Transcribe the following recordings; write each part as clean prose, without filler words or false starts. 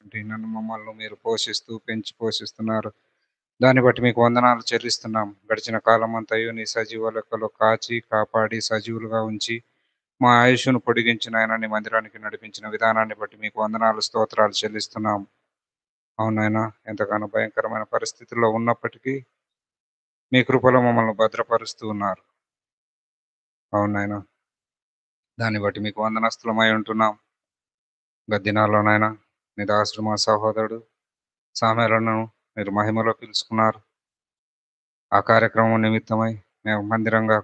తండ్రి. నన్ను మమ్మల్ని మీరు పోషిస్తూ, పెంచి పోషిస్తున్నారు. దాన్ని బట్టి మీకు వందనాలు చెల్లిస్తున్నాం. గడిచిన కాలమంతయు నీ సజీవ లెక్కలో కాచి, కాపాడి, సజీవులుగా ఉంచి, మా ఆయుష్షును పొడిగించిన ఆయన నీ మందిరానికి నడిపించిన విధానాన్ని బట్టి మీకు వందనాలు, స్తోత్రాలు చెల్లిస్తున్నాం. అవును నాయనా, ఎంతగానో భయంకరమైన పరిస్థితుల్లో ఉన్నప్పటికీ మీ కృపలో మమ్మల్ని భద్రపరుస్తూ ఉన్నారు. అవును నాయనా, దాన్ని బట్టి మీకు వందనస్తులమై ఉంటున్నాం. గత దినాల్లోనైనా నీ దాసుడు మా సహోదరుడు సామెలను మీరు మహిమలో పిలుచుకున్నారు. ఆ కార్యక్రమం నిమిత్తమై మేము మందిరంగా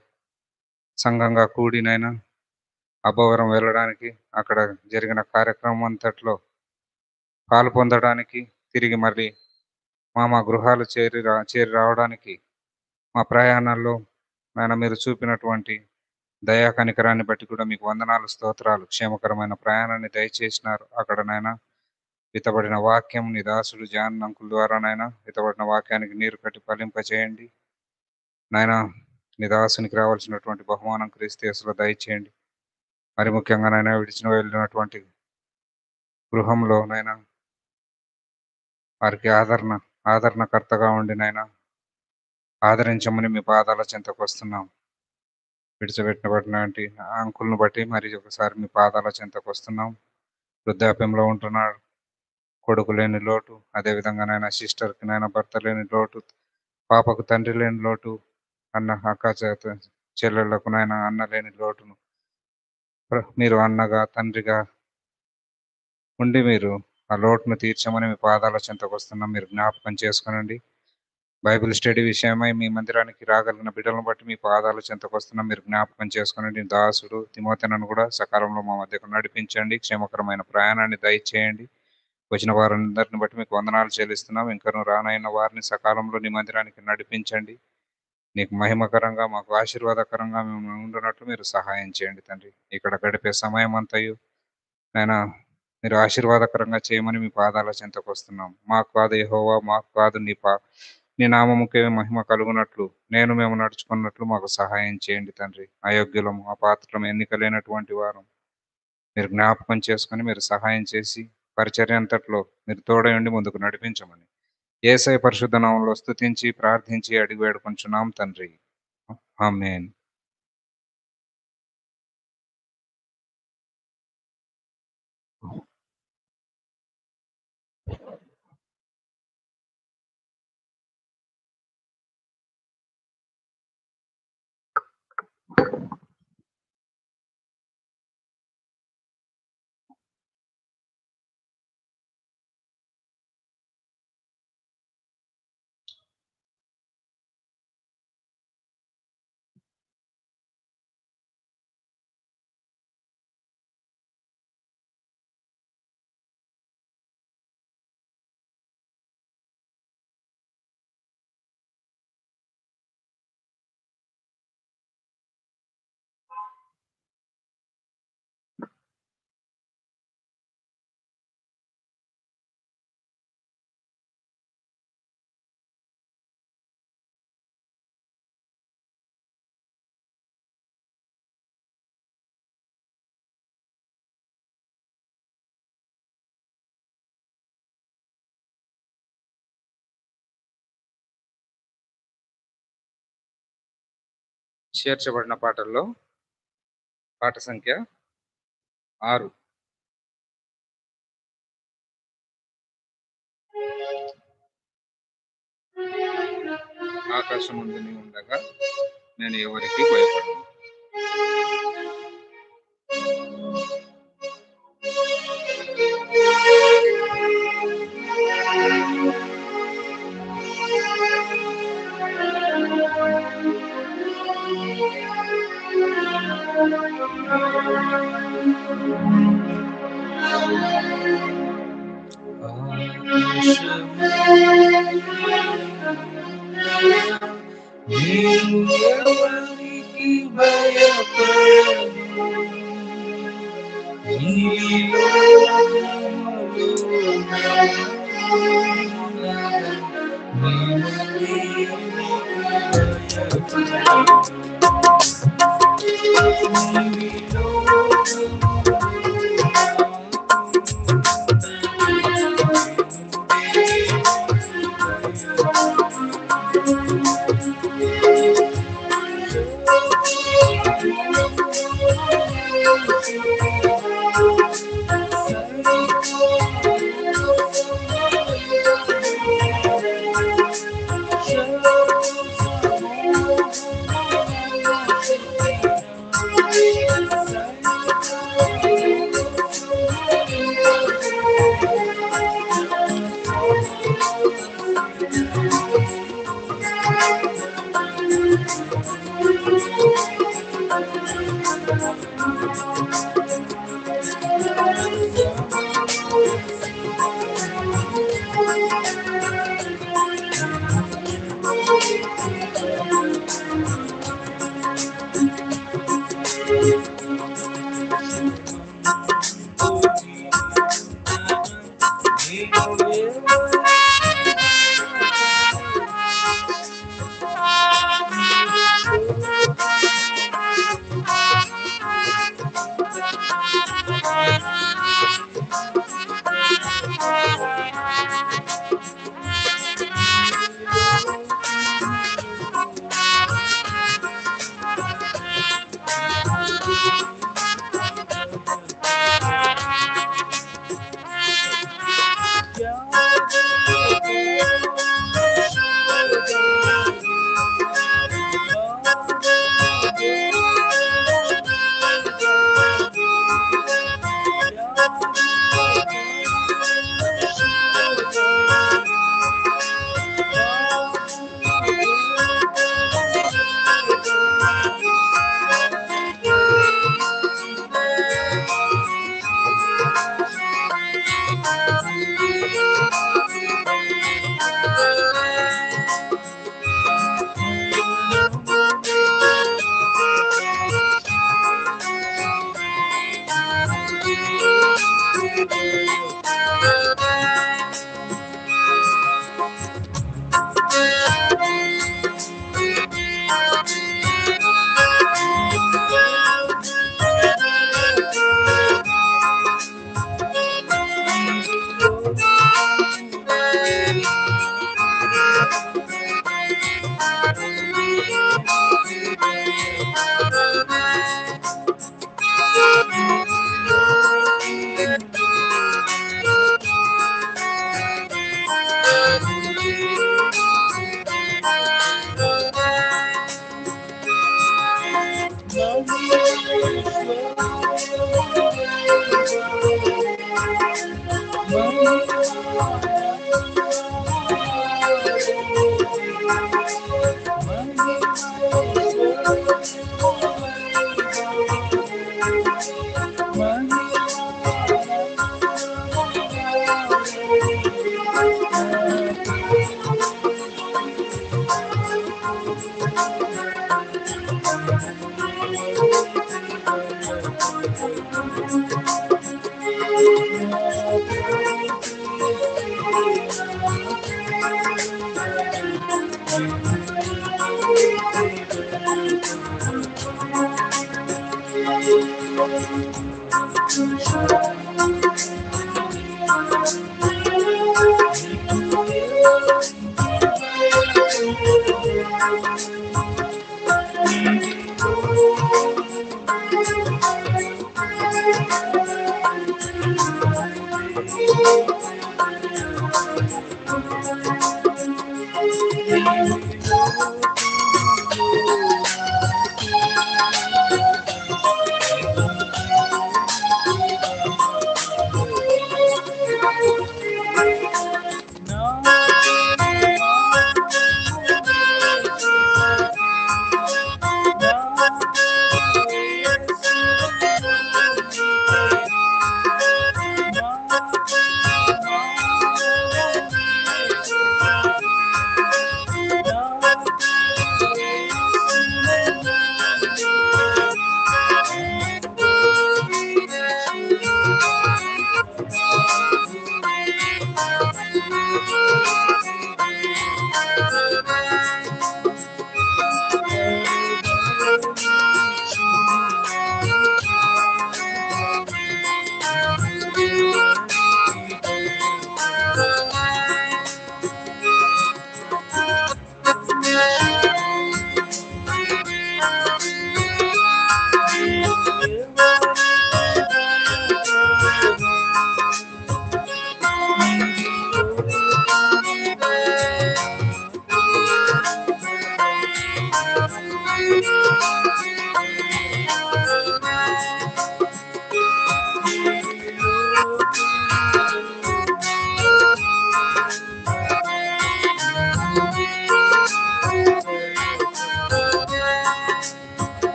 సంఘంగా కూడినైనా అబ్బవరం వెళ్ళడానికి, అక్కడ జరిగిన కార్యక్రమం అంతట్లో పాలు పొందడానికి, తిరిగి మళ్ళీ మా గృహాలు చేరి రావడానికి మా ప్రయాణాల్లో నాయన మీరు చూపినటువంటి దయా కనికరాన్ని బట్టి కూడా మీకు వందనాలు, స్తోత్రాలు. క్షేమకరమైన ప్రయాణాన్ని దయచేసినారు. అక్కడ నాయన విత్తబడిన వాక్యం నీ దాసుడు జాన్ అంకుల్ ద్వారా నాయన విత్తబడిన వాక్యానికి నీరు కట్టి ఫలింపచేయండి నాయన. నీ దాసునికి రావాల్సినటువంటి బహుమానం క్రీస్తు యేసులో దయచేయండి. మరి ముఖ్యంగా నాయన విడిచిన వెళ్ళినటువంటి గృహంలో నాయన వారికి ఆదరణకర్తగా ఉండి నాయన ఆదరించమని మీ పాదాల చెంతకు వస్తున్నాం. విడిచిపెట్టినటువంటి అంకుల్ని బట్టి మరి ఒకసారి మీ పాదాల చెంతకు వస్తున్నాం. వృద్ధాప్యంలో ఉంటున్నాడు, కొడుకు లేని లోటు, అదేవిధంగా నాయన సిస్టర్కి నాయన భర్త లేని లోటు, పాపకు తండ్రి లేని లోటు, అక్క చెల్లెళ్లకు నాయన అన్న లేని లోటును మీరు అన్నగా తండ్రిగా ఉండి మీరు ఆ లోటును తీర్చమని మీ పాదాల చెంతకు వస్తున్నాం. మీరు జ్ఞాపకం చేసుకునండి. బైబిల్ స్టడీ విషయమై మీ మందిరానికి రాగలిగిన బిడ్డలను బట్టి మీ పాదాల చెంతకు వస్తున్నాం. మీరు జ్ఞాపకం చేసుకునండి. దాసుడు తిమోతినను కూడా సకాలంలో మా మధ్యకు నడిపించండి. క్షేమకరమైన ప్రయాణాన్ని దయచేయండి. వచ్చిన వారందరిని బట్టి మీకు వందనాలు చెల్లిస్తున్నాం. ఇంకను రానైన వారిని సకాలంలో నీ మందిరానికి నడిపించండి. నీకు మహిమకరంగా, మాకు ఆశీర్వాదకరంగా మేము ఉండునట్లు మీరు సహాయం చేయండి తండ్రి. ఇక్కడ గడిపే సమయం అంతయు నాయన మీరు ఆశీర్వాదకరంగా చేయమని మీ పాదాల చెంతకు వస్తున్నాం. మాకు కాదు యెహోవా, మాకు కాదు నీ నామముకే మహిమ కలుగునట్లు మేము నడుచుకున్నట్లు మాకు సహాయం చేయండి తండ్రి. అయోగ్యులము, అపాత్రము, ఎన్నిక లేనటువంటి వారం మీరు జ్ఞాపకం చేసుకుని మీరు సహాయం చేసి పరిచర్య అంతట్లో మీరు తోడై ఉండి ముందుకు నడిపించమని యేసయ్య పరిశుద్ధ నామములో స్తుతించి ప్రార్థించి అడిగి వేడుకొంచున్నాం తండ్రి. ఆమేన్. చేర్చబడిన పాటల్లో పాట సంఖ్య 6. ఆకాశం ముందు నీ ఉండగా నేను ఎవరికి భయపడను. నేను ఎవరికి భయపడను.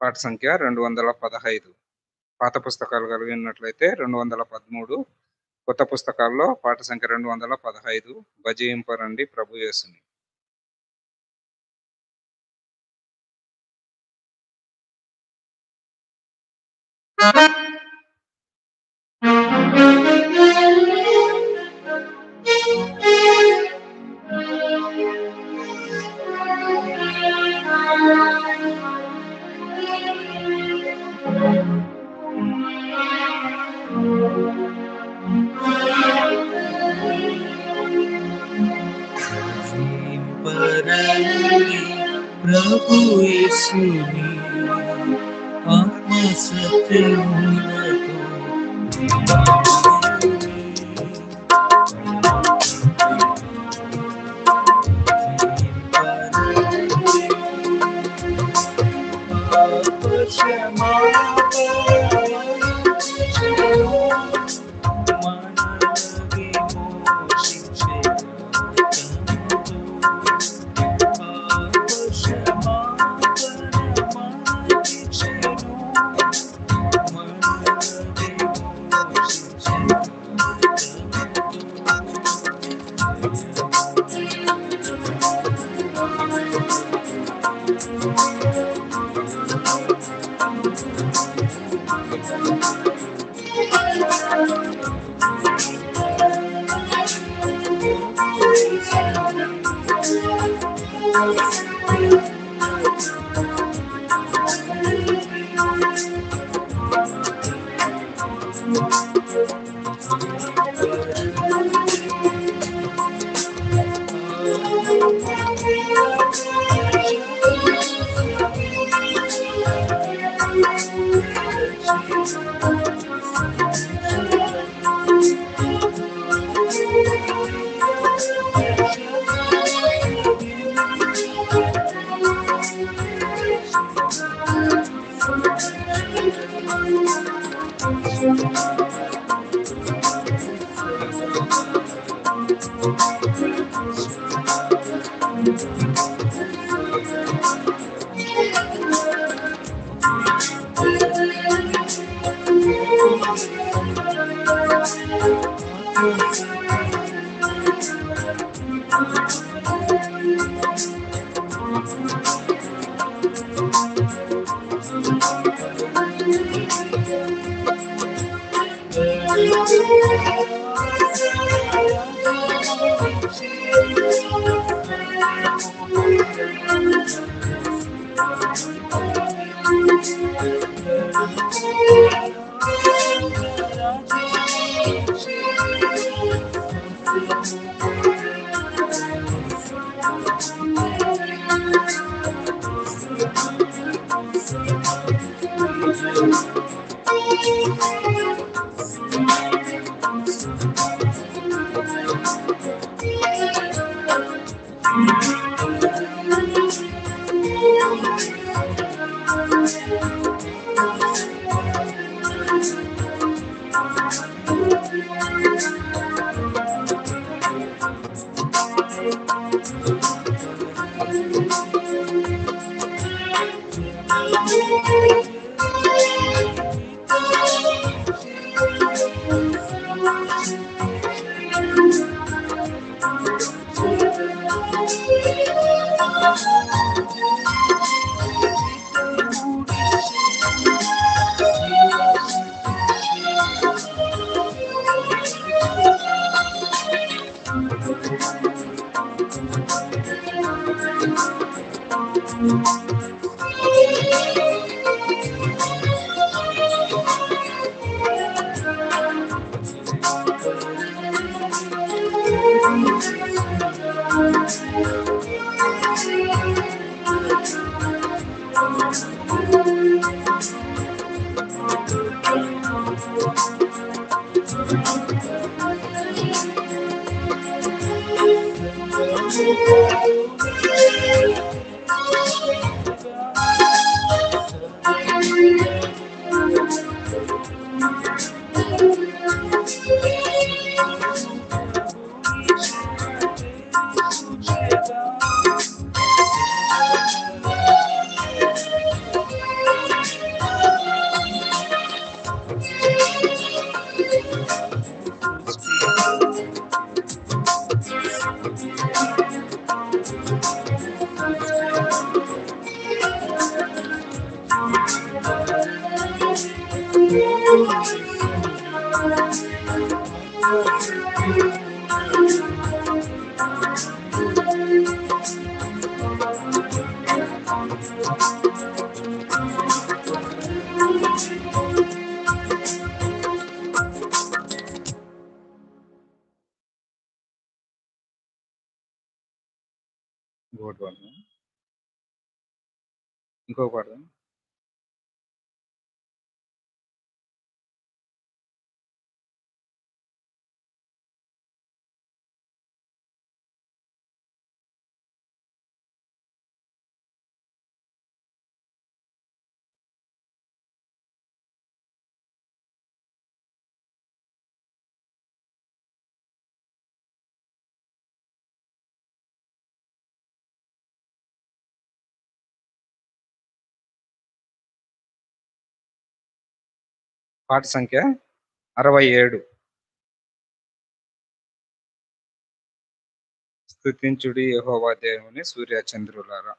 పాట సంఖ్య 215. పాత పుస్తకాలు కలిగినట్లయితే 213, కొత్త పుస్తకాల్లో పాట సంఖ్య 215. భజింపరండి ప్రభు యేసుని. ప్రభు యేసుని ఆత్మ సత్యములతో ఇంకోటి పాడదాం. ఇంకో పాడదాం. పాట సంఖ్య 67. స్తుతించుడి యెహోవా దేవుని సూర్యచంద్రులారా.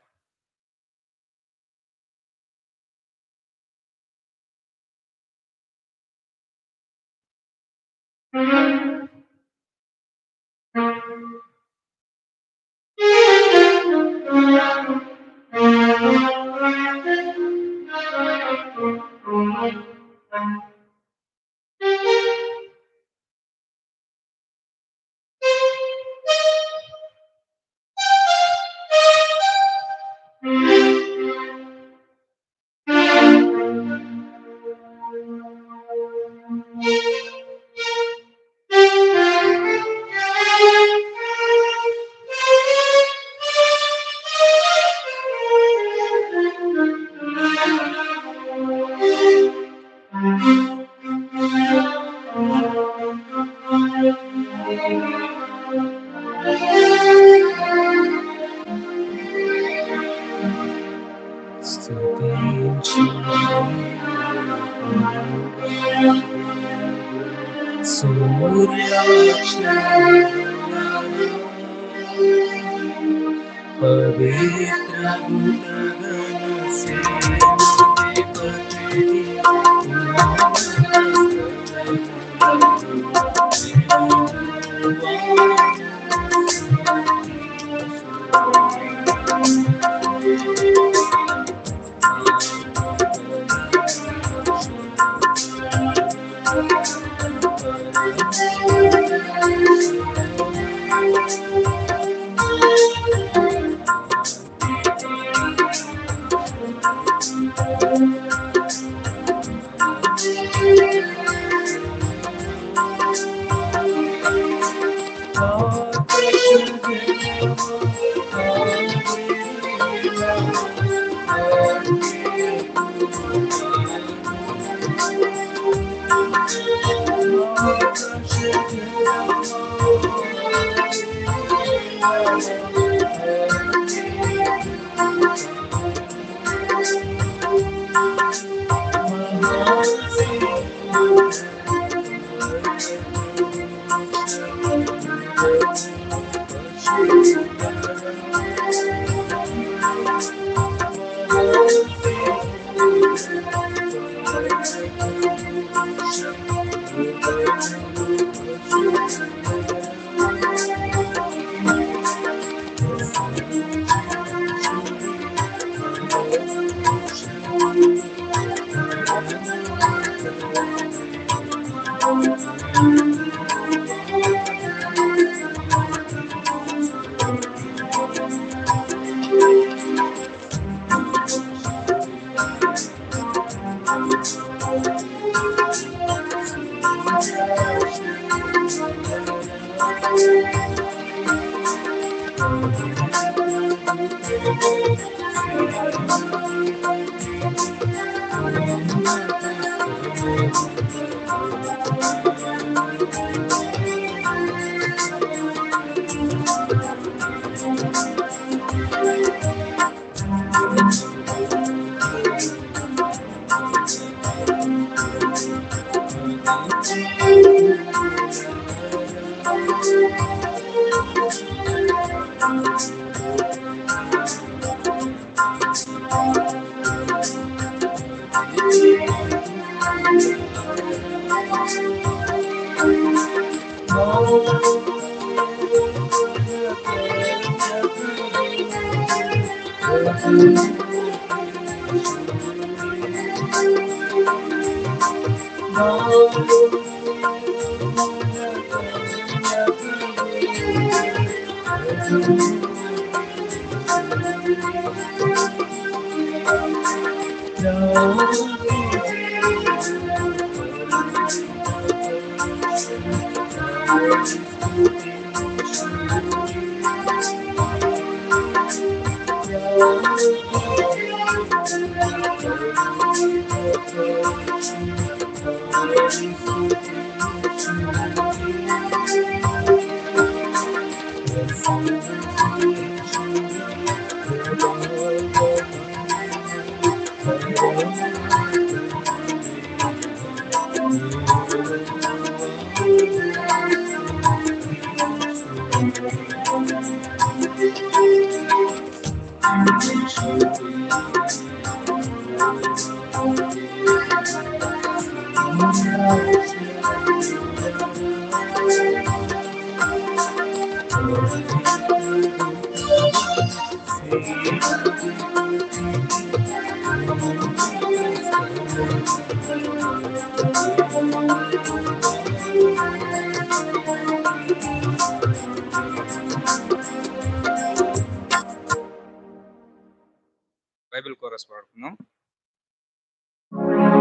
బైబిల్ కోరస్ పాడుకుందాం.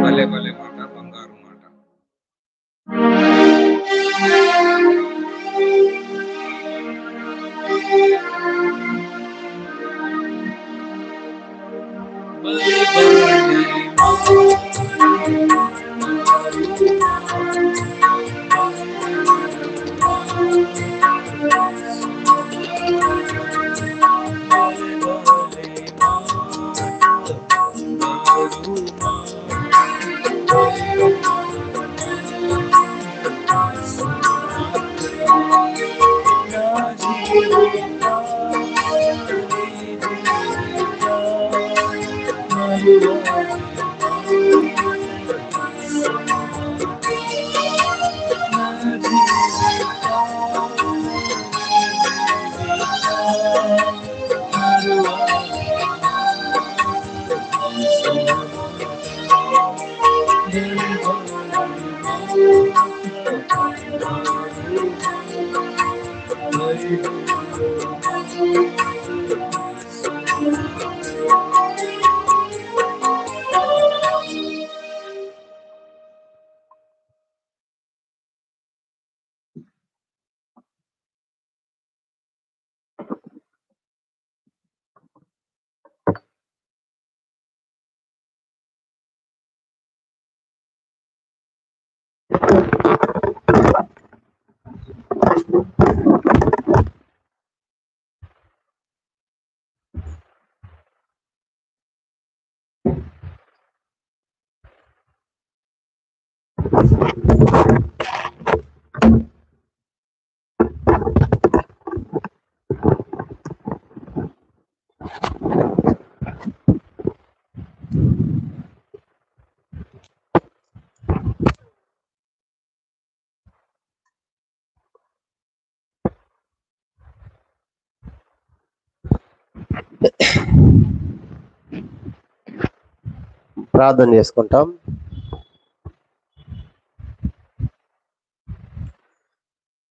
భలే భలే మాట బంగారు మాట. ప్రార్థన చేసుకుంటాం.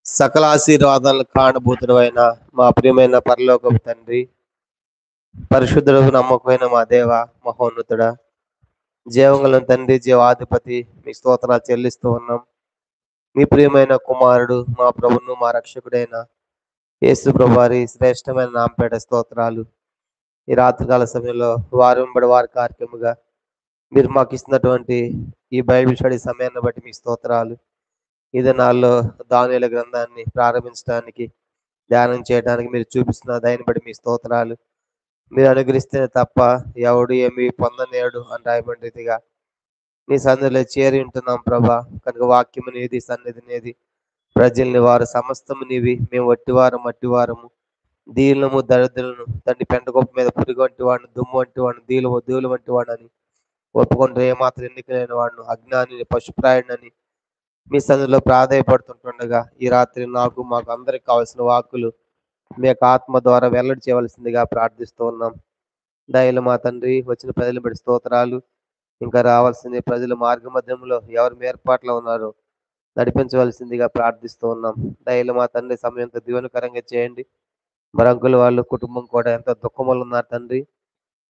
సకల ఆశీర్వాదాలు కాణభూతుడైన మా ప్రియమైన పరలోకపు తండ్రి, పరిశుద్ధుడు నమ్మకమైన మా దేవ, మహోన్నతుడ, జీవంగల తండ్రి, జీవాధిపతి, మీ స్తోత్రాలు చెల్లిస్తూ ఉన్నాం. మీ ప్రియమైన కుమారుడు, మా ప్రభును, మా రక్షకుడైన యేసు ప్రభువారి శ్రేష్టమైన నామపేట స్తోత్రాలు. ఈ రాత్రికాల సమయంలో వారి కార్యక్రమంగా మీరు మాకు ఇస్తున్నటువంటి ఈ బైబిల్ స్టడీ సమయాన్ని బట్టి మీ స్తోత్రాలు. ఈ దినాల్లో దానియేలు గ్రంథాన్ని ప్రారంభించడానికి, ధ్యానం చేయడానికి మీరు చూపిస్తున్న దాన్ని బట్టి మీ స్తోత్రాలు. మీరు అనుగ్రహిస్తే తప్ప ఎవడు ఏమి పొందనేడు అని రాయబడిన రీతిగా నీ సన్నిధిలో చేరి ఉంటున్నాం ప్రభా. కనుక వాక్యము నీది, సన్నిధి నీది, ప్రజల్ని వారు సమస్తము నీవి. మేము మట్టివారము, దీనులము, దరిద్రులను, తండ్రి పెంటగొప్ప మీద పురుగు వంటి వాడిని, దుమ్ము వంటి వాడిని, దూలు వంటి వాడిని ఒప్పుకుంటూ ఏమాత్రం ఎన్నికలేని వాడిని, అజ్ఞానిని, పశుప్రాయుడిని మీ సన్నిధిలో ప్రాధాయపడుతుంటుండగా ఈ రాత్రి మాకు అందరికి కావాల్సిన వాక్కులు మీ యొక్క ఆత్మ ద్వారా వెల్లడి చేయవలసిందిగా ప్రార్థిస్తూ ఉన్నాం. దయలు మా తండ్రి, వచ్చిన ప్రజలు బట్టి స్తోత్రాలు. ఇంకా రావాల్సింది ప్రజల మార్గ మధ్యంలో ఎవరు ఏర్పాట్లో ఉన్నారో నడిపించవలసిందిగా ప్రార్థిస్తూ ఉన్నాం. దయలు మా తండ్రి, సమయంతో దీవెనకరంగా చేయండి. మరంకులు వాళ్ళు కుటుంబం కూడా ఎంతో దుఃఖములు ఉన్నారు తండ్రి.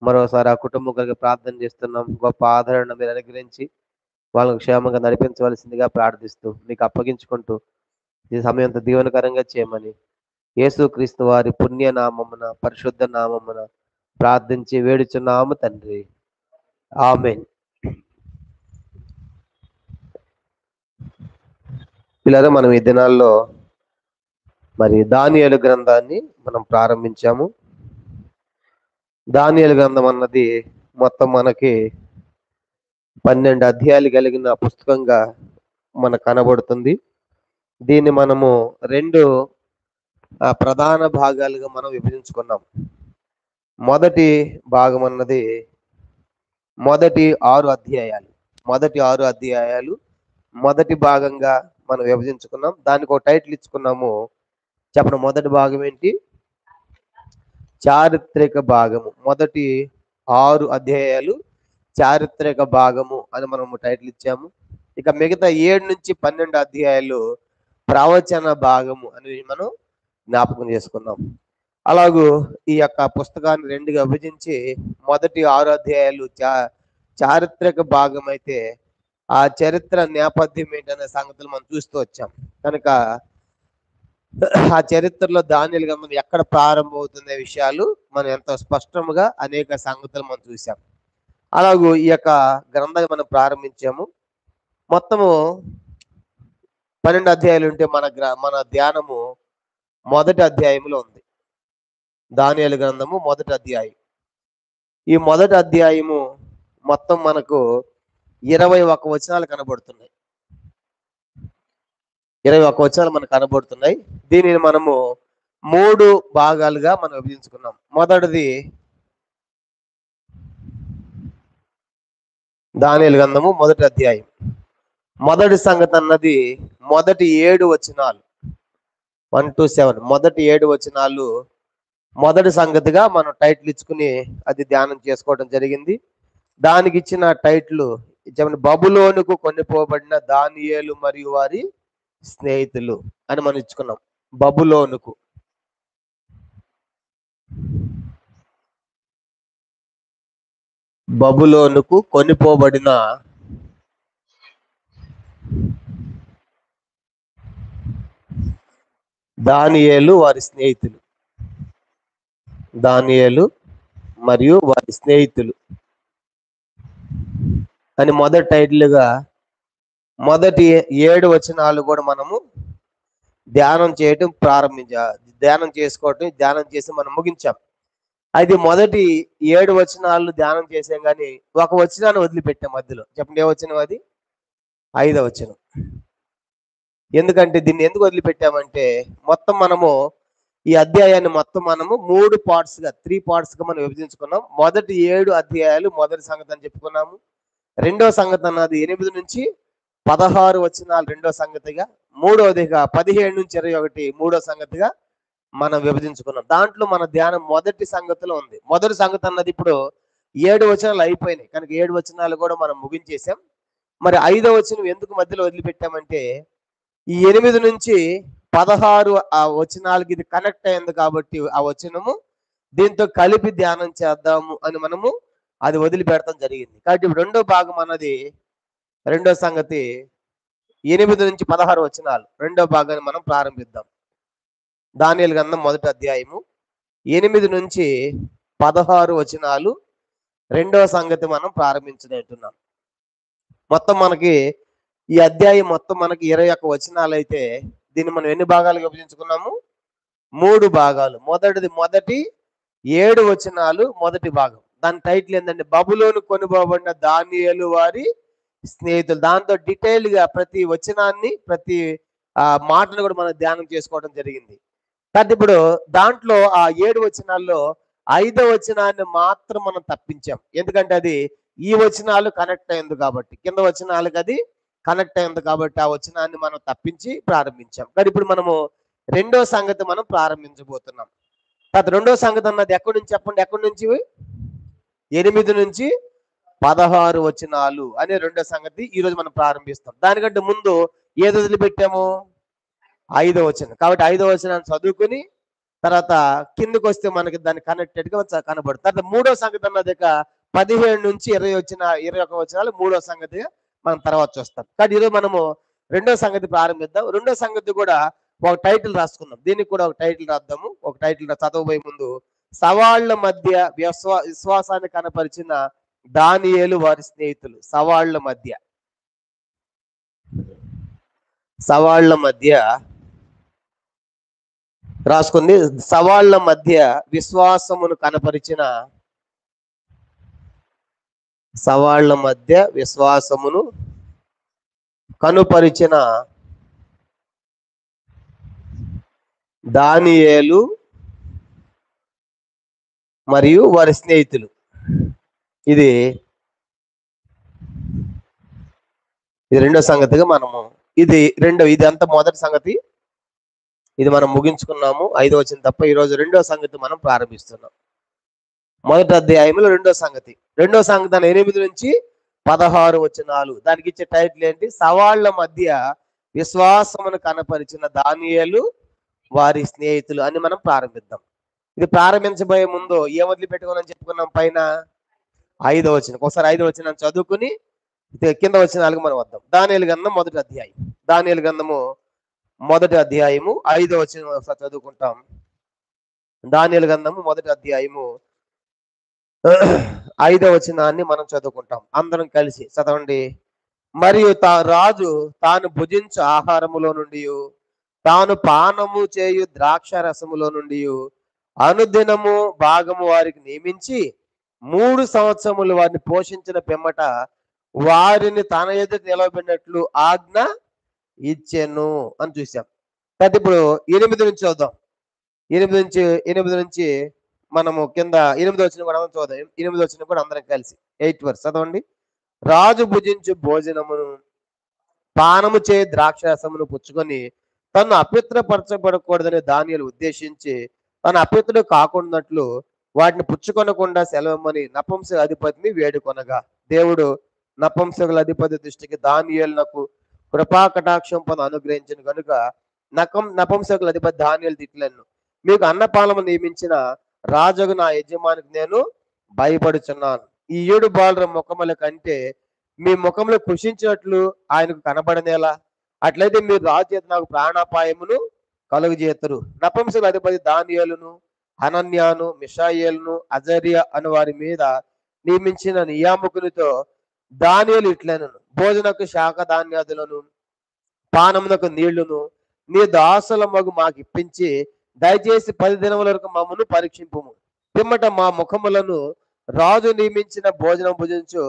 మరోసారి ఆ కుటుంబం కలిగి ప్రార్థన చేస్తున్నాం. గొప్ప ఆదరణ మీరు అనుగ్రహించి వాళ్ళకు క్షేమంగా నడిపించవలసిందిగా ప్రార్థిస్తూ మీకు అప్పగించుకుంటూ ఈ సమయంతో దీవెనకరంగా చేయమని యేసుక్రీస్తు వారి పుణ్య నామమున, పరిశుద్ధ నామమున ప్రార్థించి వేడుచున్నాము తండ్రి. ఆమేన్. పిల్లలు, మనం ఈ దినాల్లో మరి దానియేలు గ్రంథాన్ని మనం ప్రారంభించాము. దానియేలు గ్రంథం అన్నది మొత్తం మనకి 12 అధ్యాయాలు కలిగిన పుస్తకంగా మనకు కనబడుతుంది. దీన్ని మనము 2 ప్రధాన భాగాలుగా మనం విభజించుకున్నాం. మొదటి భాగం అన్నది మొదటి 6 అధ్యాయాలు మొదటి భాగంగా మనం విభజించుకున్నాం. దానికి ఒక టైటిల్ ఇచ్చుకున్నాము. చెప్పండి, మొదటి భాగం ఏంటి? చారిత్రక భాగము. మొదటి 6 అధ్యాయాలు చారిత్రక భాగము అని మనము టైటిల్ ఇచ్చాము. ఇక మిగతా 7 నుంచి 12 అధ్యాయాలు ప్రవచన భాగము అని మనం జ్ఞాపకం చేసుకున్నాం. అలాగూ ఈ యొక్క పుస్తకాన్ని 2గా విభజించి మొదటి 6 అధ్యాయాలు చారిత్రక భాగం అయితే ఆ చరిత్ర నేపథ్యం ఏంటనే సంగతులు మనం చూస్తూ వచ్చాం. కనుక ఆ చరిత్రలో దానియేలు గ్రంథం ఎక్కడ ప్రారంభమవుతున్న విషయాలు మనం ఎంతో స్పష్టంగా అనేక సంగతులు మనం చూసాం. అలాగూ ఈ యొక్క గ్రంథాన్ని మనం ప్రారంభించాము. మొత్తము 12 అధ్యాయాలు ఉంటే మన ధ్యానము మొదటి అధ్యాయంలో ఉంది. దానియేలు గ్రంథము మొదటి అధ్యాయం. ఈ మొదటి అధ్యాయము మొత్తం మనకు 21 వచనాలు కనబడుతున్నాయి. 21 వచనాలు మనకు కనబడుతున్నాయి. దీనిని మనము 3 భాగాలుగా మనం విభజించుకున్నాం. మొదటిది దానియేలు గ్రంథము మొదటి అధ్యాయం. మొదటి సంగతి అన్నది మొదటి 7 వచనాలు, 1 to 7 మొదటి 7 వచనాలు మొదటి సంగతిగా మనం టైటిల్ ఇచ్చుకుని అది ధ్యానం చేసుకోవడం జరిగింది. దానికి ఇచ్చిన టైటిల్ చెప్పండి, బబులోనుకు కొనిపోబడిన దానియేలు మరియు వారి స్నేహితులు అని మనం ఇచ్చుకున్నాం. బబులోనుకు కొనిపోబడిన దానియేలు వారి స్నేహితులు. దానియేలు మరియు వారి స్నేహితులు అని మొదటి టైటిల్గా మొదటి 7 వచనాలు కూడా మనము ధ్యానం చేసి మనం ముగించాం. అది మొదటి 7 వచనాలు ధ్యానం చేసాం, కానీ ఒక వచనాన్ని వదిలిపెట్టాం మధ్యలో. చెప్పండి, ఏ వచనం అది? 5వ వచనం. ఎందుకంటే దీన్ని ఎందుకు వదిలిపెట్టామంటే, మొత్తం మనము ఈ అధ్యాయాన్ని మొత్తం మనము 3 పార్ట్స్గా 3 పార్ట్స్గా మనం విభజించుకున్నాం. మొదటి 7 అధ్యాయాలు మొదటి సంగతి అని చెప్పుకున్నాము. రెండో సంగతి అన్నది 8 నుంచి 16 వచనాలు రెండో సంగతిగా, మూడవదిగా 17 నుంచి 21 మూడో సంగతిగా మనం విభజించుకున్నాం. దాంట్లో మన ధ్యానం మొదటి సంగతిలో ఉంది. మొదటి సంగతి అన్నది ఇప్పుడు 7 వచనాలు అయిపోయినాయి కనుక 7 వచనాలు కూడా మనం ముగించేసాం. మరి 5వ వచనం ఎందుకు మధ్యలో వదిలిపెట్టామంటే, ఈ 8 నుంచి 16 ఆ వచనాలకి ఇది కనెక్ట్ అయింది కాబట్టి ఆ వచనము దీంతో కలిపి ధ్యానం చేద్దాము అని మనము అది వదిలిపెడతాం జరిగింది. కాబట్టి ఇప్పుడు రెండో భాగం అన్నది, రెండో సంగతి 8 నుంచి 16 వచనాలు రెండో భాగాన్ని మనం ప్రారంభిద్దాం. దానియేలు గ్రంథం మొదటి అధ్యాయము 8 నుంచి 16 వచనాలు రెండవ సంగతి మనం ప్రారంభించనంటున్నాం. మొత్తం మనకి ఈ అధ్యాయం మొత్తం మనకి 21 వచనాలు అయితే దీన్ని మనం ఎన్ని భాగాలుగా విభజించుకున్నాము? 3 భాగాలు. మొదటి 7 వచనాలు మొదటి భాగం. దాని టైటిల్ ఏంటంటే, బబులోను కొనిపోబడిన దానియేలు వారి స్నేహితులు. దాంతో డీటెయిల్ గా ప్రతి వచనాన్ని ప్రతి మాటను కూడా మనం ధ్యానం చేసుకోవడం జరిగింది. కాబట్టి ఇప్పుడు దాంట్లో ఆ 7 వచనాల్లో 5వ వచనాన్ని మాత్రం మనం తప్పించాం. ఎందుకంటే అది ఈ వచనాలు కనెక్ట్ అయింది కాబట్టి, కింద వచనాలకు అది కనెక్ట్ అయింది కాబట్టి ఆ వచనాన్ని మనం తప్పించి ప్రారంభించాం. కానీ ఇప్పుడు మనము రెండో సంగతి మనం ప్రారంభించబోతున్నాం. తర్వాత రెండో సంగతి అన్నది ఎక్కడి నుంచి చెప్పండి? ఎక్కడి నుంచి? 8 నుంచి 16 వచనాలు అనే రెండో సంగతి ఈ రోజు మనం ప్రారంభిస్తాం. దానికంటే ముందు ఏది వదిలిపెట్టాము? 5వ వచనం. కాబట్టి 5వ వచనాన్ని చదువుకుని తర్వాత కిందకు వస్తే మనకి దాన్ని కనెక్టెడ్ గా కనబడుతుంది. తర్వాత మూడో సంగతి అన్నది 17 నుంచి 21 వచనాలు మూడో సంగతిగా మనం తర్వాత చూస్తాం. కానీ ఈరోజు మనము రెండో సంగతి ప్రారంభిద్దాం. రెండో సంగతి కూడా ఒక టైటిల్ రాసుకుందాం. దీనికి కూడా ఒక టైటిల్ రాద్దాము. ఒక టైటిల్ చదవబోయే ముందు, సవాళ్ల మధ్య విశ్వాసాన్ని కనపరిచిన దానియేలు వారి స్నేహితులు. సవాళ్ల మధ్య రాసుకుంది. సవాళ్ల మధ్య విశ్వాసమును కనపరిచిన దానియేలు మరియు వారి స్నేహితులు. ఇది రెండో సంగతిగా మనము ఇది అంతా మొదటి సంగతి. ఇది మనం ముగించుకున్నాము. 5వ వచనం తప్ప ఈరోజు రెండో సంగతి మనం ప్రారంభిస్తున్నాం. మొదటి అధ్యాయంలో రెండో సంగతి 8 నుంచి 16 వచనాలు. దానికి ఇచ్చే టైటిల్ ఏంటి? సవాళ్ల మధ్య విశ్వాసమును కనపరిచిన దానియేలు వారి స్నేహితులు అని మనం ప్రారంభిద్దాం. ఇది ప్రారంభించబోయే ముందు ఏం వదిలిపెట్టుకోవాలని చెప్పుకున్నాం? పైన 5వ వచనం. ఒకసారి 5వ వచనాన్ని చదువుకుని కింద వచనాలకు మనం వద్దాం. దానియేలు గ్రంథం మొదటి అధ్యాయం. దానియేలు గ్రంథము మొదటి అధ్యాయము 5వ వచనం ఒకసారి చదువుకుంటాం. దానియేలు గ్రంథము మొదటి అధ్యాయము 5వ వచనాన్ని మనం చదువుకుంటాం. అందరం కలిసి చదవండి. మరియు రాజు తాను భుజించు ఆహారములో నుండి, తాను పానము చేయు ద్రాక్ష రసములో నుండి అనుదినము భాగము వారికి నియమించి 3 సంవత్సరములు వారిని పోషించిన పిమ్మట వారిని తన ఎదుట నిలవబడినట్లు ఆజ్ఞ ఇచ్చెను అని చూసాం. అయితే ఇప్పుడు 8 నుంచి చూద్దాం. 8 నుంచి మనము కింద 8వ వచనం కూడా చూద్దాం. 8వ వచనం కూడా అందరం కలిసి 8 వర్స్ చదవండి. రాజు భుజించు భోజనమును పానము చే ద్రాక్షరసమును పుచ్చుకొని తను అపవిత్రపరచబడకూడదని దానియేలు ఉద్దేశించి తన అపితుడు కాకున్నట్లు వాటిని పుచ్చుకొనకుండా సెలవమని నపుంసక అధిపతిని వేడుకొనగా దేవుడు నపుంసకుల అధిపతి దృష్టికి దానియేలునకు కృపా కటాక్షం పొంది అనుగ్రహించిన కనుక నపుంసకుల అధిపతి దానియేలు తిట్లను, మీకు అన్నపానము నియమించిన రాజుకు నా యజమానికి నేను భయపడుచున్నాను. ఈ 7 బాలుర ముఖముల కంటే మీ ముఖంలో కృషించినట్లు ఆయనకు కనబడనేలా? అట్లయితే మీరు రాజు చేత నాకు ప్రాణాపాయమును కలుగజేతురు. నపుంసకుల అధిపతి దానియేలును హనన్యాను మిషాయేలును అజరియా అను వారి మీద నియమించిన నియామకునితో దానియేలు ఇట్లను, భోజనకు శాఖ ధాన్యాదులను పానమునకు నీళ్లును నీ దాసుల మగు మాకు ఇప్పించి దయచేసి 10 దినముల వరకు మమ్మను పరీక్షింపుము. పిమ్మట మా ముఖములను రాజు నియమించిన భోజనం భుజించు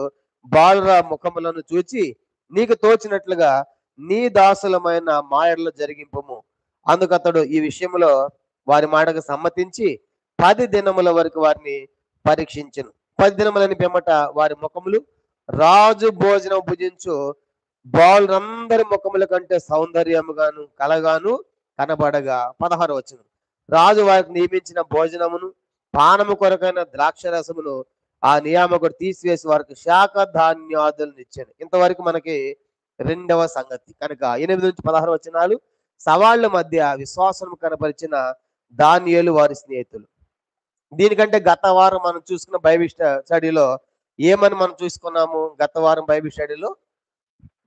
బాలుర ముఖములను చూచి నీకు తోచినట్లుగా నీ దాసులమైన మాయడలో జరిగింపుము. అందుకతడు ఈ విషయంలో వారి మాటకు సమ్మతించి 10 దినముల వరకు వారిని పరీక్షించెను. 10 దినములని పిమ్మట వారి ముఖములు రాజు భోజనం భుజించు బాలురందరి ముఖముల కంటే సౌందర్యముగాను కలగాను కనబడగా 16వ వచనం, రాజు వారికి నియమించిన భోజనమును పానము కొరకైన ద్రాక్ష రసమును ఆ నియామకుడు తీసివేసి వారికి శాఖ ధాన్యాదులను ఇచ్చాడు. ఇంతవరకు మనకి 2వ సంగతి. కనుక 8 నుంచి 16 వచనాలు సవాళ్ల మధ్య విశ్వాసం కనపరిచిన దానియేలు వారి స్నేహితులు. దీనికంటే గత వారం మనం చూసుకున్న బైబిల్ స్టడీలో ఏమని మనం చూసుకున్నాము? గత వారం బైబిల్ స్టడీలో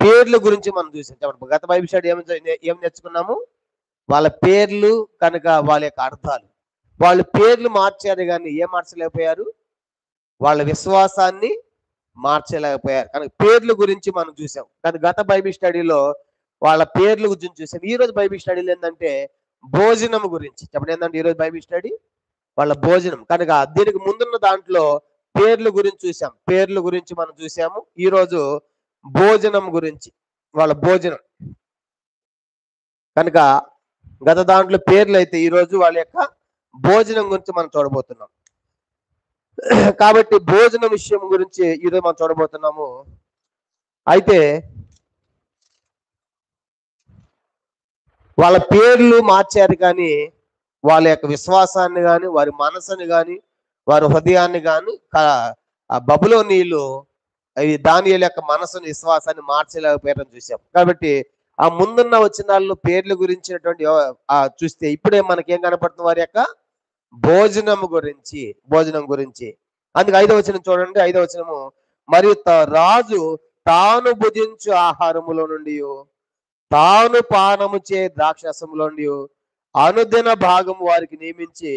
పేర్ల గురించి మనం చూసాం. గత బైబిల్ స్టడీ ఏం నేర్చుకున్నాము? వాళ్ళ పేర్లు, కనుక వాళ్ళ యొక్క అర్థాలు. వాళ్ళు పేర్లు మార్చారు కానీ ఏం మార్చలేకపోయారు? వాళ్ళ విశ్వాసాన్ని మార్చలేకపోయారు. కనుక పేర్ల గురించి మనం చూసాం. కానీ గత బైబిల్ స్టడీలో వాళ్ళ పేర్ల గురించి చూసాం. ఈ రోజు బైబిల్ స్టడీలో ఏంటంటే భోజనం గురించి. చెప్పండి, ఏంటంటే ఈరోజు బైబిల్ స్టడీ వాళ్ళ భోజనం. కనుక దీనికి ముందున్న దాంట్లో పేర్ల గురించి చూసాం. పేర్ల గురించి మనం చూసాము. ఈరోజు భోజనం గురించి, వాళ్ళ భోజనం. కనుక గత దాంట్లో పేర్లు అయితే ఈరోజు వాళ్ళ యొక్క భోజనం గురించి మనం చూడబోతున్నాం. కాబట్టి భోజనం విషయం గురించి ఈరోజు మనం చూడబోతున్నాము. అయితే వాళ్ళ పేర్లు మార్చారు కానీ వాళ్ళ యొక్క విశ్వాసాన్ని కానీ వారి మనసుని కానీ వారి హృదయాన్ని కానీ బబులోనీయులు అవి దానియేలు యొక్క మనసుని విశ్వాసాన్ని మార్చలేకపోయారని చూసాం. కాబట్టి ఆ ముందున్న వచనాల్లో పేర్ల గురించినటువంటి చూస్తే ఇప్పుడే మనకేం కనపడుతుంది? వారి యొక్క భోజనం గురించి. అందుకే 5వ వచనం చూడండి. 5వ వచనము, మరియు రాజు తాను భుజించు ఆహారములో నుండి తాను పానము చే ద్రాక్షరసములో నుండి అనుదిన భాగము వారికి నియమించి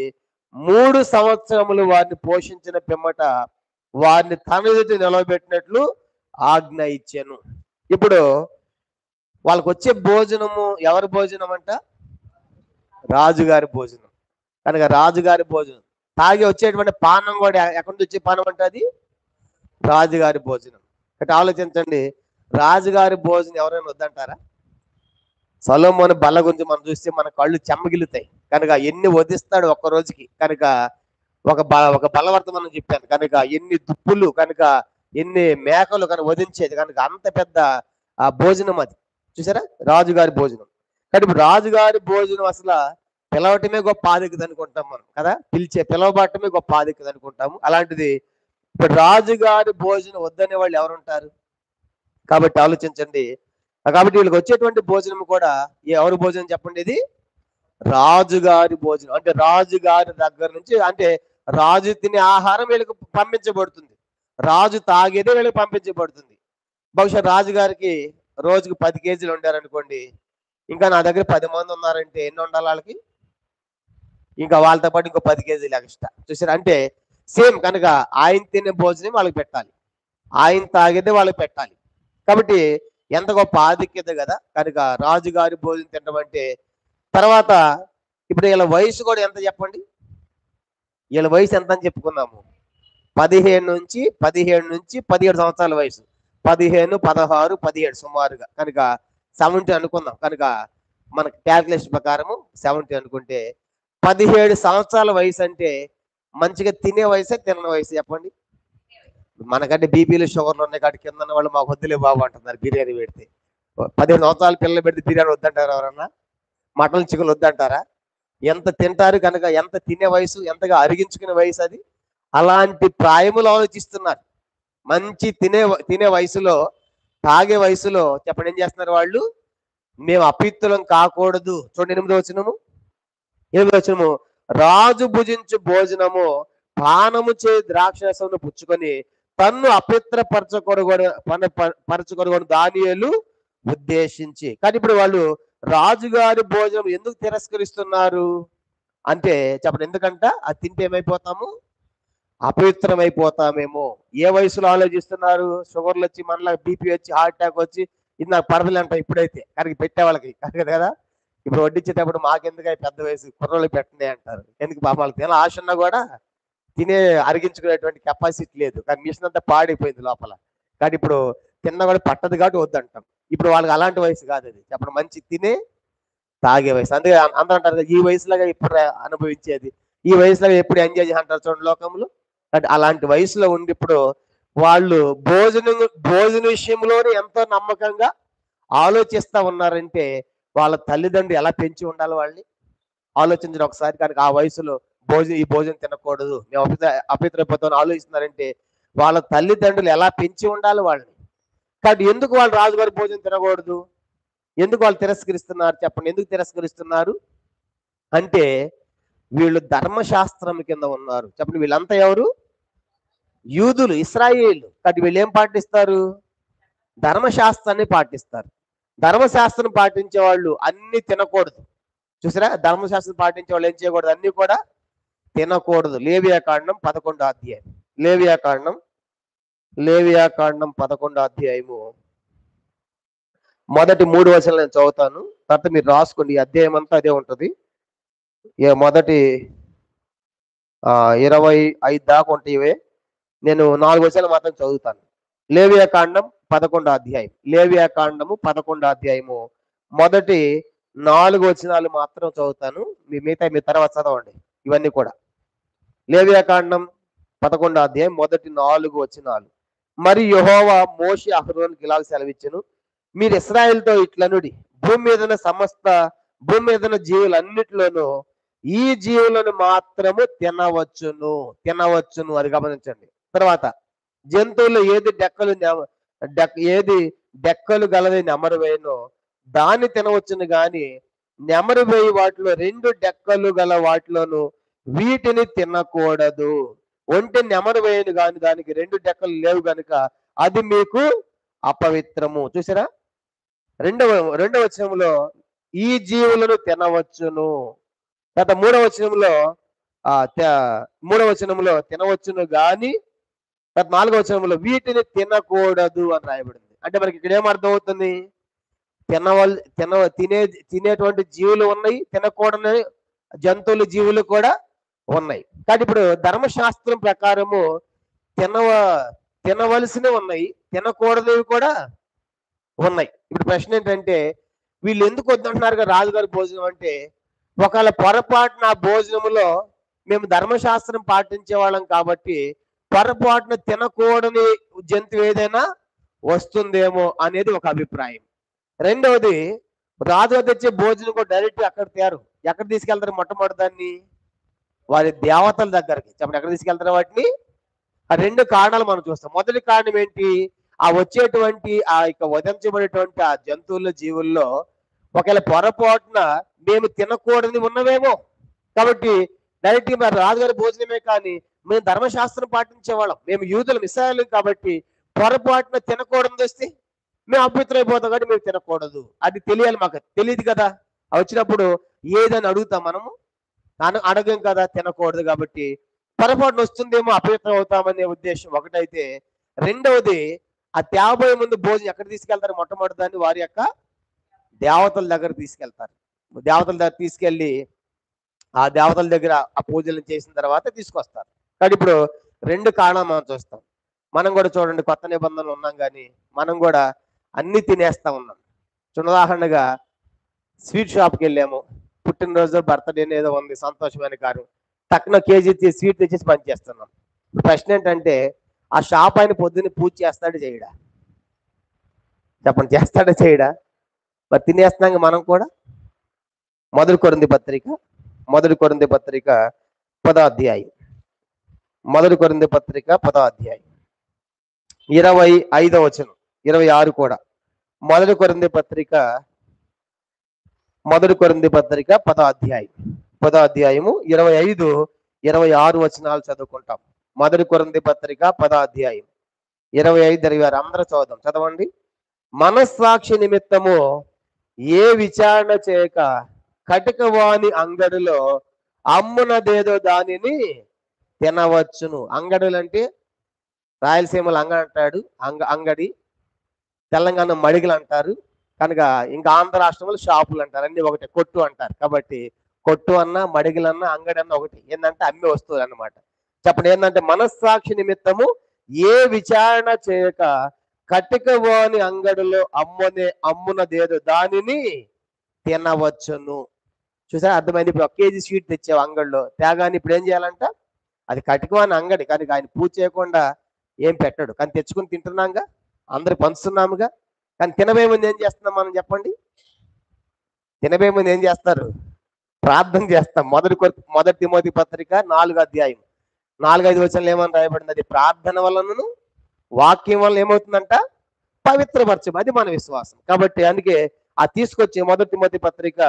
3 సంవత్సరములు వారిని పోషించిన పిమ్మట వారిని తన ఎదుట నిలవబెట్టినట్లు ఆజ్ఞ ఇచ్చాను. ఇప్పుడు వాళ్ళకి వచ్చే భోజనము ఎవరి భోజనం అంట? రాజుగారి భోజనం. కనుక రాజుగారి భోజనం తాగి వచ్చేటువంటి పానం కూడా ఎక్కడి నుంచి వచ్చే పానం అంటే అది రాజుగారి భోజనం. అంటే ఆలోచించండి, రాజుగారి భోజనం ఎవరైనా వద్దంటారా? సొలొమోను బల్ల గురించి మనం చూస్తే మన కళ్ళు చెమ్మగిలుతాయి. కనుక ఎన్ని వధిస్తాడు ఒక్క రోజుకి. కనుక ఒక బలవర్త మనం చెప్పాను. కనుక ఎన్ని దుప్పులు, కనుక ఎన్ని మేకలు కనుక వధించేది. కనుక అంత పెద్ద భోజనం అది. చూసారా, రాజుగారి భోజనం. కానీ ఇప్పుడు రాజుగారి భోజనం అసలు పిలవటమే గొప్ప ఆధిక్యత అనుకుంటాం మనం కదా. పిలవబట్టమే గొప్ప ఆధిక్యత అనుకుంటాము. అలాంటిది ఇప్పుడు రాజుగారి భోజనం వద్దనే వాళ్ళు ఎవరుంటారు? కాబట్టి ఆలోచించండి. కాబట్టి వీళ్ళకి వచ్చేటువంటి భోజనం కూడా ఎవరి భోజనం చెప్పండి? ఇది రాజుగారి భోజనం. అంటే రాజుగారి దగ్గర నుంచి, అంటే రాజు తినే ఆహారం వీళ్ళకి పంపించబడుతుంది, రాజు తాగేదే వీళ్ళకి పంపించబడుతుంది. బహుశా రాజుగారికి రోజుకి 10 కేజీలు ఉండారనుకోండి, ఇంకా నా దగ్గర 10 మంది ఉన్నారంటే ఎన్ని ఉండాలి వాళ్ళకి? ఇంకా వాళ్ళతో పాటు ఇంకో 10 కేజీలు ఎక్స్ట్రా. చూసారు, అంటే సేమ్. కనుక ఆయన తినే భోజనం వాళ్ళకి పెట్టాలి, ఆయన తాగేదే వాళ్ళకి పెట్టాలి. కాబట్టి ఎంత గొప్ప ఆధిక్యత కదా. కనుక రాజుగారి భోజనం తినడం అంటే. తర్వాత ఇప్పుడు వీళ్ళ వయసు కూడా ఎంత చెప్పండి? వీళ్ళ వయసు ఎంత అని చెప్పుకున్నాము? 15 నుంచి 17 సంవత్సరాల వయసు. 15, 16, 17 సుమారుగా. కనుక 70 అనుకుందాం. కనుక మనకి క్యాల్కులేషన్ ప్రకారము 70 అనుకుంటే 17 సంవత్సరాల వయసు అంటే మంచిగా తినే వయసే తినని వయసు చెప్పండి? మనకంటే బీపీలు షుగర్లు ఉన్నాయి కాబట్టి కింద ఉన్న వాళ్ళు మాకు వద్దులే బాబు అంటున్నారు బిర్యానీ పెడితే. 15 సంవత్సరాల పిల్లలు పెడితే బిర్యానీ వద్దంటారా? ఎవరన్నా మటన్ చికెన్ వద్దంటారా? ఎంత తింటారు కనుక, ఎంత తినే వయసు, ఎంతగా అరిగించుకునే వయసు అది. అలాంటి ప్రాయములు ఆలోచిస్తున్నారు. మంచి తినే వయసులో, తాగే వయసులో చెప్పండి ఏం చేస్తున్నారు వాళ్ళు? మేము అపిత్తులం కాకూడదు. చూడండి 8వ వచనము, రాజు భుజించు భోజనము పానము చే ద్రాక్షరసమును పుచ్చుకొని తన్ను పరచకొరగొని దానియేలు ఉద్దేశించి. కానీ ఇప్పుడు వాళ్ళు రాజుగారి భోజనం ఎందుకు తిరస్కరిస్తున్నారు అంటే చెప్పండి, ఎందుకంట అది తింటే ఏమైపోతాము? అపవిత్రమైపోతామేమో. ఏ వయసులో ఆలోచిస్తున్నారు? షుగర్లు వచ్చి, మనలా బీపీ వచ్చి, హార్ట్ అటాక్ వచ్చి, ఇది నాకు పడదలే అంట ఇప్పుడైతే, కనుక పెట్టే వాళ్ళకి కదా. ఇప్పుడు వడ్డించేటప్పుడు మాకెందుకు పెద్ద వయసు, కుర్రోళ్ళకి పెట్టండి అంటారు. ఎందుకు పాపం వాళ్ళకి తినాలి ఆశ ఉన్నా కూడా తినే అరిగించుకునేటువంటి కెపాసిటీ లేదు, కానీ మిషన్ అంతా పాడైపోయింది లోపల. కానీ ఇప్పుడు తిన్నా కూడా పట్టదు కాబట్టి వద్దంటాం. ఇప్పుడు వాళ్ళకి అలాంటి వయసు కాదు అది. చెప్పండి, మంచి తినే తాగే వయసు. అందుకే అందరూ అంటారు కదా, ఈ వయసులాగా ఎప్పుడు అనుభవించేది, ఈ వయసులాగా ఎప్పుడు ఎంజాయ్ చేయాలంటారు చూడండి లోకంలో. అంటే అలాంటి వయసులో ఉండి ఇప్పుడు వాళ్ళు భోజన విషయంలోనే ఎంతో నమ్మకంగా ఆలోచిస్తా ఉన్నారంటే వాళ్ళ తల్లిదండ్రులు ఎలా పెంచి ఉండాలి వాళ్ళని ఆలోచించడం ఒకసారి. కనుక ఆ వయసులో ఈ భోజనం తినకూడదు, మేము అపవిత్రైపోతామని ఆలోచిస్తున్నారంటే వాళ్ళ తల్లిదండ్రులు ఎలా పెంచి ఉండాలి వాళ్ళని. కాబట్టి ఎందుకు వాళ్ళు రాజుగారి భోజనం తినకూడదు, ఎందుకు వాళ్ళు తిరస్కరిస్తున్నారు చెప్పండి? ఎందుకు తిరస్కరిస్తున్నారు అంటే వీళ్ళు ధర్మశాస్త్రం కింద ఉన్నారు. చెప్పండి, వీళ్ళంతా ఎవరు? యూదులు, ఇశ్రాయేలు. కాబట్టి వీళ్ళు ఏం పాటిస్తారు? ధర్మశాస్త్రాన్ని పాటిస్తారు. ధర్మశాస్త్రం పాటించే వాళ్ళు అన్ని తినకూడదు. చూసారా, ధర్మశాస్త్రం పాటించే వాళ్ళు ఏం చేయకూడదు? అన్ని కూడా తినకూడదు. లేవియాకాండం 11వ అధ్యాయం. లేవియాకాండం 11వ అధ్యాయము మొదటి 3 వచనాలు నేను చదువుతాను, తర్వాత మీరు రాసుకోండి. ఈ అధ్యాయం అంతా అదే ఉంటుంది. మొదటి 25 దాకా ఉంటాయి. నేను 4 వచనాలు మాత్రం చదువుతాను. లేవియాకాండం 11వ అధ్యాయం. లేవియాకాండము 11వ అధ్యాయము మొదటి 4 వచనాలు మాత్రం చదువుతాను. మిగతా మీ తర్వాత చదవండి ఇవన్నీ కూడా. లేవియాకాండం 11వ అధ్యాయం మొదటి 4 వచనాలు. మరి యెహోవా మోషే అహరోనుకి ఇలాగ సెలవిచ్చెను, మీరు ఇశ్రాయేలుతో ఇట్లనుడి, భూమి మీదన జీవులన్నిటిలోనూ ఈ జీవులను మాత్రము తినవచ్చును. అది గమనించండి. తర్వాత జంతువులు ఏది డెక్కలు గలది నెమరువేయనో దాన్ని తినవచ్చును, గాని నెమరువేయి వాటిలో 2 డెక్కలు గల వాటిలోను వీటిని తినకూడదు. ఒంటి నెమరువేయను గాని దానికి 2 డెక్కలు లేవు గనుక అది మీకు అపవిత్రము. చూసారా, రెండవ వచనంలో ఈ జీవులను తినవచ్చును. తర్వాత 3వ వచనంలో తినవచ్చును గాని, తర్వాత 4వ వచనంలో వీటిని తినకూడదు అని రాయబడింది. అంటే మనకి ఇక్కడ ఏం అర్థం అవుతుంది? తినేటువంటి జీవులు ఉన్నాయి, తినకూడని జంతువులు జీవులు కూడా ఉన్నాయి. కానీ ఇప్పుడు ధర్మశాస్త్రం ప్రకారము తినవలసినవి ఉన్నాయి, తినకూడనివి కూడా ఉన్నాయి. ఇప్పుడు ప్రశ్న ఏంటంటే వీళ్ళు ఎందుకు వద్దంటున్నారు రాజుగారి భోజనం అంటే, ఒకవేళ పొరపాటున ఆ భోజనములో మేము ధర్మశాస్త్రం పాటించే వాళ్ళం కాబట్టి పొరపాటున తినకూడని జంతువు ఏదైనా వస్తుందేమో అనేది ఒక అభిప్రాయం. రెండవది, రాజుగారు తెచ్చే భోజనం కూడా డైరెక్ట్ అక్కడ తేరు. ఎక్కడ తీసుకెళ్తారు? మొట్టమొదటి దాన్ని వారి దేవతల దగ్గరికి. చెప్పండి, ఎక్కడ తీసుకెళ్తారు వాటిని? ఆ 2 కారణాలు మనం చూస్తాం. మొదటి కారణం ఏంటి? ఆ వచ్చేటువంటి వధించబడేటువంటి ఆ జంతువుల జీవుల్లో ఒకవేళ పొరపాటున మేము తినకూడని ఉన్నవేమో, కాబట్టి డైరెక్ట్ గా రాజుగారి భోజనమే కానీ మేము ధర్మశాస్త్రం పాటించేవాళ్ళం, మేము యూదులు ఇశ్రాయేలు కాబట్టి పొరపాటున తినకూడదు వస్తే మేము అపవిత్రైపోతాం కాబట్టి మేము తినకూడదు. అది తెలియాలి. మాకు తెలియదు కదా. వచ్చినప్పుడు ఏదని అడుగుతాం మనము? అడగం కదా, తినకూడదు కాబట్టి పొరపాటున వస్తుందేమో అపవిత్రం అవుతామనే ఉద్దేశం ఒకటైతే, రెండవది ఆ తేబోయే ముందు భోజనం ఎక్కడ తీసుకెళ్తారు? మొట్టమొదటి దాన్ని వారి యొక్క దేవతల దగ్గర తీసుకెళ్తారు. దేవతల దగ్గర తీసుకెళ్ళి ఆ దేవతల దగ్గర ఆ పూజలు చేసిన తర్వాత తీసుకొస్తారు. కానీ ఇప్పుడు 2 కారణాలు మనం చూస్తాం. మనం కూడా చూడండి, కొత్త నిబంధనలు ఉన్నాం కానీ మనం కూడా అన్ని తినేస్తా ఉన్నాం. ఉదాహరణగా స్వీట్ షాప్కి వెళ్ళాము, పుట్టినరోజు బర్త్డే ఏదో ఉంది, సంతోషమైన కారు, తక్కువ కేజీ స్వీట్ తెచ్చేసి పనిచేస్తున్నాం. ప్రశ్న ఏంటంటే ఆ షాప్ ఆయన పొద్దున్న పూజ చేస్తాడు చేయడా? చెప్పండి, చేస్తాడా చేయడా? మరి తినేస్తున్నాక మనం కూడా. 1 కొరింథీ పత్రిక మొదటి కొరింథీ పత్రిక 10వ అధ్యాయం. మొదటి కొరింథీ పత్రిక 10వ అధ్యాయం 25వ వచనం, 26 కూడా. మొదటి కొరింథీ పత్రిక 10వ అధ్యాయం 10వ అధ్యాయము 25, 26 వచనాలు చదువుకుంటాం. మొదటి కొరింథీ పత్రిక 10వ అధ్యాయం 25, 26 అందరూ చదవండి. మనస్సాక్షి నిమిత్తము ఏ విచారణ చేయక కటికవాని అంగడిలో అమ్మునదేదో దానిని తినవచ్చును. అంగడులు అంటే రాయలసీమలో అంగడి అంటాడు, అంగడి. తెలంగాణ మడిగలు అంటారు. కనుక ఇంకా ఆంధ్ర రాష్ట్రంలో షాపులు అంటారు. అన్ని ఒకటే, కొట్టు అంటారు. కాబట్టి కొట్టు అన్న, మడిగలన్న, అంగడి అన్న ఒకటి. ఏంటంటే అమ్మే వస్తువులు అన్నమాట. చెప్పండి, ఏంటంటే మనస్సాక్షి నిమిత్తము ఏ విచారణ చేయక కటికవాని అంగడిలో అమ్మునదేదో దానిని తినవచ్చును. చూసారా, అర్థమైంది. ఇప్పుడు 1 కేజీ స్వీట్ తెచ్చావు అంగడిలో, తేగాని ఇప్పుడు ఏం చేయాలంట? అది కటికవాని అంగడి, కానీ ఆయన పూజ చేయకుండా ఏం పెట్టడు. కానీ తెచ్చుకుని తింటున్నాంగా, అందరు పంచుతున్నాముగా. కానీ తినబోయే ముందు ఏం చేస్తున్నాం మనం చెప్పండి? తినబోయే ముందు ఏం చేస్తారు? ప్రార్థన చేస్తాం. మొదటి తిమోతి పత్రిక 4వ అధ్యాయం 4-5 వచనాలు ఏమని రాయబడింది? అది ప్రార్థన వలనను వాక్యం వలన ఏమవుతుందంట? పవిత్రపరచం. అది మన విశ్వాసం. కాబట్టి అందుకే ఆ తీసుకొచ్చి మొదటి తిమోతి పత్రిక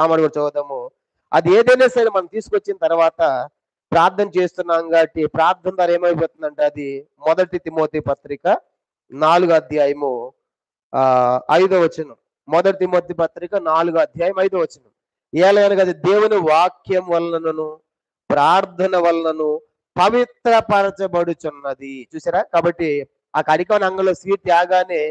ఆమెడు కూడా చదువుతాము. అది ఏదైనా సరే మనం తీసుకొచ్చిన తర్వాత ప్రార్థన చేస్తున్నాం కాబట్టి ప్రార్థన ద్వారా ఏమైపోతుందంటే అది మొదటి తిమోతి పత్రిక 4వ అధ్యాయము 5వ వచనం. మొదటి తిమోతి పత్రిక 4వ అధ్యాయం 5వ వచనం. ఏలైనగా అది దేవుని వాక్యం వలనను ప్రార్థన వలనను పవిత్రపరచబడుచున్నది. చూసారా? కాబట్టి ఆ కడికవని అంగంలో స్వీట్ త్యాగానే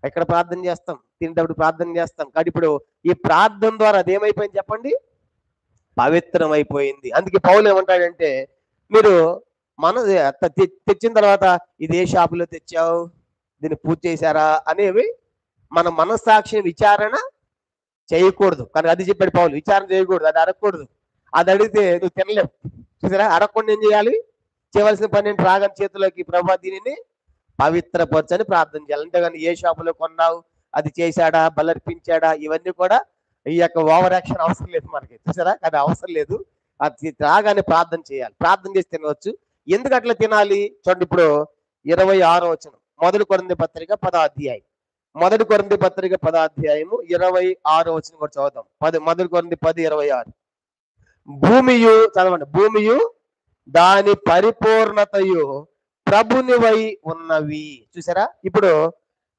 ఎక్కడ ప్రార్థన చేస్తాం, తినేటప్పుడు ప్రార్థన చేస్తాం. కాబట్టి ఇప్పుడు ఈ ప్రార్థన ద్వారా అదేమైపోయింది చెప్పండి? పవిత్రమైపోయింది. అందుకే పౌలు ఏమంటాడంటే, మీరు తెచ్చిన తర్వాత ఇది ఏ షాపులో తెచ్చావు, దీన్ని పూజ చేశారా అనేవి మన మనస్సాక్షిని విచారణ చేయకూడదు. కానీ అది చెప్పాడు పౌలు, విచారణ చేయకూడదు, అది అడగకూడదు. అది అడిగితే నువ్వు తినలేవు. చూసారా? అడగకుండా ఏం చేయాలి? చేయవలసిన పని ఏంటి? రాగని చేతిలోకి ప్రభా దీనిని పవిత్రపరచని ప్రార్థన చేయాలి. అంతేగాని ఏ షాపులో కొన్నావు, అది చేశాడా, బలర్పించాడా, ఇవన్నీ కూడా ఈ యొక్క ఓవర్ యాక్షన్ అవసరం లేదు మనకి. చూసారా? అది అవసరం లేదు. అది రాగానే ప్రార్థన చేయాలి. ప్రార్థన చేసి తినవచ్చు. ఎందుకు అట్లా తినాలి చూడండి. ఇప్పుడు 26వ వచనం, మొదటి కొరింథీ పత్రిక 10వ అధ్యాయం. మొదటి కొరింథీ పత్రిక 10వ అధ్యాయము 26వ వచనం కూడా చదువుతాం. మొదటి కొరింథీ 10:26. భూమియు, చదవండి, భూమియు దాని పరిపూర్ణతయు ప్రభునివై ఉన్నవి. చూసారా? ఇప్పుడు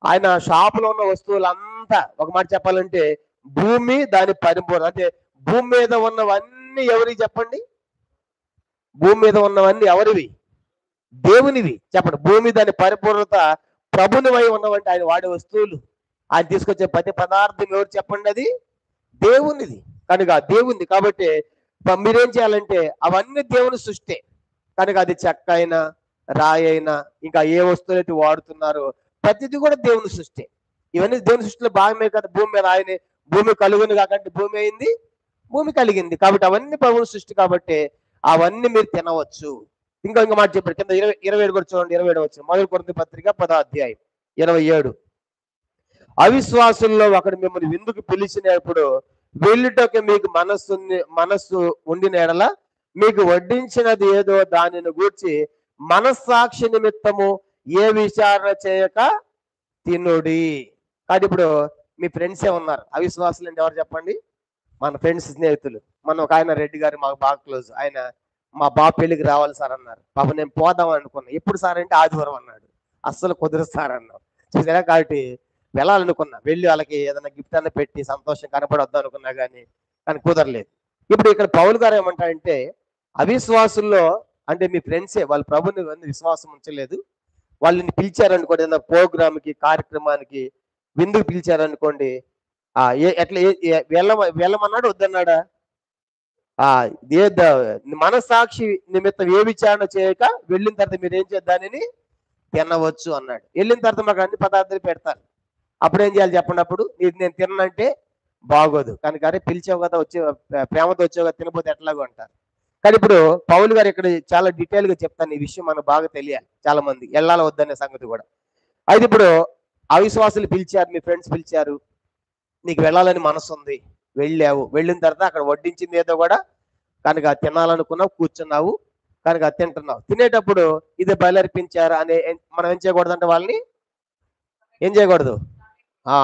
ఆయన షాపులో ఉన్న వస్తువులంతా ఒక మాట చెప్పాలంటే భూమి దాని పరిపూర్ణ, అంటే భూమి మీద ఉన్నవన్నీ ఎవరివి చెప్పండి? భూమి మీద ఉన్నవన్నీ ఎవరివి? దేవునివి. చెప్పండి, భూమి దాని పరిపూర్ణత ప్రభునివై ఉన్నవంటే ఆయన వాడే వస్తువులు, ఆయన తీసుకొచ్చే ప్రతి పదార్థం ఎవరు చెప్పండి? అది దేవునిది. కనుక దేవుంది. కాబట్టి మీరేం చేయాలంటే అవన్నీ దేవుని సృష్టి. కనుక అది చెక్క అయినా, రాయి అయినా, ఇంకా ఏ వస్తువులు అయితే వాడుతున్నారో ప్రతిది కూడా దేవుని సృష్టి. ఇవన్నీ దేవుని సృష్టిలో భాగమే కదా. భూమి మీద ఆయనే, భూమి కలుగుని కాకంటే భూమి అయింది, భూమి కలిగింది. కాబట్టి అవన్నీ ప్రభుని సృష్టి. కాబట్టి అవన్నీ మీరు తినవచ్చు. ఇంకా మాట చెప్పారు కింద 27 కూడా చూడండి. 27 వచ్చిన మొదటి కొరింథీ పత్రిక 10వ అధ్యాయం 27. అవిశ్వాసుల్లో ఒకడు మిమ్మల్ని విందుకు పిలిచినప్పుడు వెళ్ళుటకు మీకు మనస్సు ఉండిన ఎడల మీకు వడ్డించినది ఏదో దానిని గూర్చి మనస్సాక్షి నిమిత్తము ఏ విచారణ చేయక తినుడి. కాబట్టి ఇప్పుడు మీ ఫ్రెండ్సే ఉన్నారు అవిశ్వాసులు అంటే ఎవరు చెప్పండి? మన ఫ్రెండ్స్, స్నేహితులు. మన ఒక ఆయన రెడ్డి గారు మాకు బాగా క్లోజ్. ఆయన మా బాబు పెళ్లికి రావాలి సార్ అన్నారు. పాప నేను పోదాం అనుకున్నా. ఎప్పుడు సార్ అంటే ఆదివారం అన్నాడు. అస్సలు కుదరదు సార్ అన్నాం. చూసారా? కాబట్టి వెళ్ళాలనుకున్నా, వెళ్ళి వాళ్ళకి ఏదైనా గిఫ్ట్ అన్న పెట్టి సంతోషం కనపడొద్దాం అనుకున్నా కానీ కుదరలేదు. ఇప్పుడు ఇక్కడ పౌలు గారు ఏమంటారంటే అవిశ్వాసుల్లో అంటే మీ ఫ్రెండ్సే, వాళ్ళ ప్రభుని విశ్వాసం ఉంచలేదు, వాళ్ళని పిలిచారనుకోండి ఏదైనా ప్రోగ్రామ్కి, కార్యక్రమానికి, విందుకు పిలిచారనుకోండి, ఎట్లా వెళ్ళమన్నాడు, వద్దన్నాడా? మనసాక్షి నిమిత్తం ఏ విచారణ చేయక వెళ్ళిన తర్వాత మీరు ఏం చేద్దానని తినవచ్చు అన్నాడు. వెళ్ళిన తర్వాత మాకు అన్ని పదార్థాలు పెడతారు. అప్పుడు ఏం చేయాలి చెప్పండి? అప్పుడు నేను తినంటే బాగోదు. కనుక అరే పిలిచావు కదా, వచ్చే ప్రేమతో వచ్చావు కదా, తినపోతే ఎట్లాగో అంటారు. కానీ ఇప్పుడు పౌలు గారు ఇక్కడ చాలా డీటెయిల్ గా చెప్తాను. ఈ విషయం మనకు బాగా తెలియాలి. చాలా మంది వెళ్ళాలి వద్దనే సంగతి కూడా. అయితే ఇప్పుడు అవిశ్వాసులు పిలిచారు, మీ ఫ్రెండ్స్ పిలిచారు, నీకు వెళ్ళాలని మనసు ఉంది, వెళ్ళిన తర్వాత అక్కడ వడ్డించింది ఏదో కూడా కనుక తినాలనుకున్నావు, కూర్చున్నావు, కనుక తింటున్నావు. తినేటప్పుడు ఇది బయలర్పించారా అనే మనం ఏం చేయకూడదు అంటే వాళ్ళని ఏం చేయకూడదు,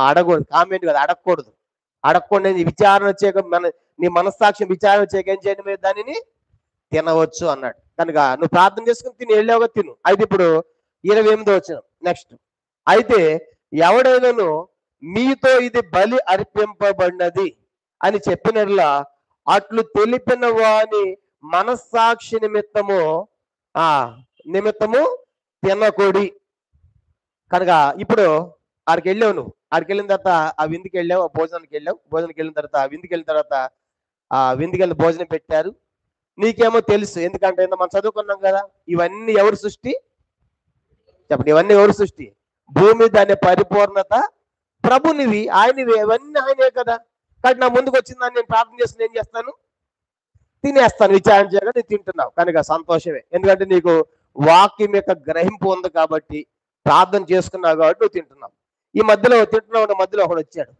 అడగకూడదు, కామెంట్ కదా, అడగకూడదు విచారణ వచ్చాక నీ మనస్సాక్షి విచారణ వచ్చాక ఏం చేయండి, మీరు దానిని తినవచ్చు అన్నాడు. కనుక నువ్వు ప్రార్థన చేసుకుని తిని వెళ్ళావుగా, తిను. అయితే ఇప్పుడు 28వ వచనం నెక్స్ట్. అయితే ఎవడైనాను మీతో ఇది బలి అర్పింపబడినది అని చెప్పినట్లా అట్లు తెలిపిన వాని మనస్సాక్షి నిమిత్తము తినకొడి. కనుక ఇప్పుడు ఆడికి వెళ్ళావు, నువ్వు ఆడికి వెళ్ళిన తర్వాత ఆ విందుకి వెళ్ళావు, భోజనానికి వెళ్ళిన తర్వాత ఆ విందుకి వెళ్ళిన తర్వాత ఆ విందుకి వెళ్ళి భోజనం పెట్టారు. నీకేమో తెలుసు, ఎందుకంటే మనం చదువుకున్నాం కదా, ఇవన్నీ ఎవరు సృష్టి చెప్పండి, ఇవన్నీ ఎవరు సృష్టి? భూమి దాని పరిపూర్ణత ప్రభునివి, ఆయనవి, అవన్నీ ఆయనే కదా. కాబట్టి నా ముందుకు వచ్చిందని నేను ప్రార్థన చేసి ఏం చేస్తాను, తినేస్తాను. విచారణ చేయగా నేను తింటున్నావు కనుక సంతోషమే, ఎందుకంటే నీకు వాక్యం యొక్క గ్రహింపు ఉంది కాబట్టి, ప్రార్థన చేసుకున్నావు కాబట్టి నువ్వు తింటున్నావు. ఈ మధ్యలో మధ్యలో ఒకడు వచ్చాడు,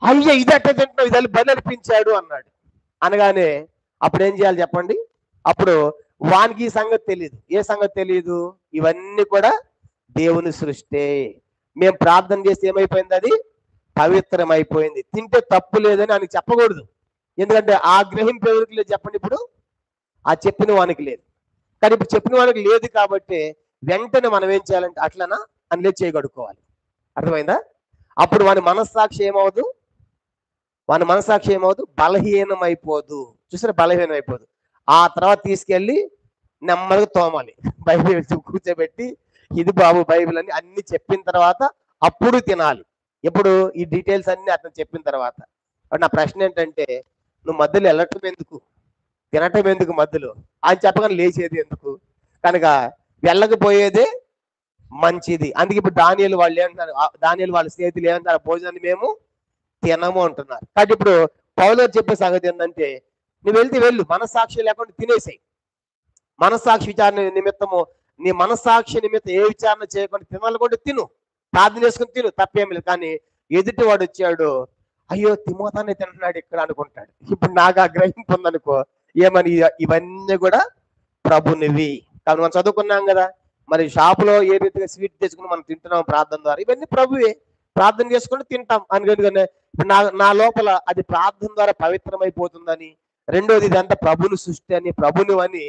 అయ్యా ఇది అట్ట తింటున్నావు, ఇది బలి అర్పించాడు అన్నాడు. అనగానే అప్పుడు ఏం చేయాలి చెప్పండి? అప్పుడు వానికి ఈ సంగతి తెలియదు. ఏ సంగతి తెలియదు? ఇవన్నీ కూడా దేవుని సృష్టి. మేము ప్రార్థన చేస్తే ఏమైపోయింది, అది పవిత్రమైపోయింది. తింటే తప్పు లేదని ఆయనకి చెప్పకూడదు, ఎందుకంటే ఆ గ్రహింపు ఎవరికి లేదు చెప్పండి? ఇప్పుడు ఆ చెప్పిన వానికి లేదు. కానీ ఇప్పుడు చెప్పిన వానికి లేదు కాబట్టి వెంటనే మనం ఏం చేయాలంటే అట్లనా అని లేదు చేయగడుకోవాలి. అర్థమైందా? అప్పుడు వాని మనస్సాక్షి ఏమవదు, బలహీనమైపోదు. చూసారా, బలహీనమైపోదు. ఆ తర్వాత తీసుకెళ్ళి నెమ్మదిగా తోమాలి, బైబిల్ కూర్చోబెట్టి ఇది బాబు బైబిల్ అని అన్ని చెప్పిన తర్వాత అప్పుడు తినాలి. ఎప్పుడు ఈ డీటెయిల్స్ అన్ని అతను చెప్పిన తర్వాత. నా ప్రశ్న ఏంటంటే, నువ్వు మధ్యలో వెళ్ళటం ఎందుకు, తినటం ఎందుకు మధ్యలో? ఆయన చెప్పగానే లేచేది ఎందుకు? కనుక వెళ్ళకపోయేదే మంచిది. అందుకే ఇప్పుడు దానియేలు వాళ్ళు ఏమంటున్నారు, దానియేలు వాళ్ళ స్నేహితులు ఏమంటారు, భోజనాన్ని మేము తినము అంటున్నారు. కాబట్టి ఇప్పుడు పౌలు చెప్పే సంగతి ఏంటంటే, నువ్వు వెళ్ళు, మనస్సాక్షి లేకుండా తినేసాయి. మనస్సాక్షి విచారణ నిమిత్తము, నీ మనస్సాక్షి నిమిత్తం ఏ విచారణ చేయకుండా తినాలి కూడా తిను, ప్రార్థన చేసుకుని తిను, తప్పేమి లేదు. కానీ ఎదుటి వాడు వచ్చాడు, అయ్యో తిమోతానే తింటున్నాడు ఇక్కడ అనుకుంటాడు. ఇప్పుడు నాకు ఆ గ్రహింపు ఉందనుకో, ఏమని ఇవన్నీ కూడా ప్రభునివి. కాబట్టి మనం చదువుకున్నాం కదా, మరి షాపులో ఏ రీతిగా స్వీట్ తెచ్చుకుని మనం తింటున్నాం ప్రార్థన ద్వారా, ఇవన్నీ ప్రభువే. ప్రార్థన చేసుకుంటే తింటాం. అందుకని ఇప్పుడు నా లోపల అది ప్రార్థన ద్వారా పవిత్రమైపోతుందని, రెండోది ఇదంతా ప్రభుని సృష్టి అని, ప్రభుని అని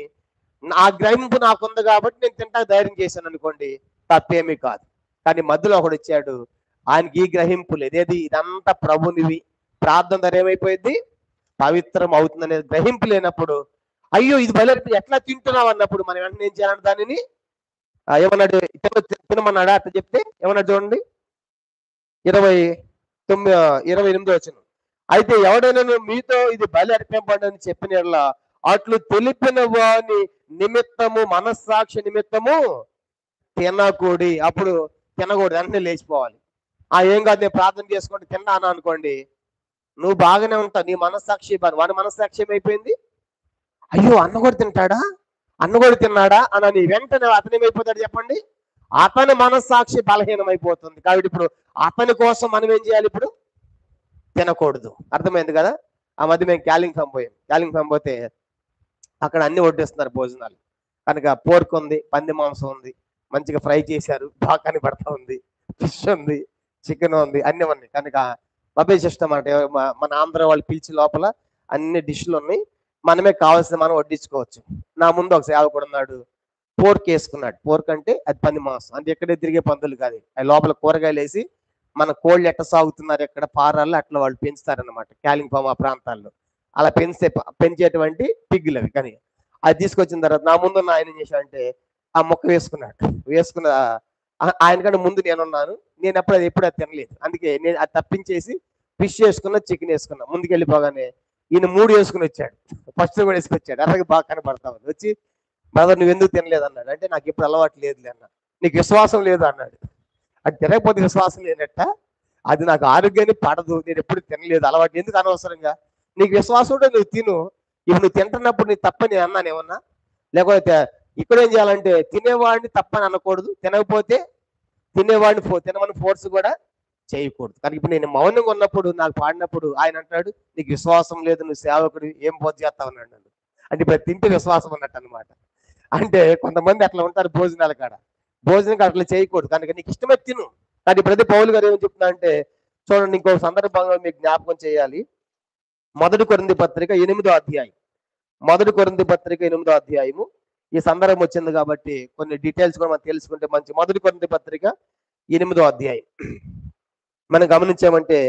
ఆ గ్రహింపు నాకుంది కాబట్టి నేను తింటా ధైర్యం చేశాను అనుకోండి, తప్పేమీ కాదు. కానీ మధ్యలో ఒకడు వచ్చాడు, ఆయనకి ఈ గ్రహింపు లేదు. ఏది ఇదంతా ప్రభునివి, ప్రార్థన ద్వారా ఏమైపోయింది, పవిత్రం అవుతుందనే గ్రహింపు లేనప్పుడు, అయ్యో ఇది బలి ఎట్లా తింటున్నావు అన్నప్పుడు మనం వెంటనే ఏం చేయాలంటే దానిని ఏమన్నాడు, తినమన్నాడా? అట్లా చెప్తే ఏమన్నాడు చూడండి, 28వ వచనం. అయితే ఎవడైనా మీతో ఇది బలి అర్పింపబడని చెప్పిన అట్లు తెలిపిన వాని నిమిత్తము, మనస్సాక్షి నిమిత్తము తినకూడి. అప్పుడు తినకూడదు, వెంటనే లేచిపోవాలి. ఏం కాదు, నేను ప్రార్థన చేసుకుంటే తిన్నాను అనుకోండి, నువ్వు బాగానే ఉంటావు, నీ మనస్సాక్షి వాని మనస్సాక్షి ఏమైపోయింది, అయ్యో అన్న కూడా తిన్నాడా అని వెంటనే అతను ఏమైపోతాడు చెప్పండి, అతని మనస్సాక్షి బలహీనమైపోతుంది. కాబట్టి ఇప్పుడు అతని కోసం మనం ఏం చేయాలి, ఇప్పుడు తినకూడదు. అర్థమైంది కదా? ఆ మధ్య మేము క్యాలింగ్ఫామ్ పోతే అక్కడ అన్ని వడ్డిస్తున్నారు భోజనాలు. కనుక పోర్క్ ఉంది, పంది మాంసం ఉంది, మంచిగా ఫ్రై చేశారు, బాగా కనబడతా ఉంది, ఫిష్ ఉంది, చికెన్ ఉంది, అన్ని ఉన్నాయి. కనుక బఫే సిస్టమ్ అంటే మన ఆంధ్ర వాళ్ళు పిలిచి లోపల అన్ని డిష్లు ఉన్నాయి, మనమే కావాల్సిన మనం వడ్డించుకోవచ్చు. నా ముందు ఒక సేవకుడు ఉన్నాడు, పోర్క్ వేసుకున్నాడు. పోర్క్ అంటే అది పంది మాంసం, అంటే ఎక్కడే తిరిగే పందులు కాదు, అది లోపల కూరగాయలు వేసి మన కోళ్ళు ఎట్ట సాగుతున్నారు ఎక్కడ పారాల్లో అట్లా వాళ్ళు పెంచుతారనమాట క్యాలింగ్ఫామ్ ఆ ప్రాంతాల్లో. అలా పెంచేటువంటి పిగ్గులు అవి. కానీ అది తీసుకొచ్చిన తర్వాత నా ముందు ఆయన ఏం చేశాడంటే ఆ మొక్క వేసుకున్న ఆయనకంటే ముందు నేనున్నాను, నేను ఎప్పుడు అది తినలేదు. అందుకే నేను అది తప్పించేసి ఫిష్ వేసుకున్నా, చికెన్ వేసుకున్నా. ముందుకు వెళ్ళిపోగానే ఈయన 3 వేసుకుని వచ్చాడు, ఫస్ట్ కూడా వేసుకొచ్చాడు. అలాగే బాగా కనబడతా ఉంది. వచ్చి బ్రదర్ నువ్వు ఎందుకు తినలేదు అన్నాడు. అంటే నాకు ఎప్పుడు అలవాటు లేదులే అన్న. నీకు విశ్వాసం లేదు అన్నాడు. అది తినకపోతే విశ్వాసం లేనట్ట, అది నాకు ఆరోగ్యాన్ని పడదు, నేను ఎప్పుడు తినలేదు, అలవాటు ఎందుకు అనవసరంగా, నీకు విశ్వాసం ఉంటే నువ్వు తిను. ఇప్పుడు నువ్వు తింటున్నప్పుడు నీ తప్పని అన్నాను ఏమన్నా? లేకపోతే ఇక్కడ ఏం చేయాలంటే తినేవాడిని తప్పని అనకూడదు, తినకపోతే తినేవాడిని తినమని ఫోర్స్ కూడా చేయకూడదు. కానీ ఇప్పుడు నేను మౌనంగా ఉన్నప్పుడు నాకు పాడినప్పుడు ఆయన అంటాడు, నీకు విశ్వాసం లేదు, నువ్వు సేవకుడు, ఏం బోధ చేస్తావు అన్నాడు నన్ను. అంటే ఇప్పుడు తింటే విశ్వాసం అన్నట్టు అనమాట. అంటే కొంతమంది అట్లా ఉంటారు భోజనాల కాడ. భోజనం అట్లా చేయకూడదు, కనుక నీకు ఇష్టమే తిను. కానీ ప్రతి పౌలు గారు ఏమని చెప్తున్నా అంటే, చూడండి, ఇంకో సందర్భంగా మీకు జ్ఞాపకం చేయాలి. 1 కొరింథీ పత్రిక 8వ అధ్యాయం. 1 కొరింథీ పత్రిక 8వ అధ్యాయము. ఈ సందర్భం వచ్చింది కాబట్టి కొన్ని డీటెయిల్స్ కూడా మనం తెలుసుకుంటే మంచి. 1 కొరింథీ పత్రిక 8వ అధ్యాయం మనం గమనించామంటే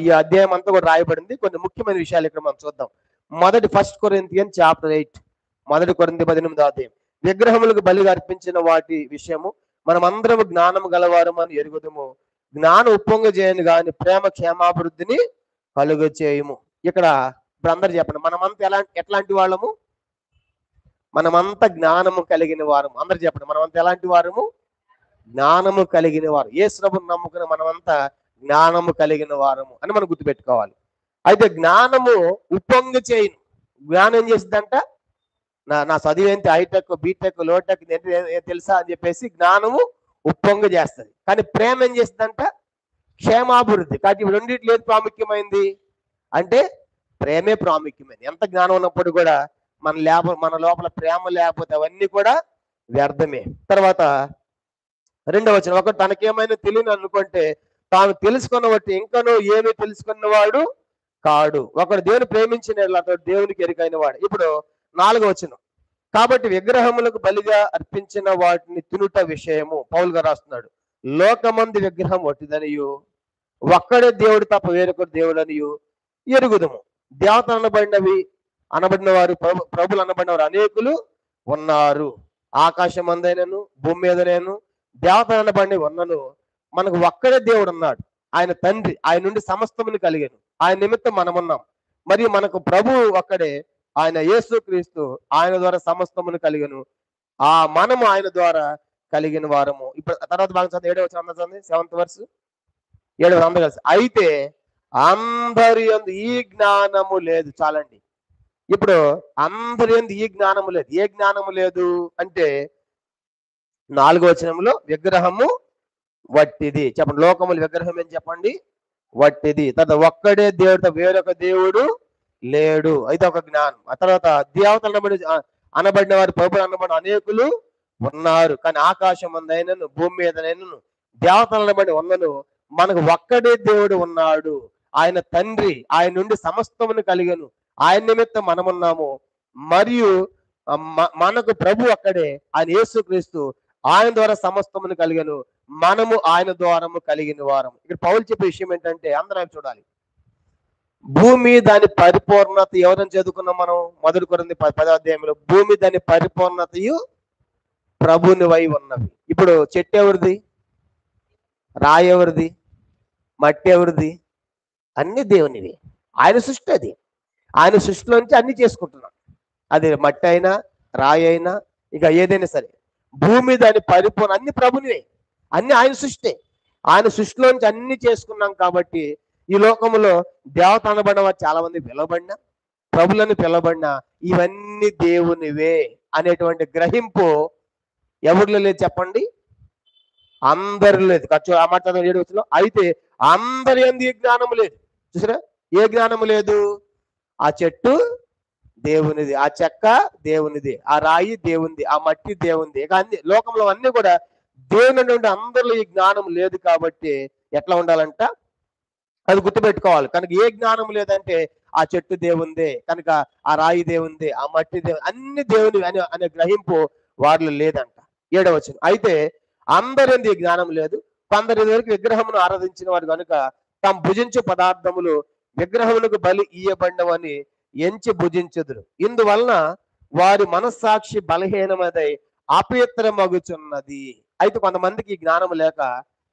ఈ అధ్యాయం అంతా కూడా రాయబడింది. కొన్ని ముఖ్యమైన విషయాలు ఇక్కడ మనం చూద్దాం. 1 కొరింథియన్స్ చాప్టర్ 8, 1 కొరింథీ 18వ అధ్యాయం. విగ్రహములకు బలిగా అర్పించిన వాటి విషయము మనమందరము జ్ఞానము గలవారము అని ఎరుగుదము. జ్ఞానం ఉప్పొంగ చేయను గాని ప్రేమ క్షేమాభివృద్ధిని కలుగ చేయము. ఇక్కడ ఇప్పుడు అందరు చెప్పండి, మనమంతా ఎట్లాంటి వాళ్ళము? మనమంతా జ్ఞానము కలిగిన వారము. అందరు చెప్పండి, మనమంతా ఎలాంటి వారము? జ్ఞానము కలిగిన వారు. యేసు ప్రభువుని నమ్ముకుని మనమంతా జ్ఞానము కలిగిన వారము అని మనం గుర్తుపెట్టుకోవాలి. అయితే జ్ఞానము ఉప్పొంగ చేయను. జ్ఞానం ఏం చేసిందంట? నా చదివేంటి హైటెక్, బీటెక్, లోటెక్ తెలుసా అని చెప్పేసి జ్ఞానము ఉప్పొంగ చేస్తుంది. కానీ ప్రేమ ఏం చేస్తుందంట? క్షేమాభివృద్ధి. కాబట్టి రెండింటిలో ఏది ప్రాముఖ్యమైంది అంటే ప్రేమే ప్రాముఖ్యమైంది. ఎంత జ్ఞానం ఉన్నప్పుడు కూడా మన లోపల ప్రేమ లేకపోతే అవన్నీ కూడా వ్యర్థమే. తర్వాత 2వ వచనం, ఒకటి తనకేమైనా తెలియని అనుకుంటే తాను తెలుసుకున్న బట్టి ఇంకనూ ఏమీ తెలుసుకున్నవాడు కాడు. ఒకడు దేవుని ప్రేమించిన అతడు దేవునికి ఎరుకైన వాడు. ఇప్పుడు 4వ వచనం, కాబట్టి విగ్రహములకు బలిగా అర్పించిన వాటిని తినుట విషయము పౌలు గారు రాస్తున్నాడు. లోకమంది విగ్రహం వట్టిదనియు ఒక్కడే దేవుడు తప్ప వేరొకడు దేవుడనియు ఎరుగుదము. దేవత అనబడిన వారు, ప్రభులు అనబడిన వారు అనేకులు ఉన్నారు. ఆకాశం అందైనను భూమి మీదనేను దేవత అనబడి ఉన్నను మనకు ఒక్కడే దేవుడు ఉన్నాడు, ఆయన తండ్రి. ఆయన నుండి సమస్తమును కలిగాను, ఆయన నిమిత్తం మనమున్నాం. మరియు మనకు ప్రభు ఒక్కడే, ఆయన యేసు క్రీస్తు. ఆయన ద్వారా సమస్తమును కలిగను, మనము ఆయన ద్వారా కలిగిన వారము. ఇప్పుడు తర్వాత భాగం చదివి 7వ వచనం, 7th verse, 7వ అందరూ కలిసి, అయితే అందరి యందు ఈ జ్ఞానము లేదు. చాలండి. ఇప్పుడు అందరి యందు ఈ జ్ఞానము లేదు. ఏ జ్ఞానము లేదు అంటే 4వ వచనంలో విగ్రహము వట్టిది. చెప్పండి, లోకములు విగ్రహం ఏం చెప్పండి? వట్టిది. తర్వాత ఒక్కడే దేవుడితో వేరొక దేవుడు లేడు. అయితే ఒక జ్ఞానం. ఆ తర్వాత దేవతలు అనబడిన వారు, ప్రభులు అనబడిన అనేకులు ఉన్నారు. కానీ ఆకాశం అందైనను భూమి మీదనైనను దేవతలు అనబడి ఉన్నను మనకు ఒక్కడే దేవుడు ఉన్నాడు, ఆయన తండ్రి. ఆయన నుండి సమస్తమును కలిగను, ఆయన నిమిత్తం మనమున్నాము. మరియు మనకు ప్రభు ఒక్కడే, ఆయన యేసు క్రీస్తు. ఆయన ద్వారా సమస్తమును కలిగను, మనము ఆయన ద్వారము కలిగిన వారం. ఇక్కడ పౌలు చెప్పే విషయం ఏంటంటే, అందరం చూడాలి. భూమి దాని పరిపూర్ణత ఎవరని చదువుకున్నాం మనం 1 కొరింథీ 10వ అధ్యాయంలో. భూమి దాని పరిపూర్ణతయు ప్రభునివై ఉన్నవి. ఇప్పుడు చెట్టు ఎవరిది? రాయి ఎవరిది? మట్టి ఎవరిది? అన్ని దేవునివి. ఆయన సృష్టి అది. ఆయన సృష్టిలోంచి అన్ని చేసుకుంటున్నాం. అది మట్టి అయినా రాయి అయినా ఇక ఏదైనా సరే, భూమి దాని పరిపూర్ణ అన్ని ప్రభునివే, అన్ని ఆయన సృష్టి. ఆయన సృష్టిలోంచి అన్ని చేసుకున్నాం. కాబట్టి ఈ లోకంలో దేవత అనబడిన వారు చాలా మంది పిలవబడినా, ప్రభులను పిలవబడినా ఇవన్నీ దేవునివే అనేటువంటి గ్రహింపు ఎవరిలో లేదు చెప్పండి? అందరిలో లేదు. ఆ మాట 7వ వచనంలో, అయితే అందరి యందు ఈ జ్ఞానము లేదు. చూసారా, ఏ జ్ఞానము లేదు? ఆ చెట్టు దేవునిది, ఆ చెక్క దేవునిది, ఆ రాయి దేవునిది, ఆ మట్టి దేవునిది. ఇక అన్ని లోకంలో అన్ని కూడా దేవుని నుండి అందరిలో ఈ జ్ఞానం లేదు. కాబట్టి ఎట్లా ఉండాలంట? అది గుర్తుపెట్టుకోవాలి. కనుక ఏ జ్ఞానం లేదంటే ఆ చెట్టు దేవుందే, కనుక ఆ రాయి దేవుందే, ఆ మట్టి దేవుని, అన్ని దేవుని అనే గ్రహింపు వారిలో లేదంట. 7వ వచనం, అయితే అందరి ఈ జ్ఞానం లేదు. కొందరి వరకు విగ్రహమును ఆరాధించిన వారు కనుక తాము భుజించు పదార్థములు విగ్రహములకు బలి ఇయ్యబడినవని ఎంచి భుజించుదురు. ఇందువలన వారి మనస్సాక్షి బలహీనమదై అపవిత్రమగుచున్నది. అయితే కొంతమందికి జ్ఞానం లేక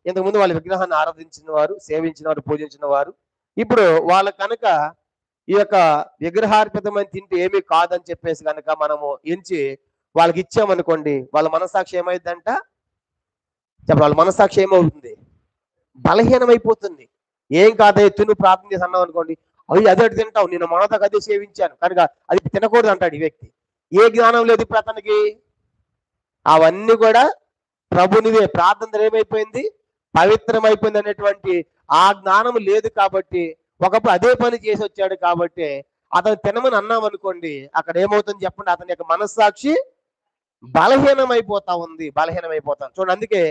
ఇంతకుముందు వాళ్ళ విగ్రహాన్ని ఆరాధించిన వారు, సేవించిన వారు, పూజించిన వారు, ఇప్పుడు వాళ్ళ కనుక ఈ యొక్క విగ్రహార్పితమైన తింటే ఏమీ కాదని చెప్పేసి కనుక మనము ఎంచి వాళ్ళకి ఇచ్చామనుకోండి, వాళ్ళ మనస్సాక్షి ఏమైందంట? చెప్పండి, వాళ్ళ మనస్సాక్షి ఏమవుతుంది? బలహీనమైపోతుంది. ఏం కాదే తిను ప్రార్థన చేసి అన్నాం అనుకోండి, అవి అదే తింటావు, నేను మనతో అదే సేవించాను కనుక అది తినకూడదు అంటాడు ఈ వ్యక్తి. ఏ జ్ఞానం లేదు ఇప్పుడు అతనికి. అవన్నీ కూడా ప్రభునివే. ప్రార్థన ఏమైపోయింది? పవిత్రమైపోయింది అనేటువంటి ఆ జ్ఞానం లేదు కాబట్టి, ఒకప్పుడు అదే పని చేసి వచ్చాడు కాబట్టి అతను తినమని అన్నాం అనుకోండి, అక్కడ ఏమవుతుంది చెప్పండి, అతని యొక్క మనస్సాక్షి బలహీనమైపోతాం చూడండి. అందుకే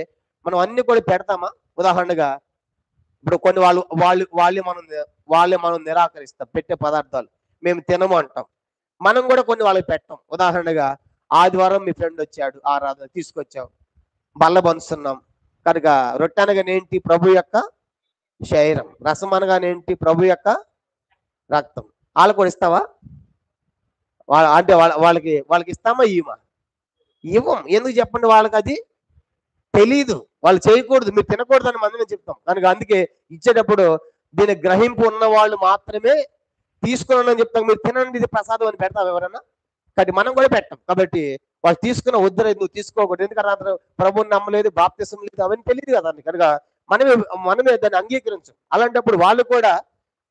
మనం అన్ని కూడా పెడతామా? ఉదాహరణగా ఇప్పుడు కొన్ని వాళ్ళే మనం నిరాకరిస్తాం పెట్టే పదార్థాలు, మేము తినము అంటాం. మనం కూడా కొన్ని వాళ్ళకి పెట్టాం. ఉదాహరణగా ఆదివారం మీ ఫ్రెండ్ వచ్చాడు, ఆరాధన తీసుకొచ్చాం, బల్ల పంచుతున్నాం కనుక రొట్టె అనగానేంటి? ప్రభు యొక్క శరీరం. రసం అనగానేంటి? ప్రభు యొక్క రక్తం. వాళ్ళకు కూడా ఇస్తావా? అంటే వాళ్ళకి ఇస్తామా? ఇవ్వం. ఎందుకు చెప్పండి? వాళ్ళకి అది తెలీదు, వాళ్ళు చేయకూడదు, మీరు తినకూడదు అని మనం చెప్తాం. కనుక అందుకే ఇచ్చేటప్పుడు దీని గ్రహింపు ఉన్న వాళ్ళు మాత్రమే తీసుకున్నానని చెప్తాం. మీరు తినండి, ఇది ప్రసాదం అని పెడతాం ఎవరన్నా? కాబట్టి మనం కూడా పెట్టాం. కాబట్టి వాళ్ళు తీసుకున్న వద్దురా, నువ్వు తీసుకోకూడదు, ఎందుకంటే అతను ప్రభువుని నమ్మలేదు, బాప్తిసం లేదు, అవన్నీ తెలియదు కదా. కనుక మనమే దాన్ని అంగీకరించం. అలాంటప్పుడు వాళ్ళు కూడా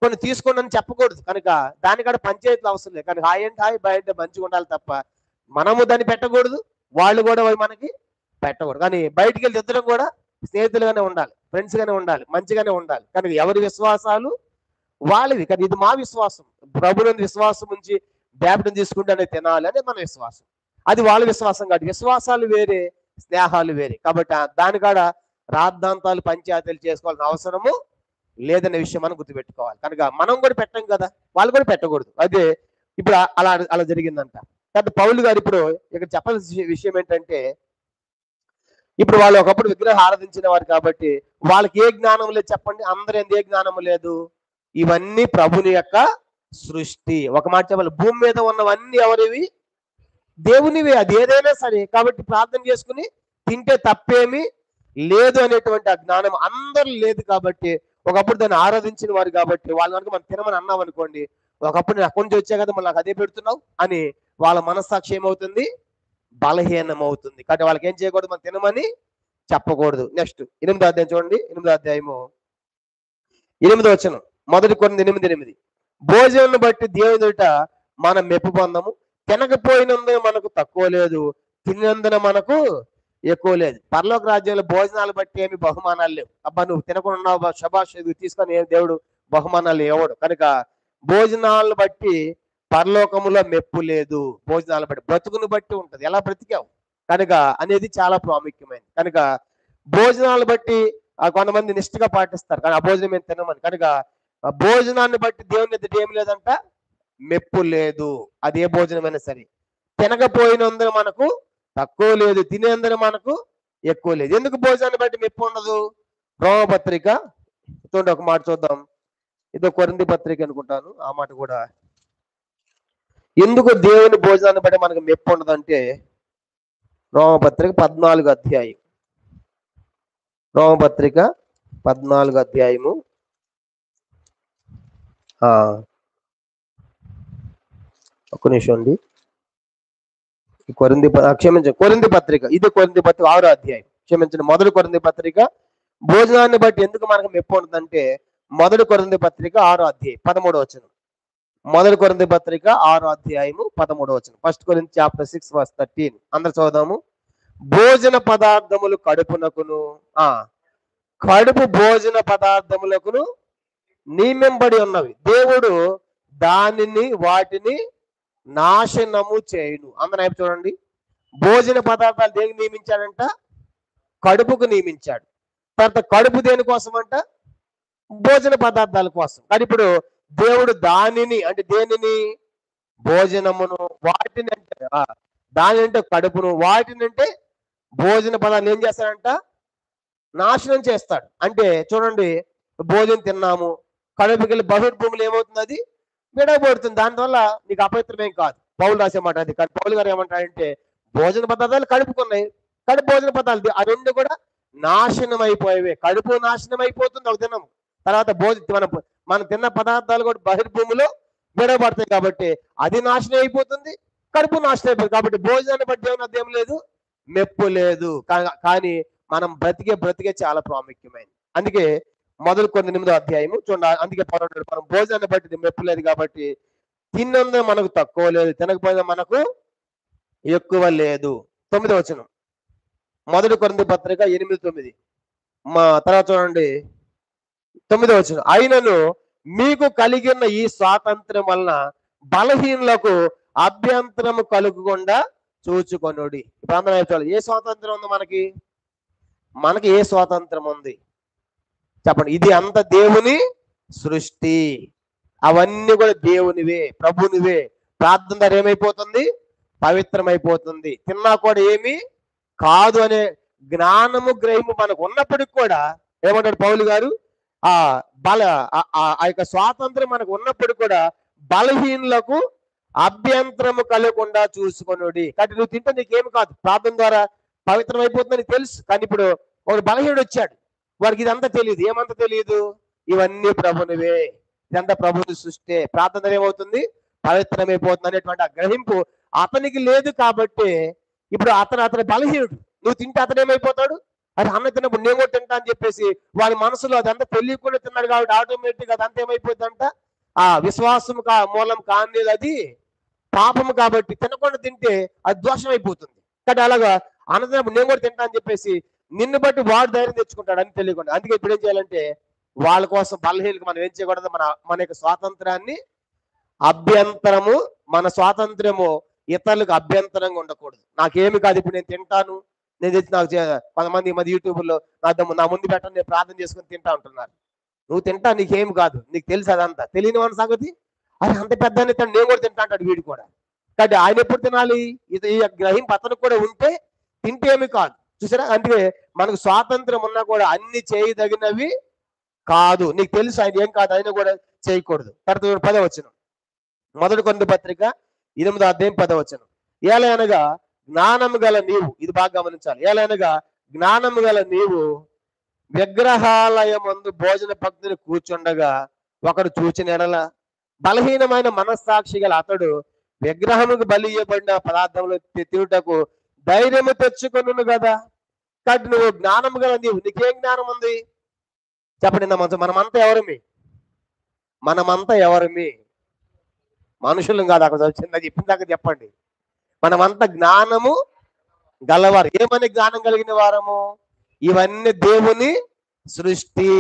కొన్ని తీసుకోండి అని చెప్పకూడదు. కనుక దానికాడ పంచాయతీలు అవసరం లేదు. కనుక హాయ్ అంటే హాయ్, బాయ్ అంటే మంచిగా ఉండాలి తప్ప మనము దాన్ని పెట్టకూడదు, వాళ్ళు కూడా మనకి పెట్టకూడదు. కానీ బయటికి వెళ్ళి ఇద్దరం కూడా స్నేహితులుగానే ఉండాలి, ఫ్రెండ్స్ గానే ఉండాలి, మంచిగానే ఉండాలి. కనుక ఎవరి విశ్వాసాలు వాళ్ళవి. కానీ ఇది మా విశ్వాసం, ప్రభునందు విశ్వాసం ఉంచి బ్యాప్టిజం తీసుకుంటే అనేది తినాలి అనేది మన విశ్వాసం. అది వాళ్ళ విశ్వాసం కాదు. విశ్వాసాలు వేరే, స్నేహాలు వేరే. కాబట్టి దానికాడ రాద్ధాంతాలు పంచాయతీలు చేసుకోవాల్సిన అవసరము లేదనే విషయం మనం గుర్తుపెట్టుకోవాలి. కనుక మనం కూడా పెట్టం కదా, వాళ్ళు కూడా పెట్టకూడదు. అదే ఇప్పుడు అలా జరిగిందంట. కాబట్టి పౌలు గారు ఇప్పుడు ఇక్కడ చెప్పాల్సిన విషయం ఏంటంటే, ఇప్పుడు వాళ్ళు ఒకప్పుడు విగ్రహం ఆరాధించిన వారు కాబట్టి వాళ్ళకి ఏ జ్ఞానం లేదు చెప్పండి? అందరూ ఏ జ్ఞానం లేదు? ఇవన్నీ ప్రభుని యొక్క సృష్టి. ఒక మాట చెప్పాలి, భూమి మీద ఉన్నవన్నీ ఎవరివి? దేవునివే. అది ఏదైనా సరే. కాబట్టి ప్రార్థన చేసుకుని తింటే తప్పేమీ లేదు అనేటువంటి ఆ జ్ఞానం అందరూ లేదు. కాబట్టి ఒకప్పుడు దాన్ని ఆరాధించిన వారు కాబట్టి వాళ్ళ కనుక మనం తినమని అన్నాం అనుకోండి, ఒకప్పుడు నేను అక్కడి నుంచి వచ్చా కదా, మళ్ళీ నాకు అదే పెడుతున్నావు అని వాళ్ళ మనస్సాక్షి ఏమవుతుంది? బలహీనం అవుతుంది. కాబట్టి వాళ్ళకి ఏం చేయకూడదు? మనం తినమని చెప్పకూడదు. నెక్స్ట్ 8వ అధ్యాయం చూడండి. 8వ అధ్యాయము 8వ వచనం, 1 కొరింథీ 8:8. భోజనం బట్టి దేవుని ఎదుట మనం మెప్పు పొందము, తినకపోయినందున మనకు తక్కువ లేదు, తిన్నందున మనకు ఎక్కువ లేదు. పరలోక రాజ్యంలో భోజనాలు బట్టి ఏమి బహుమానాలు లేవు. అబ్బా నువ్వు తినకుండా ఉన్నావు, శబాష్, తీసుకొని ఏం దేవుడు బహుమానాలు ఇవ్వడు. కనుక భోజనాలను బట్టి పరలోకములో మెప్పు లేదు. భోజనాలు బట్టి బ్రతుకును బట్టి ఉంటది, ఎలా బ్రతికావు కనుక అనేది చాలా ప్రాముఖ్యమైనది. కనుక భోజనాలు బట్టి కొంతమంది నిష్ఠగా పాటిస్తారు, కానీ ఆ భోజనం ఏం తినమని. కనుక భోజనాన్ని బట్టి దేవుని ఎదుట ఏం లేదంట? మెప్పు లేదు. అది ఏ భోజనమైనా సరే. తినకపోయినందున మనకు తక్కువ లేదు, తినేందున మనకు ఎక్కువ లేదు. ఎందుకు భోజనాన్ని బట్టి మెప్పు ఉండదు? రోమపత్రిక చూడండి, ఒక మాట చూద్దాం. ఇదో కొరింథీ పత్రిక అనుకుంటాను, ఆ మాట కూడా. ఎందుకు దేవుని భోజనాన్ని బట్టి మనకు మెప్పు ఉండదంటే, రోమపత్రిక 14వ అధ్యాయం. రోమపత్రిక 14వ అధ్యాయము ఒక్క నిమిషం అండి. కొరింథీ పత్రిక, ఇది కొరింథీ పత్రిక 6వ అధ్యాయం, క్షమించండి, 1 కొరింథీ పత్రిక. భోజనాన్ని బట్టి ఎందుకు మనకు మెప్పు ఉండదంటే, 1 కొరింథీ పత్రిక 6వ అధ్యాయం 13వ వచనం. 1 కొరింథీ పత్రిక 6వ అధ్యాయము 13వ వచనం. 1 Corinthians chapter 6 verse 13. అందరు చదువుదాము. భోజన పదార్థములు కడుపునకును, కడుపు భోజన పదార్థములకును నియమింపబడి ఉన్నవి, దేవుడు వాటిని నాశనము చేయును. అందరూ చూడండి, భోజన పదార్థాలు దేనికి నియమించాడంట? కడుపుకు నియమించాడు. తర్వాత కడుపు దేనికోసం అంట? భోజన పదార్థాల కోసం. కానీ ఇప్పుడు దేవుడు దానిని అంటే దేనిని? భోజనమును. వాటిని అంటే దాని అంటే కడుపును, వాటిని అంటే భోజన పదార్థాలు ఏం చేస్తాడంట? నాశనం చేస్తాడు. అంటే చూడండి, భోజనం తిన్నాము, కడుపుకి వెళ్ళి బహిర్భూములు ఏమవుతుంది? అది విడగబడుతుంది. దానివల్ల నీకు అపవిత్రమేం కాదు. పౌలు రాసే మాట అది. కానీ పౌలు గారు ఏమంటాడంటే, భోజన పదార్థాలు కడుపుకున్నాయి, కడుపు భోజన పదార్థాలు ఆ రెండు కూడా నాశనం అయిపోయేవే. కడుపు నాశనం అయిపోతుంది ఒక దినం. తర్వాత మనం తిన్న పదార్థాలు కూడా బహిర్భూమిలో విడగబడతాయి. కాబట్టి అది నాశనం అయిపోతుంది, కడుపు నాశనం అయిపోతుంది. కాబట్టి భోజనాన్ని బట్టి ఏమన్నా ఏం లేదు, మెప్పు లేదు. కానీ మనం బ్రతికే చాలా ప్రాముఖ్యమైనది. అందుకే 1 Corinthians 8వ అధ్యాయము చూడండి. అందుకే పౌరుడు మనం భోజనాన్ని బట్టి మెప్పు లేదు కాబట్టి తిన్నందున మనకు తక్కువ లేదు, తినకపోయినా మనకు ఎక్కువ లేదు. 9వ వచనం, 1 కొరింథీ పత్రిక 8:9. మా తర్వాత చూడండి 9వ వచనం. అయినను మీకు కలిగిన ఈ స్వాతంత్రం వలన బలహీనులకు అభ్యంతరము కలుగకుండా చూచుకొనుడి. ఇప్పుడు అందరూ చూడాలి, ఏ స్వాతంత్రం ఉంది మనకి? మనకి ఏ స్వాతంత్రం ఉంది చెప్పండి? ఇది అంత దేవుని సృష్టి, అవన్నీ కూడా దేవునివే, ప్రభునివే. ప్రార్థన ద్వారా ఏమైపోతుంది? పవిత్రమైపోతుంది. తిన్నా కూడా ఏమి కాదు అనే జ్ఞానము గ్రహిము మనకు ఉన్నప్పటికి కూడా ఏమంటాడు పౌలు గారు? ఆ ఆ యొక్క స్వాతంత్రం మనకు ఉన్నప్పటికి కూడా బలహీనులకు అభ్యంతరము కలగకుండా చూసుకొనుడి. కాబట్టి నువ్వు తింటే నీకేమి కాదు, ప్రార్థన ద్వారా పవిత్రం అయిపోతుందని తెలుసు. కానీ ఇప్పుడు ఒక బలహీనుడు వచ్చాడు, వాడికి ఇదంతా తెలియదు. ఏమంతా తెలియదు? ఇవన్నీ ప్రభునివే, ఇదంతా ప్రభుని సృష్టి, ప్రార్థన ఏమవుతుంది? పవిత్రమైపోతుంది అనేటువంటి ఆ గ్రహింపు అతనికి లేదు. కాబట్టి ఇప్పుడు అతను బలహీనుడు. నువ్వు తింటే అతను ఏమైపోతాడు? అది అన్న తిన్నప్పుడు నేను కూడా తింటా అని చెప్పేసి వాడి మనసులో అదంతా తెలియకుండా తిన్నాడు. కాబట్టి ఆటోమేటిక్ అదంతా ఏమైపోతుందంట? ఆ విశ్వాసము మూలం కానిది అది పాపము. కాబట్టి తినకుండా తింటే అది దోషం అయిపోతుంది. కాబట్టి అలాగా అన్నప్పుడు నేను కూడా తింటా అని చెప్పేసి నిన్ను బట్టి వాడు ధైర్యం తెచ్చుకుంటాడు అని తెలియకుండా. అందుకే ఇప్పుడు ఏం చేయాలంటే వాళ్ళ కోసం బలహీనకు మనం ఏం చేయకూడదు? మన యొక్క స్వాతంత్రాన్ని అభ్యంతరము, మన స్వాతంత్రము ఇతరులకు అభ్యంతరంగా ఉండకూడదు. నాకేమి కాదు, ఇప్పుడు నేను తింటాను, నేను తెచ్చి నాకు కొంతమంది మధ్య యూట్యూబ్లో నా ముందు పెట్టని నేను ప్రార్థన చేసుకుని తింటా ఉంటున్నారు. నువ్వు తింటా, నీకేమి కాదు, నీకు తెలుసు అదంతా. తెలియని వాడి సంగతి అది అంత పెద్ద నేను కూడా తింటా అంటాడు వీడు కూడా. కాబట్టి ఆయన ఎప్పుడు తినాలి? ఇది ఈ గ్రహింపు అతనికి కూడా ఉంటే తింటే ఏమి కాదు. చూసారా? అందుకే మనకు స్వాతంత్రం ఉన్నా కూడా అన్ని చేయదగినవి కాదు. నీకు తెలుసు ఆయన ఏం కాదు, ఆయన కూడా చేయకూడదు. తర్వాత 10వ వచనం, 1 కొరింథీ పత్రిక 8వ అధ్యాయం 10వ వచనం. ఏలయనగా జ్ఞానము గల నీవు, ఇది బాగా గమనించాలి, ఏలయనగా జ్ఞానము గల నీవు విగ్రహాలయమందు భోజన భక్తిని కూర్చుండగా ఒకడు చూచిన ఎడల బలహీనమైన మనస్సాక్షి గల అతడు విగ్రహముకు బలి ఇవ్వబడిన పదార్థములు తిరుగుటకు ధైర్యము తెచ్చుకొనును కదా. కాబట్టి నువ్వు జ్ఞానము గల నీవు, నీకేం జ్ఞానం ఉంది చెప్పండి? మనమంతా ఎవరమి? మనమంతా ఎవరమి? మనుషులం కాదు. అక్కడ వచ్చిందా చెప్పిందాక చెప్పండి. మనమంతా జ్ఞానము గలవారు. ఏమని జ్ఞానం కలిగిన వారము? ఇవన్నీ దేవుని సృష్టి,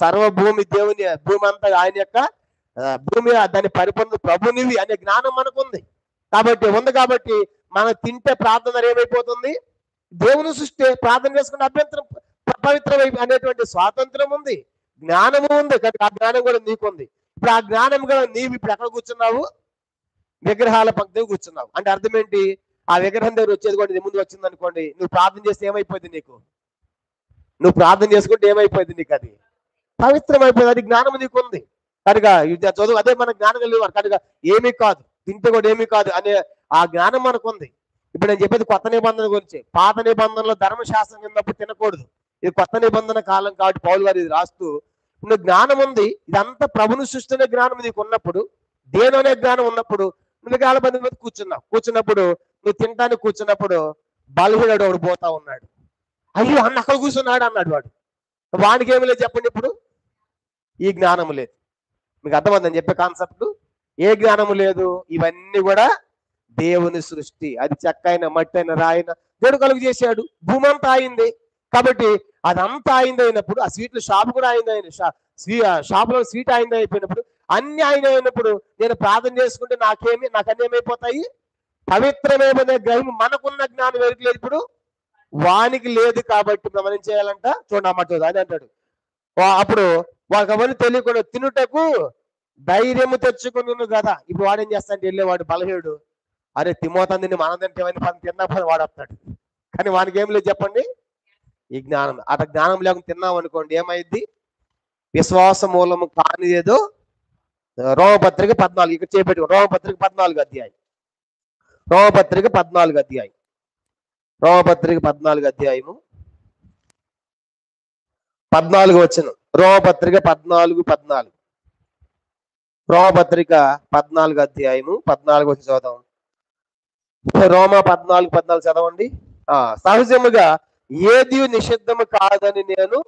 సర్వభూమి దేవుని, భూమి అంతా ఆయన యొక్క భూమి, దాని పరిపూర్ణ ప్రభునివి అనే జ్ఞానం మనకుంది. కాబట్టి మనం తింటే ప్రార్థన ఏమైపోతుంది? దేవుని సృష్టి, ప్రార్థన చేసుకునే అభ్యంతరం పవిత్రమై అనేటువంటి స్వాతంత్రం ఉంది, జ్ఞానము ఉంది. కానీ ఆ జ్ఞానం కూడా నీకుంది. ఇప్పుడు ఆ జ్ఞానం కూడా నీవు ఇప్పుడు ఎక్కడ కూర్చున్నావు? విగ్రహాల పక్కన కూర్చున్నావు. అంటే అర్థం ఏంటి? ఆ విగ్రహం దగ్గర వచ్చేది కూడా ముందు వచ్చింది అనుకోండి, నువ్వు ప్రార్థన చేస్తే ఏమైపోయింది నీకు? నువ్వు ప్రార్థన చేసుకుంటే ఏమైపోయింది నీకు? అది పవిత్రమైపోయింది. అది జ్ఞానం నీకుంది కనుక చదువు. అదే మన జ్ఞానం కలిగేవారు కనుక ఏమీ కాదు, తింటే కూడా ఏమీ కాదు అనే ఆ జ్ఞానం మనకుంది. ఇప్పుడు నేను చెప్పేది కొత్త నిబంధన గురించి. పాత నిబంధనలో ధర్మశాస్త్రం ఉన్నప్పుడు తినకూడదు. ఇది కొత్త నిబంధన కాలం కాబట్టి పౌలు గారు ఇది రాస్తూ, నువ్వు జ్ఞానం ఉంది, ఇదంతా ప్రభుని సృష్టి జ్ఞానం నీకు ఉన్నప్పుడు, దేని అనే జ్ఞానం ఉన్నప్పుడు నువ్వు విగ్రహాల బంధు మీద కూర్చున్నప్పుడు నువ్వు తినడానికి కూర్చున్నప్పుడు బలహీనుడు ఒకడు పోతా ఉన్నాడు. అయ్యో అన్న అక్కడ కూర్చున్నాడు అన్నాడు. వాడికి ఏమి లేదు చెప్పండి? ఇప్పుడు ఈ జ్ఞానము లేదు. మీకు అర్థమైందని చెప్పే కాన్సెప్ట్. ఏ జ్ఞానము లేదు? ఇవన్నీ కూడా దేవుని సృష్టి. అది చెక్క అయిన మట్టి అయిన రాయిన దేవుడు కలుగు చేశాడు. భూమి అంతా అయింది కాబట్టి అదంతా అయింది అయినప్పుడు, ఆ స్వీట్ల షాప్ కూడా అయింది అయిన షాపులో స్వీట్ అయింది అయిపోయినప్పుడు, అన్ని ఆయన అయినప్పుడు నేను ప్రార్థన చేసుకుంటే నాకన్నీ ఏమైపోతాయి? పవిత్రమేమనే గ్రహం మనకున్న జ్ఞానం ఎవరికి లేదు? ఇప్పుడు వానికి లేదు. కాబట్టి మనం ఏం చేయాలంట? చూడండి అమ్మ చూడు అని అంటాడు. అప్పుడు వాళ్ళకి అవన్నీ తెలియకుండా తినుటకు ధైర్యము తెచ్చుకున్నాను కదా. ఇప్పుడు వాడేం చేస్తాడంటే వెళ్ళేవాడు బలహీనుడు, అరే తిమోతందిని మనం తింటే తిన్నా వాడు వస్తాడు. కానీ వానికి ఏం లేదు చెప్పండి? ఈ జ్ఞానం. అట జ్ఞానం లేకుండా తిన్నాం అనుకోండి ఏమైంది? విశ్వాస మూలము కానిదేదో. రోమపత్రిక 14 ఇక్కడ చేపెట్టు. రోమపత్రిక 14 అధ్యాయం. రోమపత్రిక 14 అధ్యాయం. రోమపత్రిక 14 అధ్యాయము 14 వచనం. రోమపత్రిక 14 రోమపత్రిక 14 అధ్యాయము 14 వచనం చదువుదాం. రోమ 14 చదవండి. సహజముగా ఏది నిషిద్ధము కాదని నేను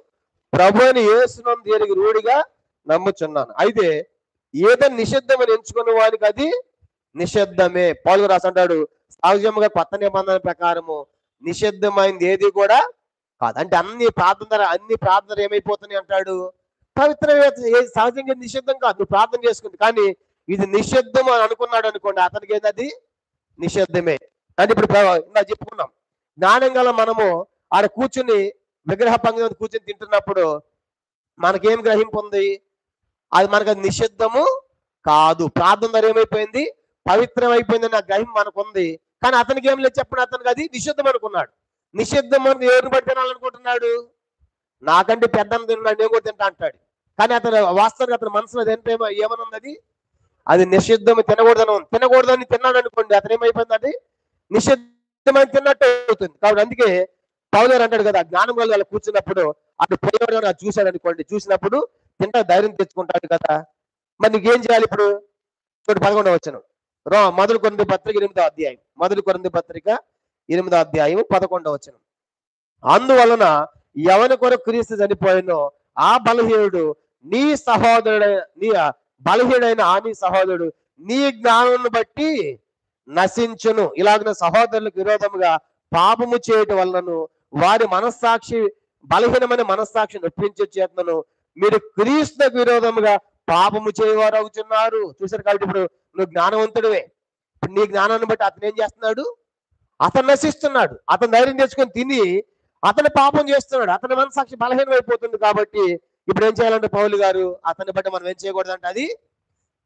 ప్రభువుని యేసునందు ఎరిగి రూఢిగా నమ్ముచున్నాను. అయితే ఏదో నిషిద్ధమని ఎంచుకున్న వానికి అది నిషిద్ధమే. పౌలు రాసి అంటాడు, సహజముగా కొత్త నిబంధన ప్రకారము నిషిద్ధమైంది ఏది కూడా కాదు. అంటే అన్ని ప్రార్థన ఏమైపోతున్నాయి అంటాడు, సహజంగా నిషిద్ధం కాదు, నువ్వు ప్రార్థన చేసుకుంది, కానీ ఇది నిషిద్ధం అని అనుకున్నాడు అనుకోండి, అతనికి ఏదది నిషిద్ధమే. అంటే ఇప్పుడు ఇలా చెప్పుకున్నాం, జ్ఞానం గల మనము ఆడ కూర్చుని విగ్రహ పంగ కూర్చొని తింటున్నప్పుడు మనకేం గ్రహింపు ఉంది, అది మనకు అది నిషిద్ధము కాదు. ప్రార్థన ద్వారా ఏమైపోయింది, పవిత్రం అయిపోయింది అనే గ్రహింపు మనకు ఉంది. కానీ అతనికి ఏం లేదు చెప్పండి, అతనికి అది నిషిద్ధం అనుకున్నాడు. నిషిద్ధం అని ఎవరిని బట్టి తినాలనుకుంటున్నాడు, నాకంటే పెద్దను తిన్నాడు నేను కూడా తింటా అంటాడు. కానీ అతను వాస్తవంగా అతని మనసులో ఏమనుంది, అది నిషిద్ధం, తినకూడదని తిన్నాడు అనుకోండి, అతను ఏమైపోయింది, అది నిషిద్ధమని తిన్నట్టు అవుతుంది. కాబట్టి అందుకే పౌలు గారు అంటాడు కదా, జ్ఞానం వల్ల కూర్చున్నప్పుడు అటు పోయేవాడు అది చూశాడు అనుకోండి, చూసినప్పుడు తింటా ధైర్యం తెచ్చుకుంటాడు కదా. మరి నీకేం చేయాలి ఇప్పుడు, చూడు 11వ వచనం, మొదటి కొరింథీ పత్రిక 8వ అధ్యాయం, మొదటి కొరింథీ పత్రిక 8వ అధ్యాయం 11వ వచనం. అందువలన ఎవరి కొరకు క్రీస్తు చనిపోయినో ఆ బలహీనుడు నీ బలహీనైన నీ సహోదరుడు నీ జ్ఞానాన్ని బట్టి నశించును. ఇలాగ సహోదరులకు విరోధముగా పాపము చేయటం వలనను వారి మనస్సాక్షి బలహీనమైన మనస్సాక్షి నొప్పించే చేతను మీరు క్రీస్తుకు విరోధముగా పాపము చేయవారు అవుతున్నారు. చూసారు. కాబట్టి ఇప్పుడు నువ్వు జ్ఞానవంతుడివే, నీ జ్ఞానాన్ని బట్టి అతను ఏం చేస్తున్నాడు, అతను నశిస్తున్నాడు. అతను ధైర్యం తెచ్చుకొని తిని అతను పాపం చేస్తున్నాడు, అతని మనసాక్షి బలహీనం అయిపోతుంది. కాబట్టి ఇప్పుడు ఏం చేయాలంటే పౌలు గారు, అతన్ని బట్టి మనం ఏం చేయకూడదు అంటే అది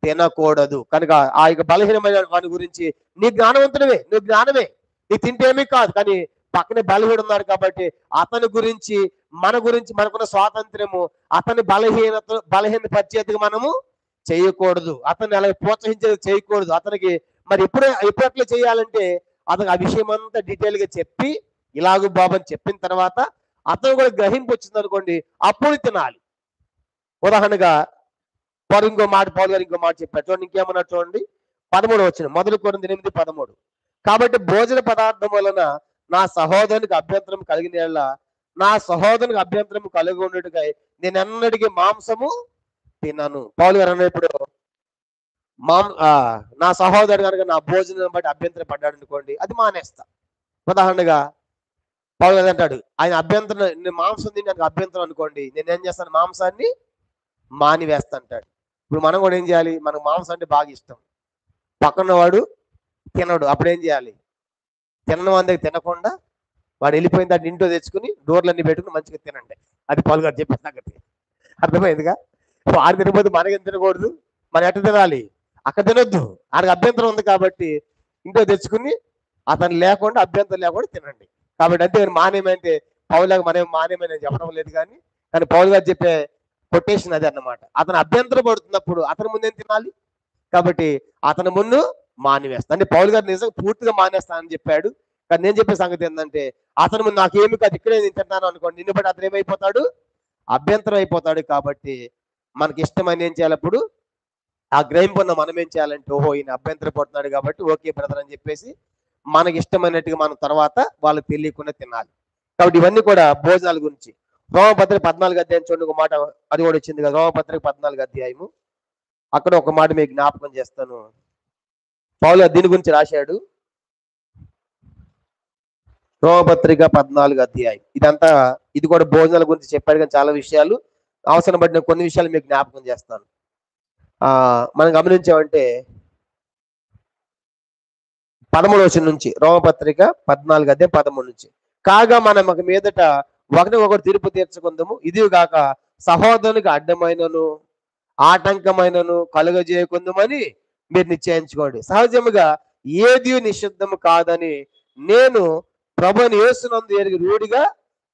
తినకూడదు. కనుక ఆ యొక్క బలహీనమైన వాని గురించి, నీ జ్ఞానవంతుడివే, నువ్వు జ్ఞానమే, నీ తింటేమీ కాదు, కానీ పక్కనే బలహీనుడు ఉన్నాడు కాబట్టి అతని గురించి మన గురించి మనకున్న స్వాతంత్ర్యము అతని బలహీన పరిచేతగా మనము చేయకూడదు, అతన్ని అలా ప్రోత్సహించేది చేయకూడదు. అతనికి మరి ఎప్పుడెట్లా చేయాలంటే అతనికి ఆ విషయం అంతా డీటెయిల్ గా చెప్పి ఇలాగూ బాబు అని చెప్పిన తర్వాత అతను కూడా గ్రహింపు వచ్చింది అనుకోండి, అప్పుడు తినాలి. ఉదాహరణగా ఇంకో మాట పౌలు గారు ఇంకో మాట చెప్పారు చూడండి, ఇంకేమన్నా చూడండి 13వ వచనం, మొదటి కొరింథీ 8:13. కాబట్టి భోజన పదార్థం వలన నా సహోదరునికి అభ్యంతరం కలిగిన యెడల నా సహోదరునికి అభ్యంతరం కలిగి ఉన్నట్టుగా నేను ఎన్నటికీ మాంసము తినను. పౌలు గారు అన్నప్పుడు నా సహోదరు కనుక నా భోజనం బట్టి అభ్యంతరం పడ్డాడు అనుకోండి, అది మానేస్తా. ఉదాహరణగా పౌలు గారు అంటాడు, ఆయన అభ్యంతరం, నేను మాంసం తిని నాకు అభ్యంతరం అనుకోండి, నేనేం చేస్తాను, మాంసాన్ని మానివేస్తా అంటాడు. ఇప్పుడు మనం కూడా ఏం చేయాలి, మనకు మాంసం అంటే బాగా ఇష్టం, పక్కన వాడు తినడు, అప్పుడు ఏం చేయాలి, తినడం అందరికి తినకుండా వాడు వెళ్ళిపోయిన దాన్ని ఇంట్లో తెచ్చుకుని డోర్లన్నీ పెట్టుకుని మంచిగా తినండి. అది పౌలు గారు చెప్పిన సంగతి అర్థమైందిగా. వాడు తినకపోతే మనకేం తినకూడదు, మనం ఎట్ట తినాలి, అక్కడ తినొద్దు, ఆయనకు అభ్యంతరం ఉంది కాబట్టి ఇంట్లో తెచ్చుకుని అతను లేకుండా అభ్యంతరం లేకుండా తినండి. కాబట్టి అంతే మానేమంటే పౌలుగా మనం మానేమని చెప్పడం లేదు, కానీ పౌలు గారు చెప్పే కొటేషన్ అది అన్నమాట. అతను అభ్యంతరం పడుతున్నప్పుడు అతని ముందేం తినాలి, కాబట్టి అతని ముందు మానివేస్తా. అంటే పౌలు గారు నిజంగా పూర్తిగా మానేస్తానని చెప్పాడు, కానీ నేను చెప్పే సంగతి ఏంటంటే అతను ముందు నాకేమి కాదు, ఇక్కడే నేను తింటాను అనుకోండి, నిన్ను బట్టి అతను ఏమైపోతాడు, అభ్యంతరం అయిపోతాడు. కాబట్టి మనకి ఇష్టమైన ఏం చేయాలప్పుడు ఆ గ్రహింపు ఉన్న మనం ఏం చేయాలంటే, ఓహో ఈయన అభ్యంతరం పడుతున్నాడు కాబట్టి ఓకే బ్రదర్ అని చెప్పేసి మనకి ఇష్టమైనట్టుగా మనం తర్వాత వాళ్ళకి తెలియకుండా తినాలి. కాబట్టి ఇవన్నీ కూడా భోజనాల గురించి. రోమపత్రిక 14వ అధ్యాయం చూడండి, ఒక మాట అది కూడా వచ్చింది కదా, రోమపత్రిక 14వ అధ్యాయము, అక్కడ ఒక మాట మీకు జ్ఞాపకం చేస్తాను. పౌలు దీని గురించి రాశాడు, రోమపత్రిక 14వ అధ్యాయం. ఇది కూడా భోజనాల గురించి చెప్పాడు, కానీ చాలా విషయాలు అవసరం పడిన కొన్ని విషయాలు మీకు జ్ఞాపకం చేస్తాను. మనం గమనించామంటే 13వ వచనం నుంచి, రోమపత్రిక 14వ అధ్యాయం 13 నుంచి, కాగా మనం ఒక మీదట ఒకరినొకరు తీర్పు తీర్చుకుందాము, ఇది కాక సహోదరునికి అడ్డమైనను ఆటంకమైనను కలుగజేయకుందామని మీరు నిశ్చయించుకోండి. సహజముగా ఏది నిషిద్ధము కాదని నేను ప్రభువుని యేసునందు ఎరిగి రూఢిగా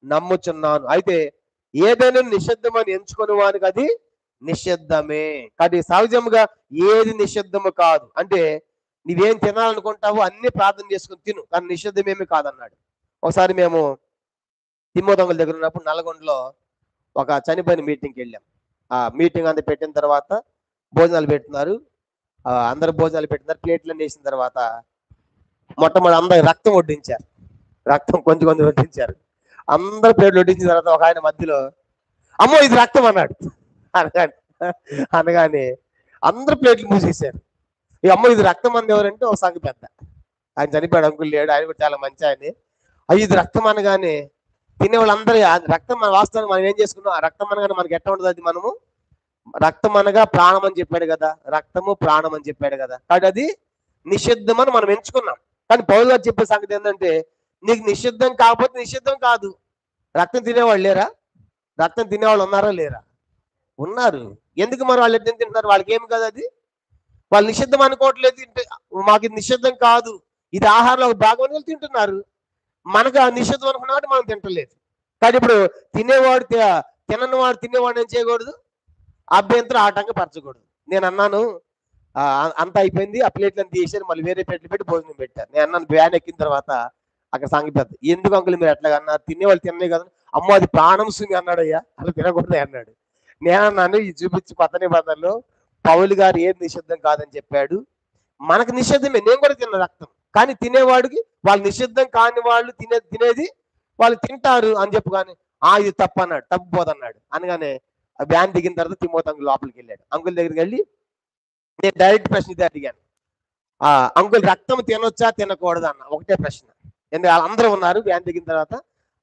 నమ్ముచున్నాను. అయితే ఏదైనా నిషిద్ధమని ఎంచుకునే వానికి అది నిషిద్ధమే. కాబట్టి సహజముగా ఏది నిషిద్ధము కాదు అంటే నీవేం తినాలనుకుంటావో అన్ని ప్రార్థన చేసుకుని తిను, కానీ నిషిద్ధమేమి కాదన్నాడు. ఒకసారి మేము తిమ్మోదొంగల దగ్గర ఉన్నప్పుడు నల్గొండలో ఒక చనిపోయిన మీటింగ్కి వెళ్ళాం. ఆ మీటింగ్ అంతా పెట్టిన తర్వాత భోజనాలు పెడుతున్నారు, అందరు భోజనాలు పెట్టినారు, ప్లేట్లన్నీ వేసిన తర్వాత మొట్టమొదటి అందరు రక్తం వడ్డించారు, రక్తం కొంచెం వడ్డించారు. అందరు ప్లేట్లు వడ్డించిన తర్వాత ఒక ఆయన మధ్యలో అమ్మో ఇది రక్తం అన్నాడు. అనగానే అందరు ప్లేట్లు మూసేశారు. ఈ అమ్మ ఇది రక్తం అంది ఎవరంటే ఒక సంఘ పెద్ద, ఆయన చనిపోయాడు, అంకుల్ లేడు, ఆయన కూడా చాలా మంచి ఆయన. ఇది రక్తం అనగానే తినే వాళ్ళందరూ రక్తం మన వాస్తవానికి మనం ఏం చేసుకున్నాం, ఆ రక్తం అనగానే మనకి ఎట్లా ఉంటుంది, అది మనము రక్తం అనగా ప్రాణం అని చెప్పాడు కదా, రక్తము ప్రాణం అని చెప్పాడు కదా, కాబట్టి అది నిషిద్ధం అని మనం ఎంచుకున్నాం. కానీ పౌలు గారు చెప్పే సంగతి ఏంటంటే, నీకు నిషిద్ధం కాకపోతే నిషిద్ధం కాదు. రక్తం తినేవాళ్ళు లేరా? రక్తం తినేవాళ్ళు ఉన్నారా లేరా? ఉన్నారు. ఎందుకు మరి వాళ్ళు ఎట్లా తింటున్నారు? వాళ్ళకి ఏమి కాదు అది, వాళ్ళు నిషిద్ధం అనుకోవట్లేదు. మాకు ఇది నిషిద్ధం కాదు, ఇది ఆహారంలో ఒక భాగం అని వాళ్ళు తింటున్నారు. మనకు ఆ నిషిద్ధం అనుకున్నట్టు మనం తింటలేదు. కానీ ఇప్పుడు తినేవాడు తినని వాడు తినేవాడు ఏం చేయకూడదు, అభ్యంతరం ఆటంకపరచకూడదు. నేను అన్నాను అంతా అయిపోయింది, ఆ ప్లేట్లు అంతా తీసారు, మళ్ళీ వేరే ప్లేట్లు పెట్టి భోజనం పెట్టారు. నేను అన్నాను వ్యాన్ ఎక్కిన తర్వాత అక్కడ సంగతి పెద్ద, ఎందుకు అంకుల్ మీరు ఎట్లా అన్నారు, తినేవాళ్ళు తినే కదా. అమ్మో అది ప్రాణం సుమి అన్నాడు. అయ్యా అలా తినకూడదు అన్నాడు. నేనన్నాను ఈ చూపించి కొత్త నిబంధనలో పౌలు గారు ఏది నిషిద్ధం కాదని చెప్పాడు. మనకు నిషిద్ధమే, నేను కూడా తిన్న రక్తం, కానీ తినేవాడికి వాళ్ళు నిషిద్ధం కాని వాళ్ళు తినేది వాళ్ళు తింటారు అని చెప్పు. కానీ ఇది తప్పు అన్నాడు, తప్పుపోదన్నాడు. అనగానే వ్యాన్ దిగిన తర్వాత తిమోతి అంకుల్ లోపలికి వెళ్ళాడు. అంకుల్ దగ్గరికి వెళ్ళి నేను డైరెక్ట్ ప్రశ్న ఇదే అడిగాను, అంకుల్ రక్తం తినొచ్చా తినకూడదు అన్న, ఒకటే ప్రశ్న. ఎందుకంటే వాళ్ళందరూ ఉన్నారు. వ్యాన్ దిగిన తర్వాత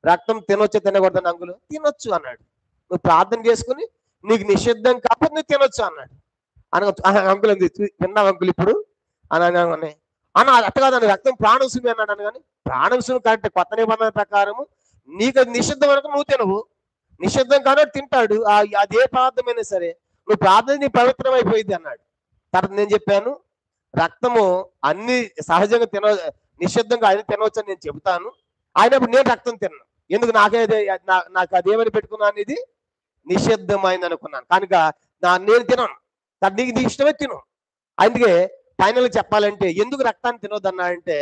రక్తం తినొచ్చా తినకూడదు అంకుల్. తినొచ్చు అన్నాడు. నువ్వు ప్రార్థన చేసుకుని నీకు నిషిద్ధం కాకపోతే నువ్వు తినొచ్చు అన్నాడు. అంకుల్ విన్నావు అంకుల్ ఇప్పుడు అనగానే అన్న అట్ట కాదని రక్తం ప్రాణసుమి అన్నాడు. అని కానీ ప్రాణసుమి కంటే కొత్త నిబంధన ప్రకారము నీకు అది నిషిద్ధం అనుకో నువ్వు తినవు, నిషిద్ధం కానీ తింటాడు. అది ఏ ప్రార్థమైనా సరే నువ్వు ప్రార్థన నీ పవిత్రం అయిపోయింది అన్నాడు. తర్వాత నేను చెప్పాను రక్తము అన్ని సహజంగా నిషిద్ధంగా ఆయన తినవచ్చు అని నేను చెబుతాను. అయినప్పుడు నేను రక్తం తిన్నాను, ఎందుకు నాకు అదేమని పెట్టుకున్నాను, ఇది నిషిద్ధమైంది అనుకున్నాను కనుక నేను తినను. నీకు ఇష్టమే తిను. అందుకే ఫైనల్ చెప్పాలంటే ఎందుకు రక్తాన్ని తినొద్దు అన్నాడంటే,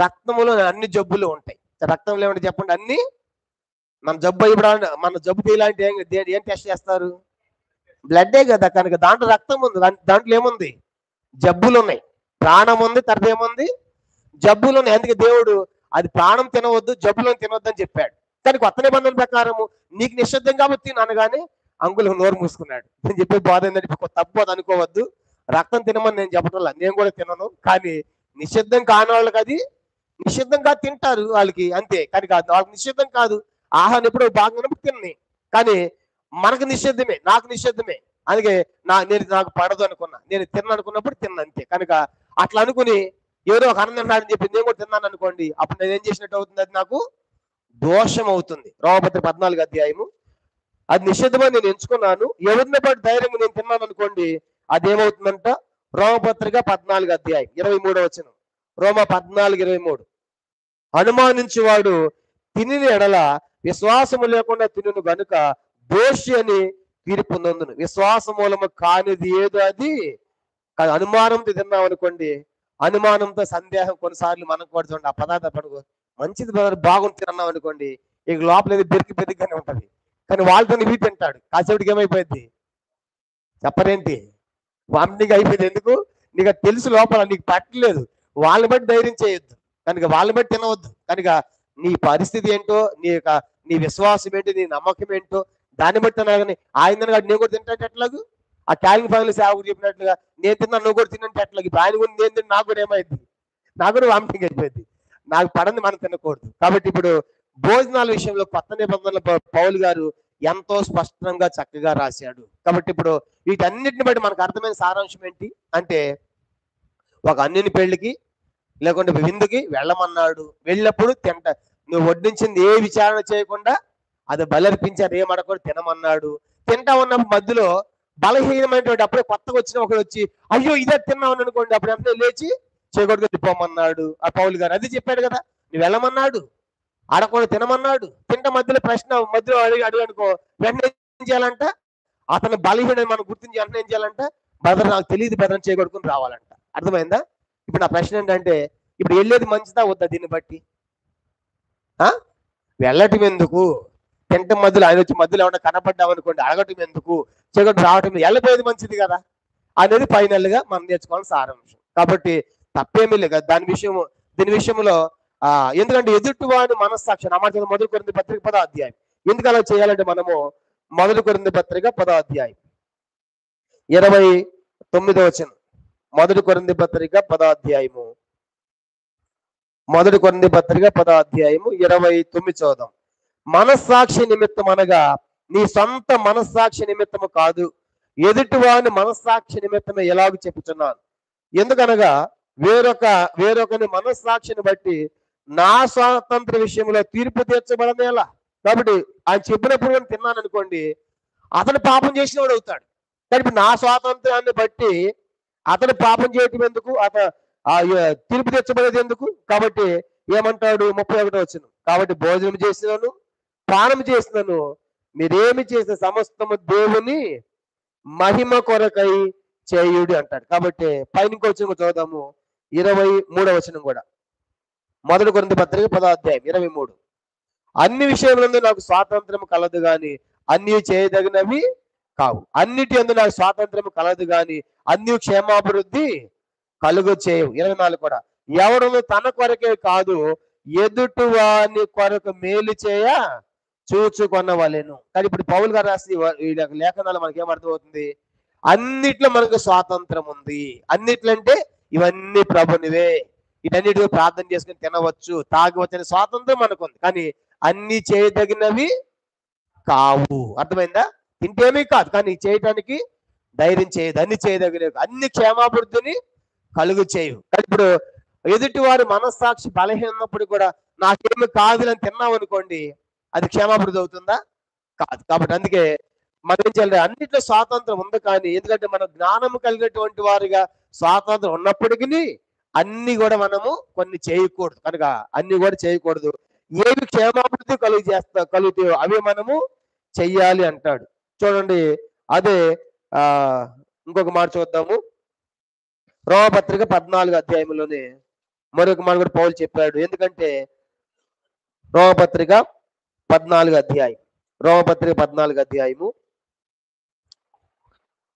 రక్తంలో అన్ని జబ్బులు ఉంటాయి. రక్తంలో ఏమంటే చెప్పండి, అన్ని మన జబ్బు ఇప్పుడు మన జబ్బు తీయాలంటే ఏం టెస్ట్ చేస్తారు, బ్లడ్డే కదా. కనుక దాంట్లో రక్తం ఉంది, దాంట్లో ఏముంది, జబ్బులు ఉన్నాయి. ప్రాణం ఉంది, తర్వాత ఏముంది, జబ్బులు ఉన్నాయి. అందుకే దేవుడు అది ప్రాణం తినవద్దు జబ్బులను తినవద్దు అని చెప్పాడు. కానీ కొత్త నిబంధన ప్రకారము నీకు నిషిద్ధం కాబట్టి అనగానే అంకుల్ నోరు మూసుకున్నాడు. నేను చెప్పే బాధ ఏంటంటే తప్పు అది అనుకోవద్దు, రక్తం తినమని నేను చెప్పడం లేదు, నేను కూడా తినను. కానీ నిషిద్ధం కాని వాళ్ళకి అది నిషిద్ధంగా తింటారు వాళ్ళకి, అంతే. కానీ కాదు వాళ్ళకి నిషిద్ధం కాదు, ఆహారం ఎప్పుడో బాగా తిన్ని. కానీ మనకు నిషిద్ధమే, నాకు నిషిద్ధమే. అందుకే నాకు పడదు అనుకున్నా, నేను తిన్ననుకున్నప్పుడు తిన్నా, అంతే. కనుక అట్లా అనుకుని ఏదో ఒక అన్నం తిన్నాడని చెప్పి నేను కూడా తిన్నాను అనుకోండి, అప్పుడు నేను ఏం చేసినట్టు అవుతుంది, అది నాకు దోషం అవుతుంది. రోమపత్రిక 14వ అధ్యాయము అది నిషిద్ధమని నేను ఎంచుకున్నాను, ఎవరిని బట్టి ధైర్యం నేను తిన్నాను అనుకోండి, అదేమవుతుందంట. రోమపత్రిక 14వ అధ్యాయం 23వ వచనం, రోమ 14:23 అనుమానించేవాడు తిని ఎడల విశ్వాసము లేకుండా తినును గనుక దోషి అని తీర్పు నందును. విశ్వాస మూలము కానిది ఏదో అది కాదు. అనుమానంతో తిన్నాం అనుకోండి, అనుమానంతో సందేహం కొన్నిసార్లు మనం కూడా చూడండి, ఆ పదార్థం పడుకో మంచిది బాగుంది తిన్నాం అనుకోండి, ఇక లోపల ఏది బెరికిగానే ఉంటది. కానీ వాళ్ళతో ఇవి తింటాడు, కాసేపటికి ఏమైపోయింది చెప్పరేంటి, వామిటింగ్ అయిపోయింది. ఎందుకు, నీకు తెలుసు లోపల, నీకు పట్టలేదు. వాళ్ళని బట్టి ధైర్యం చేయొద్దు, కనుక వాళ్ళని బట్టి తినవద్దు. కనుక నీ పరిస్థితి ఏంటో, నీ విశ్వాసం ఏంటి, నీ నమ్మకం ఏంటో దాన్ని బట్టి తినాలని. ఆయన నేను కూడా తింటే ఎట్లాగు, ఆ క్యాలింగ్ ఫ్యామిలీ సేవకు చెప్పినట్లుగా నేను తిన్నా నువ్వు కూడా తినంటే ఎట్లాగు. ఇప్పుడు ఆయన కూడా నేను తిని నాకు కూడా ఏమైంది, నాకు కూడా వామిటింగ్ అయిపోయింది. నాకు పడంది మనం తినకూడదు. కాబట్టి ఇప్పుడు భోజనాల విషయంలో కొత్త నిబంధనలు పౌలు గారు ఎంతో స్పష్టంగా చక్కగా రాశాడు. కాబట్టి ఇప్పుడు వీటన్నిటిని బట్టి మనకు అర్థమైన సారాంశం ఏంటి అంటే, ఒక అన్యుని పెళ్లికి లేకుంటే విందుకి వెళ్ళమన్నాడు, వెళ్ళినప్పుడు నువ్వు వడ్డించింది ఏ విచారణ చేయకుండా అది బలర్పించారు, ఏం అడగకుండా తినమన్నాడు. తింటా ఉన్నప్పుడు మధ్యలో బలహీనమైనటువంటి అప్పుడే కొత్తగా వచ్చిన ఒకడు వచ్చి అయ్యో ఇదే తిన్నామని అనుకోండి, అప్పుడు ఎంత లేచి చేయకూడదు పోమన్నాడు ఆ పౌలు గారు. అది చెప్పాడు కదా, నువ్వు వెళ్ళమన్నాడు, ఆడకుండా తినమన్నాడు. తింట మధ్యలో ప్రశ్న మధ్యలో అడుగనుకో, వెంటనే ఏం చేయాలంట, అతను బలహీన మనం గుర్తించి వెంటనే ఏం చేయాలంట, బ్రదర్ నాకు తెలియదు బ్రదర్ చేయకూడదు రావాలంట. అర్థమైందా? ఇప్పుడు నా ప్రశ్న ఏంటంటే, ఇప్పుడు వెళ్ళేది మంచిదా వద్దా దీన్ని బట్టి? వెళ్ళటం ఎందుకు, తింటం మధ్యలో ఆయన వచ్చి మధ్యలో ఏమన్నా కనపడ్డామనుకోండి అడగటం ఎందుకు, చేయకూడదు రావటం, వెళ్ళిపోయేది మంచిది కదా అనేది ఫైనల్గా మనం నేర్చుకోవాల్సిన సారాంశం. కాబట్టి తప్పేమీ లేదు దీని విషయంలో ఎందుకంటే ఎదుటివాని మనస్సాక్షి అన్నమాట. 1 కొరింథీ పత్రిక 10వ అధ్యాయం. ఎందుకు అలా చేయాలంటే మనము 1 కొరింథీ పత్రిక 10వ అధ్యాయం 29వ వచనం, 1 కొరింథీ పత్రిక 10వ అధ్యాయము 1 కొరింథీ పత్రిక 10వ అధ్యాయము 29 చూద్దాం. మనస్సాక్షి నిమిత్తం అనగా నీ సొంత మనస్సాక్షి నిమిత్తము కాదు, ఎదుటివాని మనస్సాక్షి నిమిత్తమే ఎలాగ చెప్పుచున్నాను. ఎందుకనగా వేరొకని మనస్సాక్షిని బట్టి నా స్వాతంత్ర విషయంలో తీర్పు తీర్చబడనేలా. కాబట్టి ఆయన చెప్పినప్పుడు నేను తిన్నాను అనుకోండి, అతను పాపం చేసిన వాడు అవుతాడు. కానీ ఇప్పుడు నా స్వాతంత్రాన్ని బట్టి అతను పాపం చేయటం ఎందుకు, తీర్పు తెచ్చబడేది ఎందుకు? కాబట్టి ఏమంటాడు 31 వచనం, కాబట్టి భోజనం చేసినాను పానం చేసినాను మీరేమి చేసిన సమస్తము దేవుని మహిమ కొరకై చేయుడి అంటాడు. కాబట్టి పైన ఇంకో వచనం చూద్దాము, 23వ వచనం కూడా. 1 కొరింథీ పత్రిక 10వ అధ్యాయం 23. అన్ని విషయములందు నాకు స్వాతంత్రం కలదు గాని అన్ని చేయదగినవి కావు, అన్నిటి యందు నాకు స్వాతంత్రం కలదు గాని అన్ని క్షేమాభివృద్ధి కలుగు చేయవు. 24 కూడా, ఎవడును తన కొరకే కాదు ఎదుటి వాని కొరకు మేలు చేయ చూచుకొనవలెను. కానీ ఇప్పుడు పౌలు గారు రాసి ఈ లేఖనాలు మనకి ఏమర్థమవుతుంది, అన్నిట్లో మనకు స్వాతంత్రం ఉంది. అన్నిట్లంటే ఇవన్నీ ప్రభునివే, వీటన్నిటితో ప్రార్థన చేసుకుని తినవచ్చు తాగవచ్చు అనే స్వాతంత్రం మనకుంది. కానీ అన్ని చేయదగినవి కావు. అర్థమైందా? తింటేమీ కాదు, కానీ చేయటానికి ధైర్యం చేయదు. అన్ని చేయదగినవి, అన్ని క్షేమాభివృద్ధిని కలుగు చేయు. కానీ ఇప్పుడు ఎదుటి వారి మనస్సాక్షి బలహీనప్పుడు కూడా నాకేమి కాదు అని తిన్నాం అనుకోండి, అది క్షేమాభివృద్ధి అవుతుందా? కాదు. కాబట్టి అందుకే మనం ఏం చేయాలి, అన్నిట్లో స్వాతంత్రం ఉంది. కానీ ఎందుకంటే మనం జ్ఞానం కలిగినటువంటి వారిగా స్వాతంత్రం ఉన్నప్పటికీ అన్ని కూడా మనము కొన్ని చేయకూడదు. కనుక అన్ని కూడా చేయకూడదు. ఏవి క్షేమాభివృద్ధి కలుగుతాయో అవి మనము చెయ్యాలి అంటాడు. చూడండి, అదే ఇంకొక మాట చూద్దాము. రోమపత్రిక 14వ అధ్యాయంలోనే మరొక మాట కూడా పౌలు చెప్పాడు. ఎందుకంటే రోమపత్రిక 14వ అధ్యాయం, రోమపత్రిక 14వ అధ్యాయము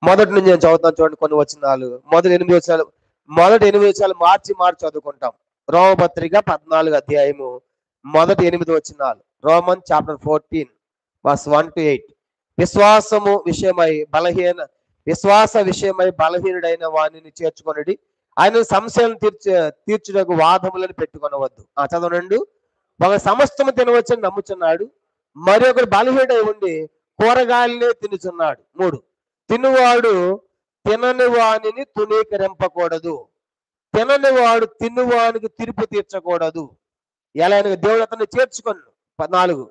మొదటి నుంచి నేను చదువుతాను. చూడండి, కొన్ని వచనాలు, మొదటి 8 వచనాలు మార్చి చదువుకుంటాం. రోమపత్రిక 14వ అధ్యాయము మొదటి 8 వచనాలు. Roman chapter 14 verse 1 to 8. విశ్వాస విషయమై బలహీనుడైన వాణిని చేర్చుకొనడి, ఆయన సంశయం తీర్చుటకు వాదములను పెట్టుకొనవద్దు. చదవనండు. ఒక సమస్తము తినవచ్చని నమ్ముచున్నాడు, మరి ఒకరు బలహీనుడై ఉండి కూరగాయలనే తినుచున్నాడు. 3, తినువాడు తినని వాణిని తునీకరింపకూడదు, తినని వాడు తినువానికి తీర్పు తీర్చకూడదు. ఎలా దేవుడు అతన్ని చేర్చుకొను. 4,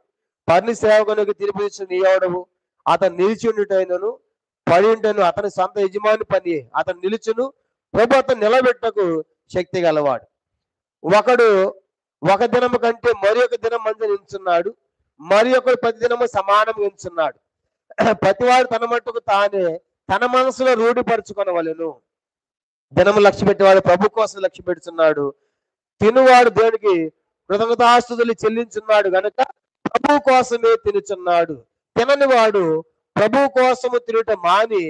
పని సేవకునికి తీర్పు తీర్చిన నీవడవు, అతను నిలిచి ఉండుటైనను పడి ఉంటను అతని సొంత యజమాని పని, అతను నిలుచును, ప్రభు అతను నిలబెట్టకు శక్తి గలవాడు. ఒకడు ఒక దినము కంటే మరి ఒక దినం మంది నిలుచున్నాడు, మరి ఒకడు 10 దినము సమానం ఎంచున్నాడు. ప్రతివాడు తన మట్టుకు తానే తన మనసులో రూఢిపరుచుకొనవలెను. దినము లక్ష్య పెట్టేవాడు ప్రభు కోసం లక్ష్య పెడుతున్నాడు. తినువాడు దేవునికి కృతజ్ఞతాస్తుతులు చెల్లించున్నాడు గనుక ప్రభు కోసమే తినుచున్నాడు. తినని వాడు ప్రభు కోసము తినుట మాని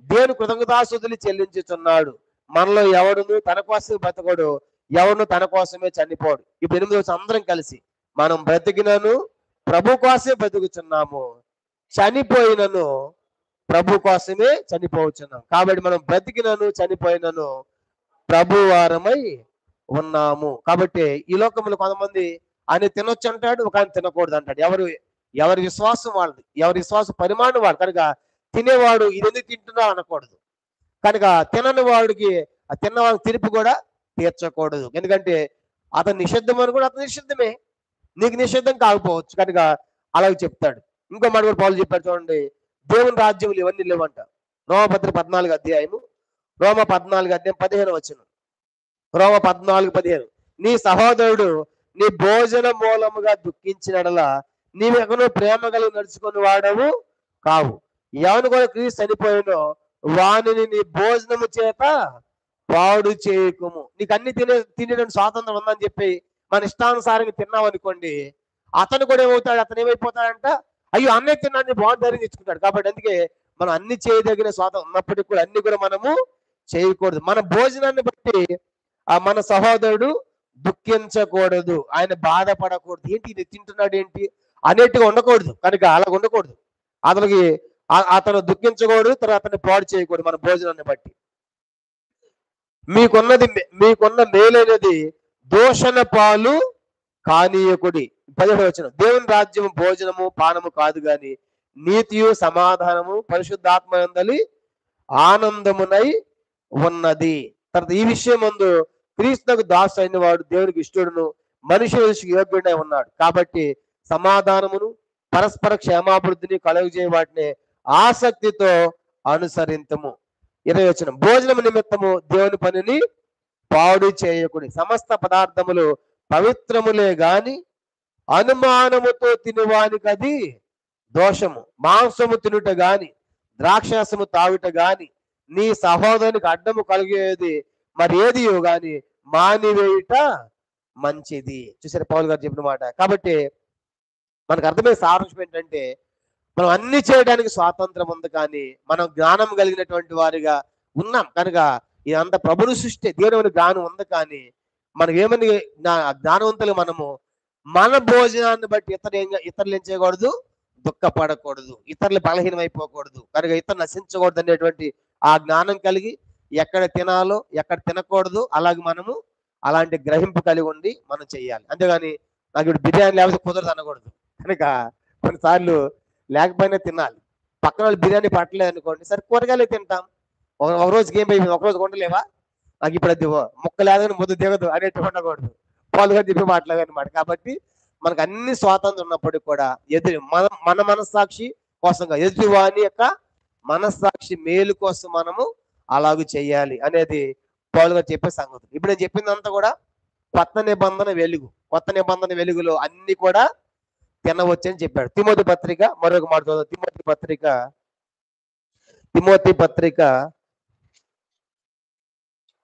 దేవుని కృతజ్ఞతాస్తుతులు చెల్లించుచున్నాడు. మనలో ఎవడును తన కోసం బ్రతకడు, ఎవడును తన కోసమే చనిపోడు. ఇప్పుడు 8 రోజులు అందరం కలిసి మనం బ్రతికినను ప్రభు కోసమే బ్రతుకుచున్నాము, చనిపోయినను ప్రభు కోసమే చనిపోవచ్చున్నాం. కాబట్టి మనం బ్రతికినను చనిపోయినను ప్రభు వారమై ఉన్నాము. కాబట్టి ఈ లోకంలో కొంతమంది ఆయన తినొచ్చు అంటాడు, ఒక ఆయన తినకూడదు అంటాడు. ఎవరి విశ్వాసం వాళ్ళది, ఎవరి విశ్వాస పరిమాణం వాడు. కనుక తినేవాడు ఇది ఎందుకు తింటున్నా అనకూడదు. కనుక తినని వాడికి ఆ తిన్నవాడికి తీర్పు కూడా తీర్చకూడదు. ఎందుకంటే అతను నిషిద్ధం అని కూడా అతను నిషిద్ధమే, నీకు నిషిద్ధం కాకపోవచ్చు. కనుక అలాగే చెప్తాడు. ఇంకో మాట కూడా పౌలు చెప్పాడు. చూడండి, దేవుని రాజ్యములు ఇవన్నీ లేవంట. రోమపత్రిక 14వ అధ్యాయము, రోమ 14వ అధ్యాయం 15వ వచనం. రోమ 14:15, నీ సహోదరుడు నీ భోజన మూలముగా దుఃఖించినడలా నీవెక్కడో ప్రేమ కలిగి నడుచుకుని వాడవు కావు. ఎవను కూడా క్రీస్తు చనిపోయినో వానిని నీ భోజనము చేత పాడు చేయకుము. నీకు అన్ని తినడానికి స్వాతంత్రం ఉందని చెప్పి మన ఇష్టానుసారంగా తిన్నావు అనుకోండి, అతను కూడా ఏమవుతాడు, అతను ఏమైపోతాడంట, అయ్యో అన్నయ్య తిన్నాన్ని బాగుంటారని తెచ్చుకుంటాడు. కాబట్టి అందుకే మనం అన్ని చేయదగిన స్వాతంత్రం ఉన్నప్పటికీ కూడా అన్ని కూడా మనము చేయకూడదు. మన భోజనాన్ని బట్టి మన సహోదరుడు దుఃఖించకూడదు, ఆయన బాధపడకూడదు. ఏంటి ఇది తింటున్నాడు ఏంటి అనేట్టుగా ఉండకూడదు. కనుక అలా ఉండకూడదు. అతను దుఃఖించకూడదు, తర్వాత అతన్ని పాడు చేయకూడదు మన భోజనాన్ని బట్టి. మీకున్న మేలైనది దూషణ పాలు కానీయకుడి. 15వ వచనం, దేవుని రాజ్యము భోజనము పానము కాదు గాని నీతియు సమాధానము పరిశుద్ధాత్మ యందలి ఆనందమునై ఉన్నది. తర్వాత ఈ విషయం ముందు క్రీస్తునకు దాసు అయిన వాడు దేవునికి ఇష్టడును మనిషి దృష్టికి యోగ్యుడై ఉన్నాడు. కాబట్టి సమాధానమును పరస్పర క్షేమాభివృద్ధిని కలుగజేయ వాటిని ఆసక్తితో అనుసరింతము. 20వ వచనం, భోజనము నిమిత్తము దేవుని పనిని పాడు చేయకుడి. సమస్త పదార్థములు పవిత్రములే గాని అనుమానముతో తినువానికి అది దోషము. మాంసము తినుట గాని ద్రాక్షాసము తాగుట గాని నీ సహోదరునికి అడ్డము కలిగేది మరి ఏదియో గాని మానివేయుట మంచిది. చూసారు పౌలు గారు చెప్పిన మాట. కాబట్టి మనకు అర్థమయ్యే సారాంశం ఏంటంటే, మనం అన్ని చేయడానికి స్వాతంత్రం ఉంది, కానీ మనం జ్ఞానం కలిగినటువంటి వారిగా ఉన్నాం కనుక ఇదంతా ప్రభుని సృష్టి, దేవుని జ్ఞానం ఉంది. కానీ మనం ఏమని జ్ఞానవంతులు మనము మన భోజనాన్ని బట్టి ఇతరులు ఏం చేయకూడదు, దుఃఖపడకూడదు, ఇతరులు బలహీనమైపోకూడదు, కనుక ఇతరులు నశించకూడదు అనేటువంటి ఆ జ్ఞానం కలిగి ఎక్కడ తినాలో ఎక్కడ తినకూడదు అలాగే మనము అలాంటి గ్రహింపు కలిగి ఉండి మనం చెయ్యాలి. అంతేగాని నాకు ఇప్పుడు బిర్యానీ లేకపోతే కుదరదు అనకూడదు. కనుక కొన్నిసార్లు లేకపోయినా తినాలి. పక్కన వాళ్ళు బిర్యానీ పట్టలేదు అనుకోండి, సరే కూరగాయలు తింటాం. ఒక రోజుకి ఏం అయిపోయింది, ఒక రోజు వండలేవా, నాకు ఇప్పుడు అది ముక్క లేదని ముద్ద దిగదు అనేట్టు ఉండకూడదు. పాలుగా చెప్పి మాట్లాడదు అనమాట. కాబట్టి మనకు అన్ని స్వాతంత్రం ఉన్నప్పటికీ కూడా మన మనస్సాక్షి కోసంగా ఎదుటివాని యొక్క మనస్సాక్షి మేలు కోసం మనము అలాగూ చెయ్యాలి అనేది పౌలుగా చెప్పే సంగతి. ఇప్పుడు నేను చెప్పిందంతా కూడా కొత్త నిబంధన వెలుగు. కొత్త నిబంధన వెలుగులో అన్ని కూడా తినవచ్చు అని చెప్పాడు. తిమోతి పత్రిక మరొక మాట చదువు. తిమోతి పత్రిక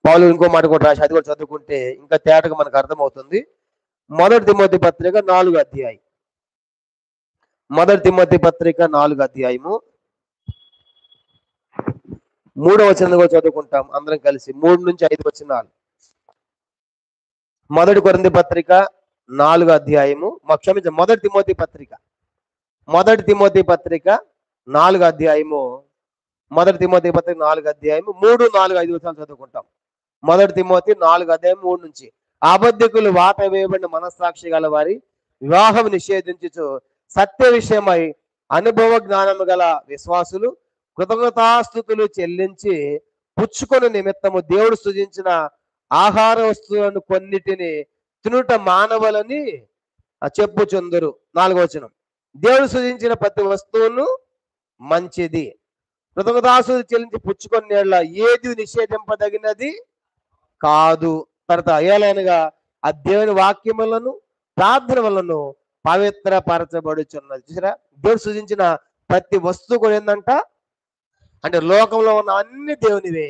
పౌలు ఇంకో మాట కూడా రాసి అది కూడా చదువుకుంటే ఇంకా తేటగా మనకు అర్థమవుతుంది. 1 తిమోతి పత్రిక 4వ అధ్యాయం. 1 తిమోతి పత్రిక 4వ అధ్యాయము 3వ వచనం కూడా చదువుకుంటాం అందరం కలిసి. 3 నుంచి 5 వచనాలు. 1 కొరింథీ పత్రిక 4వ అధ్యాయము, క్షమించండి, 1 తిమోతి పత్రిక 4వ అధ్యాయము, 1 తిమోతి పత్రిక 4వ అధ్యాయము 3, 4, 5 వచనాలు చదువుకుంటాం. 1 తిమోతి 4వ అధ్యాయం 3 నుంచి, అబద్ధికులు వాత వేయబడిన మనస్సాక్షి గల వారి వివాహం నిషేధించుచు సత్య విషయమై అనుభవ జ్ఞానము గల విశ్వాసులు కృతజ్ఞతాస్తుతులు చెల్లించి పుచ్చుకొని నిమిత్తము దేవుడు సృజించిన ఆహార వస్తువులను కొన్నిటిని తినుట మానవులని చెప్పుచుందరు. 4వ వచనం, దేవుడు సృజించిన ప్రతి వస్తువును మంచిది, కృతజ్ఞతాస్తుతులు చెల్లించి పుచ్చుకొని నేళ్ళ ఏది నిషేధింపదగినది కాదు. తర్వాత ఏలైనగా ఆ దేవుని వాక్యములను ప్రార్థన వలను పవిత్రపరచబడుచున్నది. చూసారా, దేవుడు సృజించిన ప్రతి వస్తువు కూడా ఏంటంట అంటే లోకంలో ఉన్న అన్ని దేవునివే,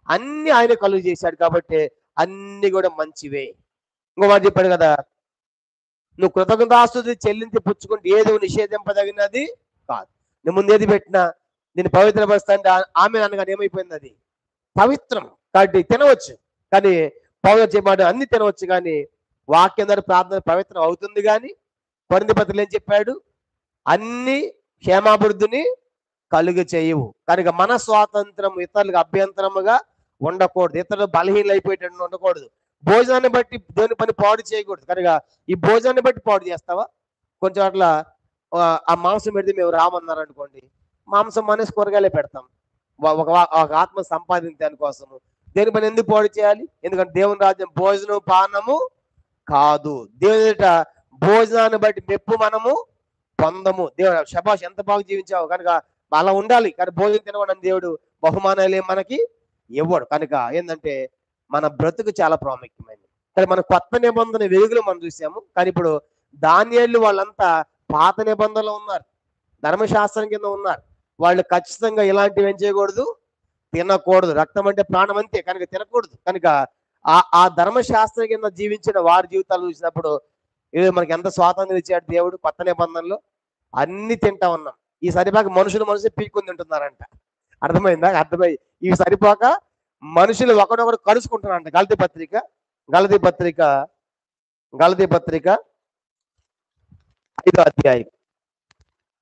అన్ని ఆయన కలుగు చేశాడు కాబట్టి అన్ని కూడా మంచివే. ఇంకో మాట చెప్పాడు కదా, నువ్వు కృతజ్ఞతాస్తుతి చెల్లించి పుచ్చుకుంటే ఏది నిషేధింపదగినది కాదు. నువ్వు ముందు ఏది పెట్టినా నేను పవిత్రపరుస్తాంటే ఆమె అనగానే ఏమైపోయింది, అది పవిత్రం కాబట్టి తినవచ్చు. కానీ పౌలు చెప్పాడు అన్ని తినవచ్చు, కానీ వాక్యం ద్వారా ప్రార్థన పవిత్రం అవుతుంది. కానీ కొరింథీ పత్రికలో ఏం చెప్పాడు, అన్ని క్షేమాభివృద్ధిని కలుగు చేయవు. కనుక మన స్వాతంత్రం ఇతరులకు అభ్యంతరముగా ఉండకూడదు, ఇతరులు బలహీనలు అయిపోయేటట్టు ఉండకూడదు. భోజనాన్ని బట్టి దేవుని పని పాడు చేయకూడదు. కనుక ఈ భోజనాన్ని బట్టి పాడు చేస్తావా, కొంచెం అట్లా ఆ మాంసం పెడితే మేము రామన్నారు అనుకోండి, మాంసం మానేసి కూరగాయలే పెడతాం ఒక ఆత్మ సంపాదించే దానికోసము. దేని పని ఎందుకు పాడు చేయాలి? ఎందుకంటే దేవుని రాజ్యం భోజనం పానము కాదు. దేవుని భోజనాన్ని బట్టి మెప్పు మనము పొందము. దేవుడు శభాష్ ఎంత బాగా జీవించావు కనుక అలా ఉండాలి. కానీ భోజనం తినవడం దేవుడు బహుమానాలు మనకి ఇవ్వడు. కనుక ఏంటంటే మన బ్రతుకు చాలా ప్రాముఖ్యమైనది. కానీ మన కొత్త నిబంధన వెలుగులో మనం చూసాము. కానీ ఇప్పుడు దానియేలు వాళ్ళంతా పాత నిబంధనలో ఉన్నారు, ధర్మశాస్త్రం కింద ఉన్నారు. వాళ్ళు ఖచ్చితంగా ఇలాంటివి ఏం చేయకూడదు, తినకూడదు. రక్తం అంటే ప్రాణం అంతే, కనుక తినకూడదు. కనుక ఆ ధర్మశాస్త్రం కింద జీవించిన వారి జీవితాలు చూసినప్పుడు ఇది మనకి ఎంత స్వాతంత్రం ఇచ్చాడు దేవుడు. కొత్త నిబంధనలో అన్ని తింటా ఉన్నాం. ఈ సరిపోక మనుషులు పీక్కుని తింటున్నారంట. అర్థమైందా? ఇవి సరిపోక మనుషులు ఒకడొకడు కలుసుకుంటున్నారంట. గలతీ పత్రిక 5వ అధ్యాయం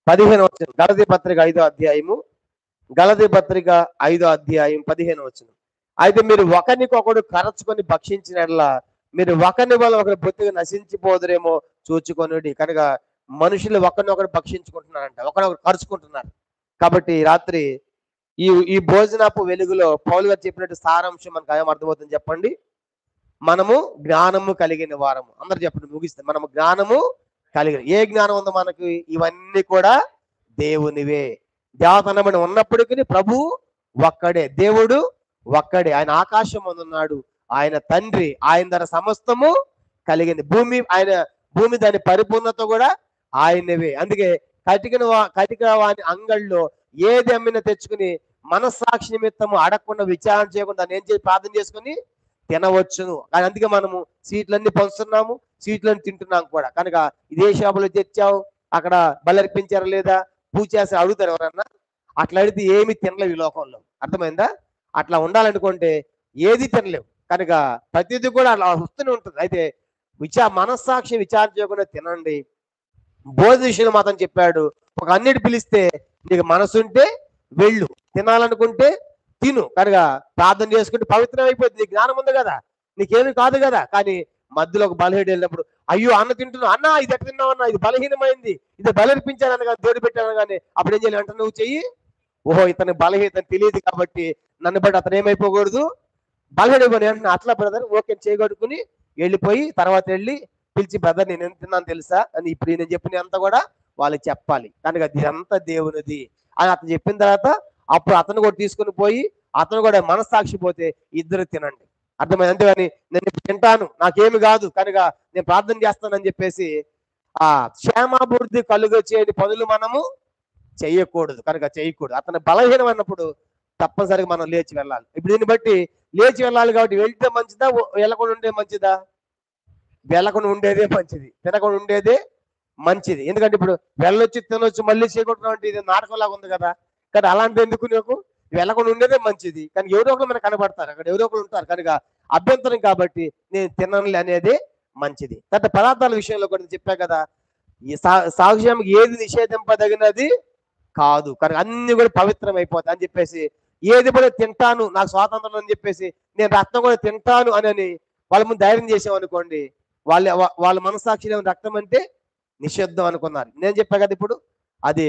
15వ వచనం. గలతీ పత్రిక 5వ అధ్యాయము, గలతీ పత్రిక 5వ అధ్యాయం 15వ వచనం. అయితే మీరు ఒకరికొకడు కరచుకొని భక్షించినట్లా మీరు ఒకరిని వల్ల ఒకరు బొత్తిగా నశించిపోదురేమో చూచుకొనుడి. కనుక మనుషులు ఒకరినొకరు భక్షించుకుంటున్నారంట, ఒకరొకరు కరుచుకుంటున్నారు. కాబట్టి ఈ రాత్రి ఈ ఈ భోజనపు వెలుగులో పౌలు గారు చెప్పినట్టు సారాంశం మనకు ఏం అర్థమవుతుంది చెప్పండి? మనము జ్ఞానము కలిగిన వారము. అందరు చెప్పండి ముగిస్తే. మనము జ్ఞానము కలిగిన. ఏ జ్ఞానం ఉందో మనకి? ఇవన్నీ కూడా దేవునివే. దేవతనబడి ఉన్నప్పటికీ ప్రభు ఒక్కడే, దేవుడు ఒక్కడే. ఆయన ఆకాశం ఉన్నాడు, ఆయన తండ్రి, ఆయన ధర సమస్తము కలిగింది. భూమి దాని పరిపూర్ణత కూడా ఆయనవే. అందుకే కటిక వాని అంగళ్ళలో ఏది అమ్మినా తెచ్చుకుని మనస్సాక్షి నిమిత్తము అడగకుండా విచారణ చేయకుండా దాన్ని ఏం చేసి ప్రార్థన చేసుకుని తినవచ్చును. కానీ అందుకే మనము సీట్లన్నీ పంచుతున్నాము, సీట్లన్నీ తింటున్నాం కూడా. కనుక ఇదే షాపులో తెచ్చావు, అక్కడ బలర్పించారా లేదా, పూజ చేసి అడుగుతారు ఎవరన్నా? అట్లా అడిగితే ఏమి తినలేవు ఈ లోకంలో. అర్థమైందా? అట్లా ఉండాలనుకుంటే ఏది తినలేవు. కనుక ప్రతిదీ కూడా అలా వస్తూనే ఉంటుంది. అయితే మనస్సాక్షి విచారణ చేయకుండా తినండి. భోజన విషయంలో మాత్రం చెప్పాడు, ఒక అన్నిటి పిలిస్తే నీకు మనసుంటే వెళ్ళు, తినాలనుకుంటే తిను. కనుక ప్రార్థన చేసుకుంటే పవిత్రం అయిపోతుంది. నీకు జ్ఞానం ఉంది కదా, నీకేమి కాదు కదా. కానీ మధ్యలో ఒక బలహీన వెళ్ళినప్పుడు, అయ్యో అన్న తింటున్నావు, అన్నా ఇది ఎట్లా తిన్నావు అన్నా, ఇది బలహీనమైంది, ఇది బలర్పించాను కానీ దేవుడు పెట్టాను కానీ, అప్పుడు ఏం చేయాలి అంటే నువ్వు చెయ్యి. ఓహో ఇతని బలహీనత తెలియదు కాబట్టి నన్ను బట్టి అతను ఏమైపోకూడదు, బలహీనమైపోయి అంటే అట్లా బ్రదర్ ఓకే చేయగడుకుని వెళ్ళిపోయి తర్వాత వెళ్ళి పిలిచి, బ్రదర్ నేను ఎంత తిన్నాను తెలుసా అని ఇప్పుడు నేను చెప్పిన అంతా కూడా వాళ్ళకి చెప్పాలి. కనుక ఇదంతా దేవునిది అని అతను చెప్పిన తర్వాత అప్పుడు అతను కూడా తీసుకుని పోయి అతను కూడా మనస్సాక్షి పోతే ఇద్దరు తినండి. అర్థమైంది? అంతేగాని నేను తింటాను నాకేమి కాదు కనుక నేను ప్రార్థన చేస్తానని చెప్పేసి ఆ క్షేమాభివృద్ధి కలుగ చేయని పనులు మనము చెయ్యకూడదు. కనుక చేయకూడదు. అతను బలహీనం అన్నప్పుడు తప్పనిసరిగా మనం లేచి వెళ్ళాలి. ఇప్పుడు దీన్ని బట్టి లేచి వెళ్ళాలి కాబట్టి వెళ్తే మంచిదా, వెళ్ళకుండా ఉండే మంచిదా? వెళ్ళకుండా ఉండేదే మంచిది, తినకుండా ఉండేదే మంచిది. ఎందుకంటే ఇప్పుడు వెళ్ళొచ్చి తినొచ్చు మళ్ళీ చేయకూడదు అంటే ఇది నాటకంలాగా ఉంది కదా. కానీ అలాంటి ఎందుకు నీకు? వెళ్ళకుండా ఉండేదే మంచిది. కానీ ఎవరో ఒకరు మనకు కనబడతారు, అక్కడ ఎవరో ఒకరు ఉంటారు. కనుక అభ్యంతరం కాబట్టి నేను తిననులే అనేది మంచిది. తర్వాత పదార్థాల విషయంలో కూడా చెప్పా కదా, ఈ సాక్ష్యం ఏది నిషేధింపదగినది కాదు. కనుక అన్ని కూడా పవిత్రం అయిపోతాయి అని చెప్పేసి, ఏది కూడా తింటాను నాకు స్వాతంత్రం అని చెప్పేసి నేను రక్తం కూడా తింటాను అని వాళ్ళ ముందు ధైర్యం చేసామనుకోండి, వాళ్ళ మనస్సాక్షి రక్తం అంటే నిషిద్ధం అనుకున్నారు. నేను చెప్పా కదా ఇప్పుడు అది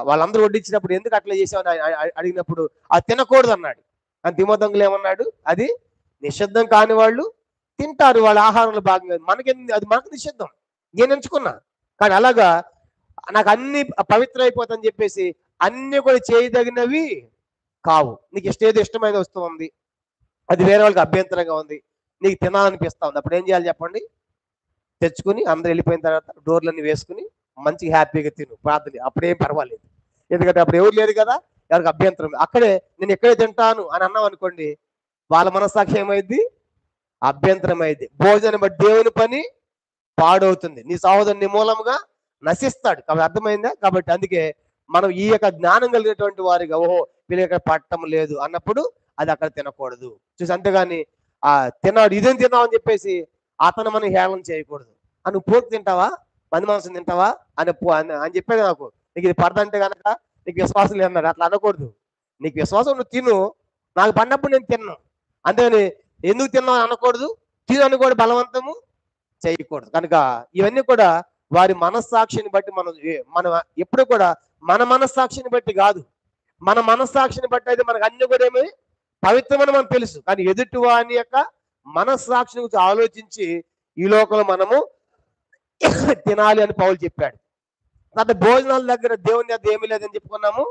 వాళ్ళందరూ వడ్డించినప్పుడు ఎందుకు అట్లా చేసామని అడిగినప్పుడు అది తినకూడదు అన్నాడు. అని తిమోదంగులు ఏమన్నాడు? అది నిషిద్ధం కాని వాళ్ళు తింటారు, వాళ్ళ ఆహారంలో భాగంగా. అది మనకు నిషిద్ధం, నేను ఎంచుకున్నా. కానీ అలాగా నాకు అన్ని పవిత్రం అయిపోతాయని చెప్పేసి అన్ని కూడా చేయదగినవి కావు. నీకు ఏదో ఇష్టమైన వస్తువు ఉంది, అది వేరే వాళ్ళకి అభ్యంతరంగా ఉంది, నీకు తినాలనిపిస్తా ఉంది, అప్పుడు ఏం చేయాలి చెప్పండి? తెచ్చుకుని అందరూ వెళ్ళిపోయిన తర్వాత డోర్లన్నీ వేసుకుని మంచిగా హ్యాపీగా తిను, ప్రార్థన, అప్పుడేం పర్వాలేదు. ఎందుకంటే అప్పుడు ఎవరు లేరు కదా, ఎవరికి అభ్యంతరం. అక్కడే నేను ఎక్కడే తింటాను అని అన్నాం అనుకోండి, వాళ్ళ మనస్సాక్షి ఏమైంది? అభ్యంతరం అయింది. భోజనం బట్టి దేవుని పని పాడవుతుంది, నీ సహోదరుని మూలంగా నశిస్తాడు. కాబట్టి అర్థమైందా? కాబట్టి అందుకే మనం ఈ యొక్క జ్ఞానం కలిగినటువంటి వారిగా ఓహో వీళ్ళ యొక్క పట్టం లేదు అన్నప్పుడు అది అక్కడ తినకూడదు. చూసి అంతేగాని తిన్నాడు ఇదేం తిన్నావు అని చెప్పేసి అతను మనం హేళన చేయకూడదు. నువ్వు పోకు తింటావా, పంది మాంసం తింటావా అని చెప్పేది నాకు, నీకు ఇది పడదంటే కనుక నీకు విశ్వాసం లేదన్నాడు. అట్లా అనకూడదు. నీకు విశ్వాసం నువ్వు తిను, నాకు పడినప్పుడు నేను తిన్నాను, అంతేగాని ఎందుకు తిన్నావు అనకూడదు, తిను అని కూడా బలవంతము చేయకూడదు. కనుక ఇవన్నీ కూడా వారి మనస్సాక్షిని బట్టి మనం ఎప్పుడు కూడా మన మనస్సాక్షిని బట్టి కాదు, మన మనస్సాక్షిని బట్టి అయితే మనకు అన్ని కూడా ఏమి పవిత్రమని మనకు తెలుసు. కానీ ఎదుటి వాని యొక్క మనస్సాక్షిని గురించి ఆలోచించి ఈ లోకంలో మనము తినాలి అని పౌలు చెప్పాడు. తర్వాత భోజనాల దగ్గర దేవుని అది ఏమీ లేదని చెప్పుకున్నాము,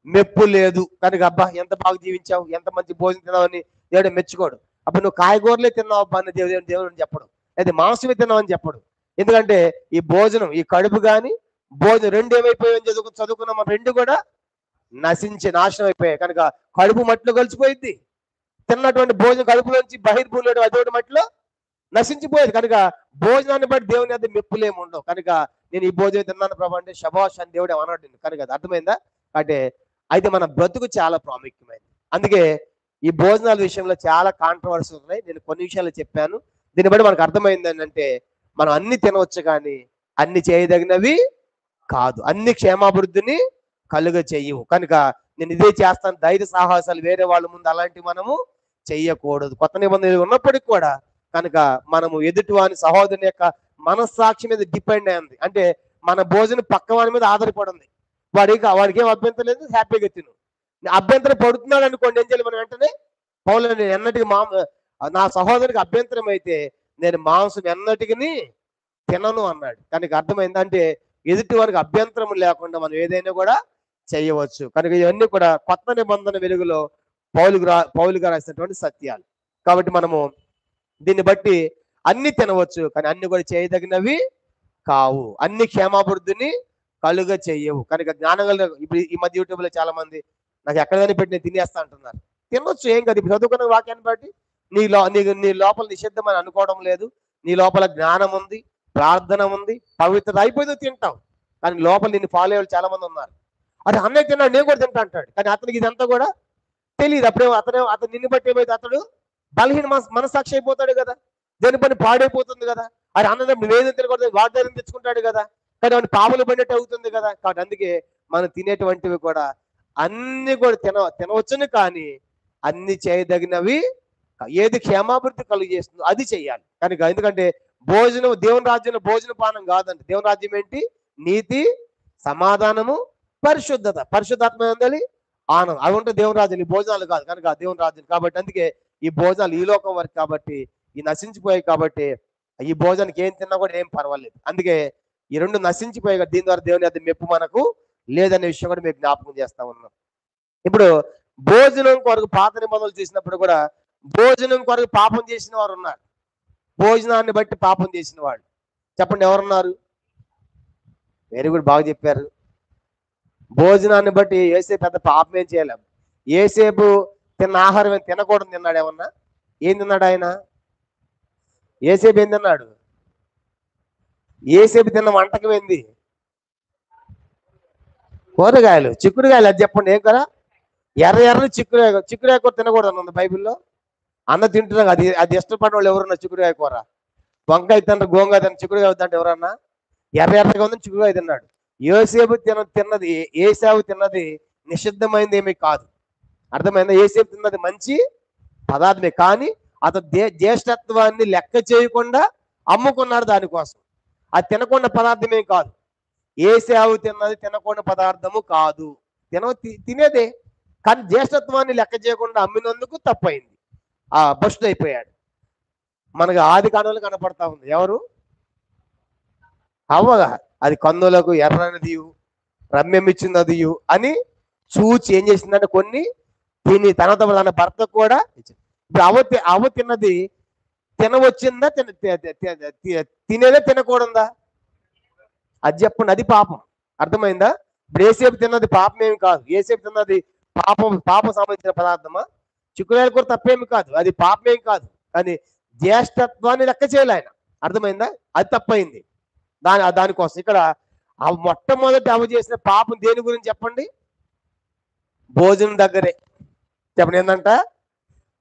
మెప్పు లేదు. కనుక అబ్బా ఎంత బాగా జీవించావు, ఎంత మంచి భోజనం తిన్నావని దేవుడు మెచ్చుకోడు. అప్పుడు నువ్వు కాయగూరలే తిన్నావు అబ్బా అని దేవుడు చెప్పడు, అయితే మాంసమే తిన్నావని చెప్పడు. ఎందుకంటే ఈ భోజనం, ఈ కడుపు కానీ భోజనం రెండు ఏమైపోయాయని చదువుకున్నాం, రెండు కూడా నాశనం అయిపోయాయి. కనుక కడుపు మట్టిలో కలిసిపోయింది, తిన్నటువంటి భోజనం కడుపులోంచి బహిర్భూమిలో అదొకటి మట్టిలో నశించిపోయేది. కనుక భోజనాన్ని బట్టి దేవుని అది మెప్పులేమి ఉండవు. కనుక నేను ఈ భోజనం తిన్నాను ప్రభు అంటే శభాష్ అని దేవుడు అన్నాడు. కనుక అది అర్థమైందా? అంటే అయితే మన బ్రతుకు చాలా ప్రాముఖ్యమైనది. అందుకే ఈ భోజనాల విషయంలో చాలా కాంట్రవర్సీ ఉన్నాయి. నేను కొన్ని విషయాలు చెప్పాను. దీన్ని బట్టి మనకు అర్థమైంది ఏంటంటే మనం అన్ని తినవచ్చు కానీ అన్ని చేయదగినవి కాదు, అన్ని క్షేమాభివృద్ధిని కలుగ చెయ్యవు. కనుక నేను ఇదే చేస్తాను ధైర్య సాహసాలు వేరే వాళ్ళ ముందు అలాంటివి మనము చెయ్యకూడదు. కొత్త నిబంధనలు ఉన్నప్పటికీ కూడా కనుక మనము ఎదుటివాని సహోదరుని యొక్క మనస్సాక్షి మీద డిపెండ్ అయింది. అంటే మన భోజనం పక్క వారి మీద ఆధారపడి ఉంది. వాడికి ఏం అభ్యంతరం లేదు, హ్యాపీగా తిను. అభ్యంతరం పడుతున్నాడు అనుకోండి, ఏం చేయాలి మనం వెంటనే? పౌలు నేను ఎన్నటికి నా సహోదరునికి అభ్యంతరం అయితే నేను మాంసం ఎన్నటికి తినను అన్నాడు. కనుక అర్థమైందంటే ఎదుటి వారికి అభ్యంతరం లేకుండా మనం ఏదైనా కూడా చేయవచ్చు. కనుక ఇవన్నీ కూడా కొత్త నిబంధన వెలుగులో పౌలుగా రాసినటువంటి సత్యాలు. కాబట్టి మనము దీన్ని బట్టి అన్ని తినవచ్చు, కానీ అన్ని కూడా చేయదగినవి కావు. అన్ని క్షేమాభివృద్ధిని కలుగ చెయ్యవు. కనుక జ్ఞానం ఇప్పుడు ఈ మధ్య యూట్యూబ్లో చాలా మంది నాకు ఎక్కడైనా పెట్టి నేను తినేస్తా అంటున్నారు. తినొచ్చు, ఏం కాదు. ఇప్పుడు చదువుకున్న వాక్యాన్ని బట్టి నీ లోపల నిషిద్ధం అని అనుకోవడం లేదు. నీ లోపల జ్ఞానం ఉంది, ప్రార్థన ఉంది, పవిత్రత అయిపోయింది, తింటావు. కానీ లోపల నిన్ను ఫాలో అయ్యే చాలా మంది ఉన్నారు. అది అన్నయ్య తిన్నాడు, నేను కూడా తింటా అంటాడు. కానీ అతనికి ఇదంతా కూడా తెలియదు. అప్పుడే అతను నిన్ను బట్టి ఏమైతే అతడు బలహీన మనసాక్షి అయిపోతాడు కదా, దేని పని పాడైపోతుంది కదా. అది అన్నదప్పుడు వేదం తినకూడదు, వాగ్దానం తెచ్చుకుంటాడు కదా. కానీ వాడిని పాములు పడినట్టు అవుతుంది కదా. కాబట్టి అందుకే మనం తినేటువంటివి కూడా అన్ని కూడా తినవచ్చును, కానీ అన్ని చేయదగినవి. ఏది క్షేమాభివృద్ధి కలుగు చేస్తుందో అది చెయ్యాలి. కనుక ఎందుకంటే భోజనం దేవుని రాజ్యంలో భోజన పానం కాదండి. దేవుని రాజ్యం ఏంటి? నీతి, సమాధానము, పరిశుద్ధత. పరిశుద్ధాత్మ ఉండాలి, ఆనందం. అవి ఉంటే దేవుని రాజ్యం. ఈ భోజనాలు కాదు కనుక దేవుని రాజ్యం. కాబట్టి అందుకే ఈ భోజనాలు ఈ లోకం వరకు కాబట్టి, ఈ నశించిపోయాయి కాబట్టి ఈ భోజనానికి ఏం తిన్నా కూడా ఏం పర్వాలేదు. అందుకే ఈ రెండు నశించిపోయాయి కదా, దీని ద్వారా దేవుని యొక్క మెప్పు మనకు లేదనే విషయం కూడా మీకు జ్ఞాపకం చేస్తా ఉన్నాం. ఇప్పుడు భోజనం కొరకు పాత నిబంధనలు చేసినప్పుడు కూడా భోజనం కొరకు పాపం చేసిన వారు ఉన్నారు. భోజనాన్ని బట్టి పాపం చేసిన వాళ్ళు చెప్పండి, ఎవరున్నారు? వెరీ గుడ్, బాగా చెప్పారు. భోజనాన్ని బట్టి ఏసేపు పెద్ద పాపం ఏం చేయలేం. ఏసేపు తిన్న ఆహారం ఏం తినకూడదు తిన్నాడు? ఏమన్నా ఏం తిన్నాడు ఆయన? ఏసేపు ఏం తిన్నాడు? ఏసేపు తిన్న వంటకం ఏంది? కూరగాయలు, చిక్కుడుగాయలు. అది చెప్పండి, ఏం కదా? ఎర్ర చిక్కుడుగాయ కూర తినకూడదు అన్న బైబిల్లో. అన్న తింటున్నాం, అది ఇష్టపడిన వాళ్ళు ఎవరన్నా? చిక్కుడుగాయ కూర, వంకాయ తిన్న, గోంగాయ తిన్న, చిక్కుడుగాయ వద్దంటే ఎవరన్నా? ఎర్రగా ఉందని చిక్కుడుగాయ తిన్నాడు. ఏసేపు తిన్నది నిషిద్ధమైంది ఏమీ కాదు. అర్థమైందా? ఏసేపు తిన్నది మంచి పదార్థమే, కానీ అతను జ్యేష్ఠత్వాన్ని లెక్క చేయకుండా అమ్ముకున్నాడు దానికోసం. అది తినకుండా పదార్థమే కాదు. ఏసేపు తిన్నది తినకుండా పదార్థము కాదు, తినేదే. కానీ జ్యేష్ఠత్వాన్ని లెక్క చేయకుండా అమ్మినందుకు తప్పైంది, భ్రష్టుడు అయిపోయాడు. మనకు ఆది కాలంలో కనపడతా ఉంది. ఎవరు? అవ్వగా. అది కన్నులకు ఎర్రనిది, రమ్యమిచ్చినది అని చూచి ఏం చేసిందంటే కొన్ని తిని తనతో తన భర్త కూడా. ఇప్పుడు అవ్వ తిన్నది తినవచ్చిందా? తినేదే తినకూడదా? అది చెప్పండి, అది పాపం. అర్థమైందా? ఇప్పుడు ఏసేపు తిన్నది పాపం ఏమి కాదు. ఏసేపు తిన్నది పాపం సంబంధించిన పదార్థమా? చిక్కుడుకాయల కూర తప్పేమి కాదు, అది పాపమేం కాదు. కానీ జ్యేష్ఠత్వాన్ని లెక్క చేయాలి ఆయన. అర్థమైందా? అది తప్పైంది. దానికోసం ఇక్కడ మొట్టమొదటి అవ చేసిన పాపం దేని గురించి చెప్పండి? భోజనం దగ్గరే. చెప్పండి, ఏంటంట?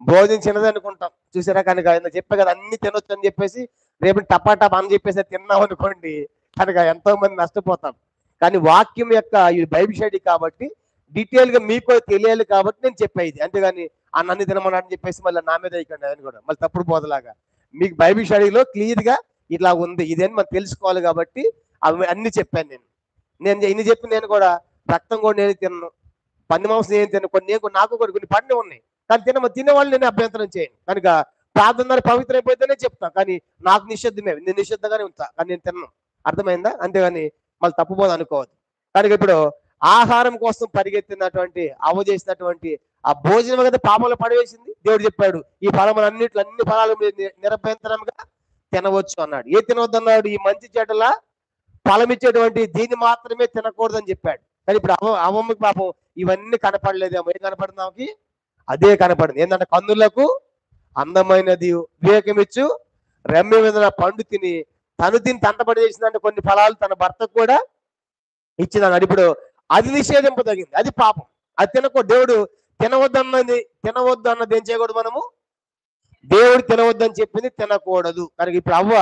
భోజనం చిన్నది అనుకుంటాం, చూసారా? కనుక ఆయన చెప్పే కదా అన్ని తినొచ్చు అని చెప్పేసి రేపు టపాటప్ అని చెప్పేసి తిన్నాం అనుకోండి, కనుక ఎంతో మంది నష్టపోతాం. కానీ వాక్యం యొక్క ఇది బైబిల్ స్టడీ కాబట్టి డీటెయిల్ గా మీకు తెలియాలి కాబట్టి నేను చెప్పేది. అంతేగాని అన్ని తినమని చెప్పేసి మళ్ళీ నా మీద ఇవ్వకండి అని కూడా మళ్ళీ తప్పుడు బోధలాగా. మీకు బైబిల్ స్టడీలో క్లియర్ గా ఇట్లా ఉంది, ఇదేని మనం తెలుసుకోవాలి కాబట్టి అవి అన్ని చెప్పాను. నేను ఇన్ని చెప్పి నేను కూడా రక్తం కూడా నేను తిన్నాను, పంది మాంసం నేను తిన్నాను, నాకు కొన్ని పండి ఉన్నాయి. కానీ తినేవాళ్ళు నేను అభ్యంతరం చేయను. కనుక ప్రార్థన పవిత్ర అయిపోతేనే చెప్తాను, కానీ నాకు నిషిద్ధమే, నేను నిషిద్ధంగానే ఉంటా, కానీ నేను తిన్నాను. అర్థమైందా? అంతేగాని మళ్ళీ తప్పుపోదు అనుకోవద్దు. కనుక ఇప్పుడు ఆహారం కోసం పరిగెత్తినటువంటి అవ్వ చేసినటువంటి ఆ భోజనం కదా పాపంలో పడవేసింది. దేవుడు చెప్పాడు ఈ ఫలములు అన్ని ఫలాలు నిరభ్యంతరంగా తినవచ్చు అన్నాడు. ఏ తినవద్దు అన్నాడు? ఈ మంచి చెడ్డల ఫలం ఇచ్చేటువంటి దీన్ని మాత్రమే తినకూడదని చెప్పాడు. కానీ ఇప్పుడు అవ్వమ్మకి పాపం ఇవన్నీ కనపడలేదేమో. ఏం కనపడింది ఆమెకి? అదే కనపడింది. ఏంటంటే కన్నులకు అందమైనది, వివేకమిచ్చు రమ్యమైన పండు తిని తంటపడి చేసిందంటే కొన్ని ఫలాలు తన భర్తకు కూడా ఇచ్చిందన్నాడు. ఇప్పుడు అది నిషేధింపదగింది, అది పాపం. అది దేవుడు తినవద్దు అన్నది ఏం చేయకూడదు మనము? దేవుడు తినవద్దని చెప్పింది తినకూడదు. కనుక ఇప్పుడు అవ్వ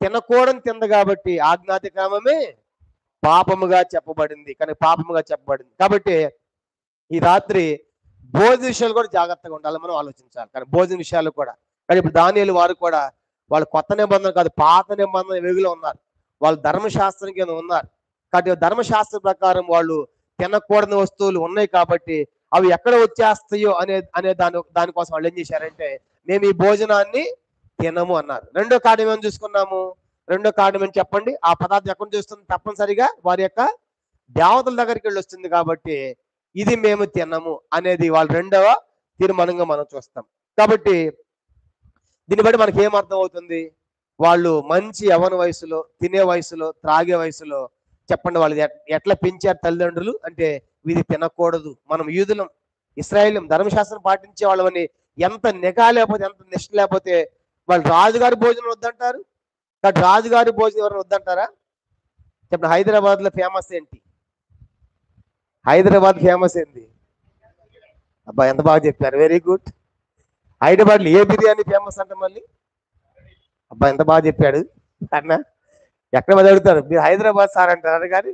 తినకూడని తింది కాబట్టి ఆజ్ఞాతిక్రమమే పాపముగా చెప్పబడింది. కాబట్టి ఈ రాత్రి భోజన విషయాలు కూడా జాగ్రత్తగా ఉండాలి, మనం ఆలోచించాలి. కానీ భోజన విషయాలు కూడా కానీ ఇప్పుడు దానియేలు వారు కూడా వాళ్ళు కొత్త నిబంధన కాదు, పాత నిబంధన వెలుగులో ఉన్నారు. వాళ్ళు ధర్మశాస్త్రం కింద ఉన్నారు. కాబట్టి ధర్మశాస్త్ర ప్రకారం వాళ్ళు తినకూడని వస్తువులు ఉన్నాయి కాబట్టి అవి ఎక్కడ వచ్చేస్తాయో అనే దానికోసం వాళ్ళు ఏం చేశారంటే మేము ఈ భోజనాన్ని తినము అన్నారు. రెండో కారణం ఏమని చూసుకున్నాము? రెండో కారణం ఏం చెప్పండి? ఆ పదార్థం ఎక్కడ చూస్తుంది? తప్పనిసరిగా వారి యొక్క దేవతల దగ్గరికి వెళ్ళి వస్తుంది కాబట్టి ఇది మేము తినము అనేది వాళ్ళ రెండవ తీర్మానంగా మనం చూస్తాం. కాబట్టి దీన్ని బట్టి మనకి ఏం అర్థం అవుతుంది? వాళ్ళు మంచి యవ్వన వయసులో, తినే వయసులో, త్రాగే వయసులో చెప్పండి వాళ్ళు ఎట్లా పెంచారు తల్లిదండ్రులు అంటే ఇది తినకూడదు. మనం యూదులం, ఇశ్రాయేలీయం, ధర్మశాస్త్రం పాటించే వాళ్ళని ఎంత నిఘా లేకపోతే, ఎంత నిష్ఠ లేకపోతే వాళ్ళు రాజుగారి భోజనం వద్దంటారు. కాబట్టి రాజుగారి భోజనం ఎవరైనా వద్దంటారా? చెప్పండి. హైదరాబాద్ లో ఫేమస్ ఏంటి? హైదరాబాద్ ఫేమస్ ఏంటి? అబ్బా ఎంత బాగా చెప్పారు, వెరీ గుడ్. హైదరాబాద్ లో ఏ బిర్యానీ ఫేమస్ అంటే మళ్ళీ? అబ్బా ఎంత బాగా చెప్పాడు అన్న. ఎక్కడ మంది అడుగుతారు మీరు హైదరాబాద్ సార్ అంటారు కానీ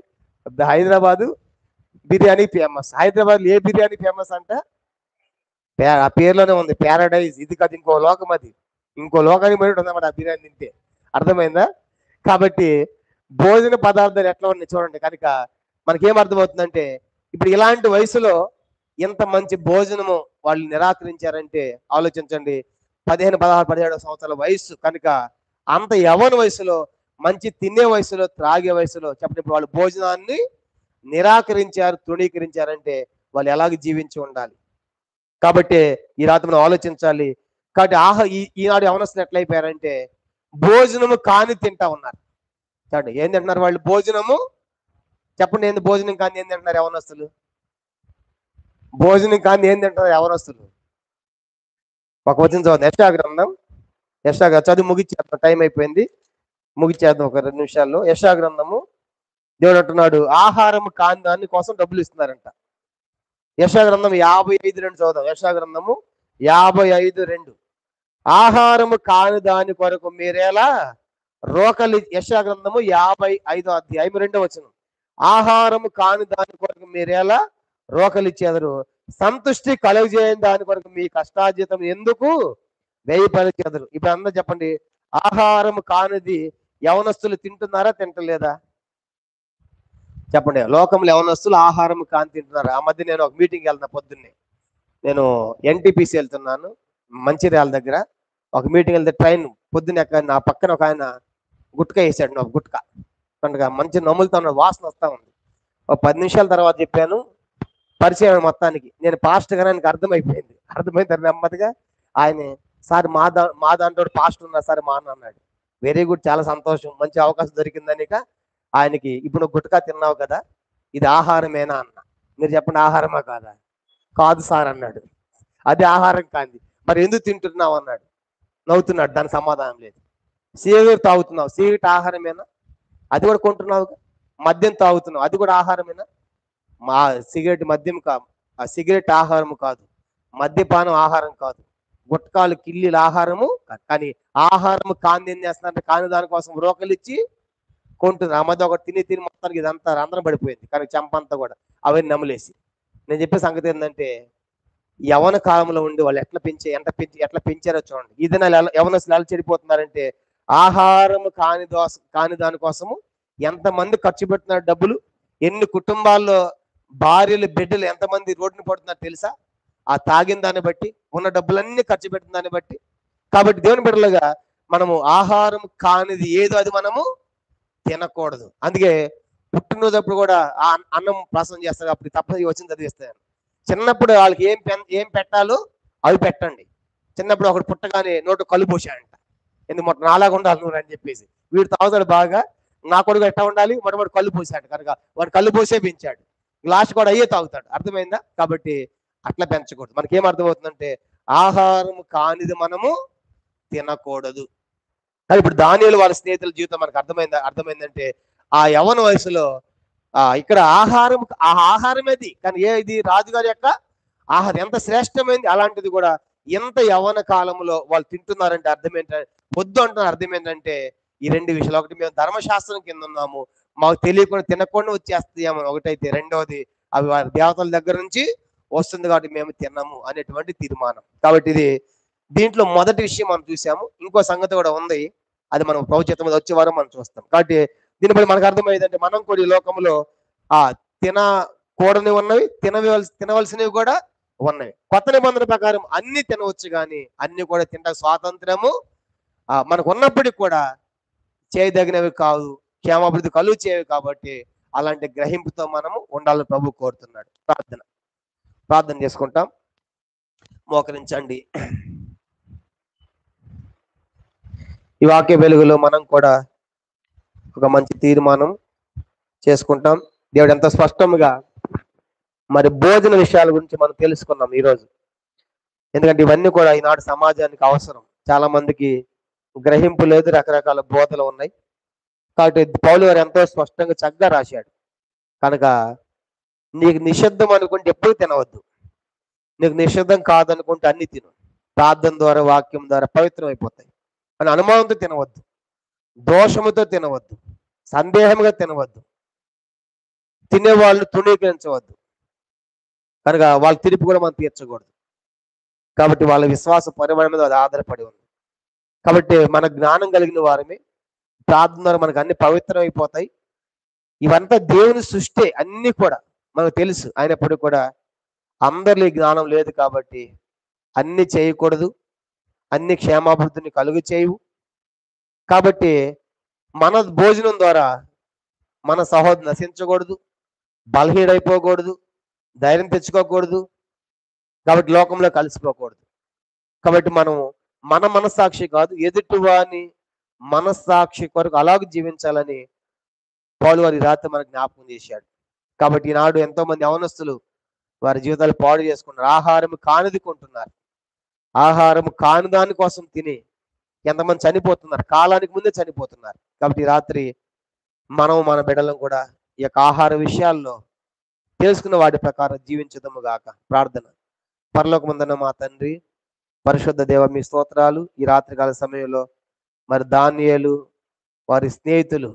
హైదరాబాదు బిర్యానీ ఫేమస్. హైదరాబాద్ లో ఏ బిర్యానీ ఫేమస్ అంట? ఆ పేర్లోనే ఉంది ప్యారడైజ్. ఇది కాదు, ఇంకో లోకం, అది ఇంకో లోకానికి బయట ఉందన్నమాట ఆ బిర్యానీ తింటే. అర్థమైందా? కాబట్టి భోజన పదార్థాలు ఎట్లా ఉన్నాయి చూడండి. కనుక మనకేం అర్థమవుతుందంటే ఇప్పుడు ఇలాంటి వయసులో ఇంత మంచి భోజనము వాళ్ళు నిరాకరించారంటే ఆలోచించండి. 15, 16, 17 సంవత్సరాల వయసు కనుక అంత యవ్వన వయసులో, మంచి తినే వయసులో, త్రాగే వయసులో చెప్పండి ఇప్పుడు వాళ్ళు భోజనాన్ని నిరాకరించారు, తృణీకరించారంటే వాళ్ళు ఎలాగ జీవించి ఉండాలి. కాబట్టి ఈ రాత్రి మనం ఆలోచించాలి. కాబట్టి ఈనాడు యవనస్తులు ఎట్లయిపోయారంటే భోజనము కాని తింటా ఉన్నారు. చూడండి ఏం తింటున్నారు వాళ్ళు? భోజనము చెప్పండి, ఏంది భోజనం కాని ఏం తింటున్నారు యవనస్తులు? భోజనం కాని ఏం తింటున్నారు యవనస్తులు? ఒక వచనం చదువు, యెషయా గ్రంథం చదువు ముగిచ్చేద్దాం, టైం అయిపోయింది, ముగిచ్చేద్దాం ఒక 2 నిమిషాల్లో. యెషయా గ్రంథము దేవుడు అంటున్నాడు ఆహారం కాని దాని కోసం డబ్బులు ఇస్తున్నారంట. యెషయా గ్రంథం 55:2 చదువుదాం. యెషయా గ్రంథము 55:2 ఆహారము కాని దాని కొరకు మీరేలా రోకలి. యెషయా గ్రంథము 55వ అధ్యాయం 2వ వచనం ఆహారము కాని దాని కొరకు మీరేలా రోకలిచ్చేదరు, సంతుష్టి కలుగజేయని దాని కొరకు మీ కష్టార్జితం ఎందుకు వ్యయపరిచేదరు. ఇప్పుడు అందరూ చెప్పండి, ఆహారం కానిది యవనస్తులు తింటున్నారా, తింటలేదా? చెప్పండి. లోకంలో యవనస్తులు ఆహారం కాని తింటున్నారు. ఆ మధ్య నేను ఒక మీటింగ్కి వెళ్తున్నా, పొద్దున్నే నేను ఎన్టీపీసీ వెళ్తున్నాను, మంచిర్యాల దగ్గర ఒక మీటింగ్ వెళ్తే ట్రైన్ పొద్దున్న నా పక్కన ఒక ఆయన గుట్కా వేసాడు. నాకు గుట్కా కనుక మంచి నమ్ములతో ఉన్న వాసన వస్తా ఉంది. ఒక 10 నిమిషాల తర్వాత చెప్పాను, పరిచయం మొత్తానికి. నేను పాస్టర్ గారు ఆయనకి అర్థమైంది నెమ్మదిగా. ఆయన సార్ మా దాంట్లో పాస్టర్ ఉన్నారు సార్ మా అన్న అన్నాడు. వెరీ గుడ్, చాలా సంతోషం, మంచి అవకాశం దొరికిందనిక ఆయనకి. ఇప్పుడు గుట్కా తిన్నావు కదా, ఇది ఆహారమేనా అన్న. మీరు చెప్పండి ఆహారమా కాదా? కాదు సార్ అన్నాడు. అది ఆహారం కాంది. మరి ఎందుకు తింటున్నావు అన్నాడు. నవ్వుతున్నాడు, దాని సమాధానం లేదు. సిగరెట్ తాగుతున్నావు, సిగరెట్ ఆహారమేనా? అది కూడా కొంటున్నావు. మద్యం తాగుతున్నావు, అది కూడా ఆహారమేనా? మా సిగరెట్ మద్యం కాదు, ఆ సిగరెట్ ఆహారం కాదు, మద్యపానం ఆహారం కాదు, గుట్కాలు కిల్లీల ఆహారము కాదు. కానీ ఆహారము కాంది ఏం చేస్తున్నారంటే కాని దానికోసం రోకలిచ్చి కొంటున్నారు. ఆ మధ్య ఒకటి తిని మొత్తానికి ఇదంతా రంధ్రం పడిపోయింది, కానీ చెంపంతా కూడా అవన్నీ నమ్మలేసి. నేను చెప్పే సంగతి ఏంటంటే యవన కాలంలో ఉండి వాళ్ళు ఎట్లా పెంచారో చూడండి. ఈ దినాలు యవనస్తులు ఎలా చెడిపోతున్నారంటే ఆహారము కాని దానికోసము ఎంతమంది ఖర్చు పెడుతున్నారు డబ్బులు. ఎన్ని కుటుంబాల్లో భార్యలు బిడ్డలు ఎంతమంది రోడ్డుని పడుతున్నారు తెలుసా? ఆ తాగిన దాన్ని బట్టి, ఉన్న డబ్బులన్నీ ఖర్చు పెట్టిన దాన్ని బట్టి. కాబట్టి దేవుని బిడ్డలుగా మనము ఆహారం కానిది ఏదో అది మనము తినకూడదు. అందుకే పుట్టినరోజప్పుడు కూడా ఆ అన్నం ప్రాసం చేస్తారు, అప్పుడు తప్పని వచ్చింది చదివిస్తాను. చిన్నప్పుడు వాళ్ళకి ఏం పెట్టాలో అవి పెట్టండి. చిన్నప్పుడు ఒకడు పుట్టగానే నోటు కళ్ళు పోసాడంట, ఎందుకు మొట్ట నాలాగా ఉండాలి నువ్వు అని చెప్పేసి. వీడు తాగుతాడు బాగా, నా కొడుకు ఎట్లా ఉండాలి, మొట్టమొదటి కళ్ళు పోసాడు కనుక వాడు కళ్ళు పోసే పెంచాడు, గ్లాస్ కూడా అయ్యే తాగుతాడు. అర్థమైందా? కాబట్టి అట్లా పెంచకూడదు. మనకేం అర్థమవుతుందంటే ఆహారం కానిది మనము తినకూడదు. కానీ ఇప్పుడు దానియేలు వాళ్ళ స్నేహితుల జీవితం మనకు అర్థమైందంటే ఆ యవ్వన వయసులో ఇక్కడ ఆహారమేది, కానీ ఇది రాజుగారి యొక్క ఆహారం ఎంత శ్రేష్టమైంది. అలాంటిది కూడా ఎంత యవ్వన కాలంలో వాళ్ళు తింటున్నారంటే అర్థం ఏంటంటే, వద్దు అంటున్నారు అర్థం ఏంటంటే ఈ 2 విషయాలు. ఒకటి, మేము ధర్మశాస్త్రం కింద ఉన్నాము, మాకు తెలియకుండా తినకుండా వచ్చేస్తాయేమో ఒకటైతే, రెండవది అవి వారి దేవతల దగ్గర నుంచి వస్తుంది కాబట్టి మేము తిన్నాము అనేటువంటి తీర్మానం. కాబట్టి ఇది దీంట్లో మొదటి విషయం మనం చూసాము. ఇంకో సంగతి కూడా ఉంది. అది మనం ప్రభు చిత్తం మీద వచ్చే వారం మనం చూస్తాం. కాబట్టి దీన్ని బట్టి మనకు అర్థమయ్యేదంటే మనం కూడా ఈ లోకంలో ఆ తినకూడని ఉన్నవి, తినవలసినవి కూడా ఉన్నవి. కొత్త నిబంధన ప్రకారం అన్ని తినవచ్చు, కానీ అన్ని కూడా తింటే స్వాతంత్రము మనకు ఉన్నప్పటికీ కూడా చేయదగినవి కాదు, క్షేమాభివృద్ధి కలుగు చేయవి. కాబట్టి అలాంటి గ్రహింపుతో మనము ఉండాలని ప్రభు కోరుతున్నాడు. ప్రార్థన చేసుకుంటాం. మోకరించండి. ఈ వాక్య వెలుగులో మనం కూడా ఒక మంచి తీర్మానం చేసుకుంటాం. దేవుడు ఎంత స్పష్టంగా మరి భోజన విషయాల గురించి మనం తెలుసుకున్నాం ఈరోజు. ఎందుకంటే ఇవన్నీ కూడా ఈనాడు సమాజానికి అవసరం. చాలా మందికి గ్రహింపు లేదు, రకరకాల బోధలు ఉన్నాయి. కాబట్టి పౌలు గారు ఎంతో స్పష్టంగా చక్కగా రాశాడు. కనుక నీకు నిషిద్ధం అనుకుంటే ఎప్పుడు తినవద్దు, నీకు నిషిద్ధం కాదనుకుంటే అన్ని తిను. ప్రార్థన ద్వారా, వాక్యం ద్వారా పవిత్రం అయిపోతాయి. అని అనుమానంతో తినవద్దు, దోషముతో తినవద్దు, సందేహంగా తినవద్దు, తినేవాళ్ళు తృణీకరించవద్దు. కనుక వాళ్ళ తీర్పు కూడా మనం తీర్చకూడదు. కాబట్టి వాళ్ళ విశ్వాస పరిమాణం మీద అది ఆధారపడి ఉంది. కాబట్టి మన జ్ఞానం కలిగిన వారమే. ప్రార్థన ద్వారా మనకు అన్ని పవిత్రం అయిపోతాయి. ఇవంతా దేవుని సృష్టి, అన్ని కూడా మనకు తెలుసు. అయినప్పుడు కూడా అందరిలో జ్ఞానం లేదు. కాబట్టి అన్ని చేయకూడదు, అన్ని క్షేమాభివృద్ధిని కలుగు చేయవు. కాబట్టి మన భోజనం ద్వారా మన సహోదరు నశించకూడదు, బలహీనైపోకూడదు, ధైర్యం తెచ్చుకోకూడదు. కాబట్టి లోకంలో కలిసిపోకూడదు. కాబట్టి మనం మన మనస్సాక్షి కాదు, ఎదుటివాని మనస్సాక్షి కొరకు అలాగే జీవించాలని పౌలు వారి రాత్రి మనకు జ్ఞాపకం చేశాడు. కాబట్టి ఈనాడు ఎంతో మంది యవనస్తులు వారి జీవితాలు పాడు చేసుకుంటున్నారు. ఆహారం కానిది కొంటున్నారు, ఆహారం కాని దాని కోసం తిని ఎంతమంది చనిపోతున్నారు, కాలానికి ముందే చనిపోతున్నారు. కాబట్టి ఈ రాత్రి మనం మన బిడ్డలను కూడా ఈ యొక్క ఆహార విషయాల్లో తెలుసుకున్న వాటి ప్రకారం జీవించదము గాక. ప్రార్థన. పరలోకమందున్న మా తండ్రి, పరిశుద్ధ దేవ, మీ స్తోత్రాలు. ఈ రాత్రికాల సమయంలో మరి దానియేలు వారి స్నేహితులు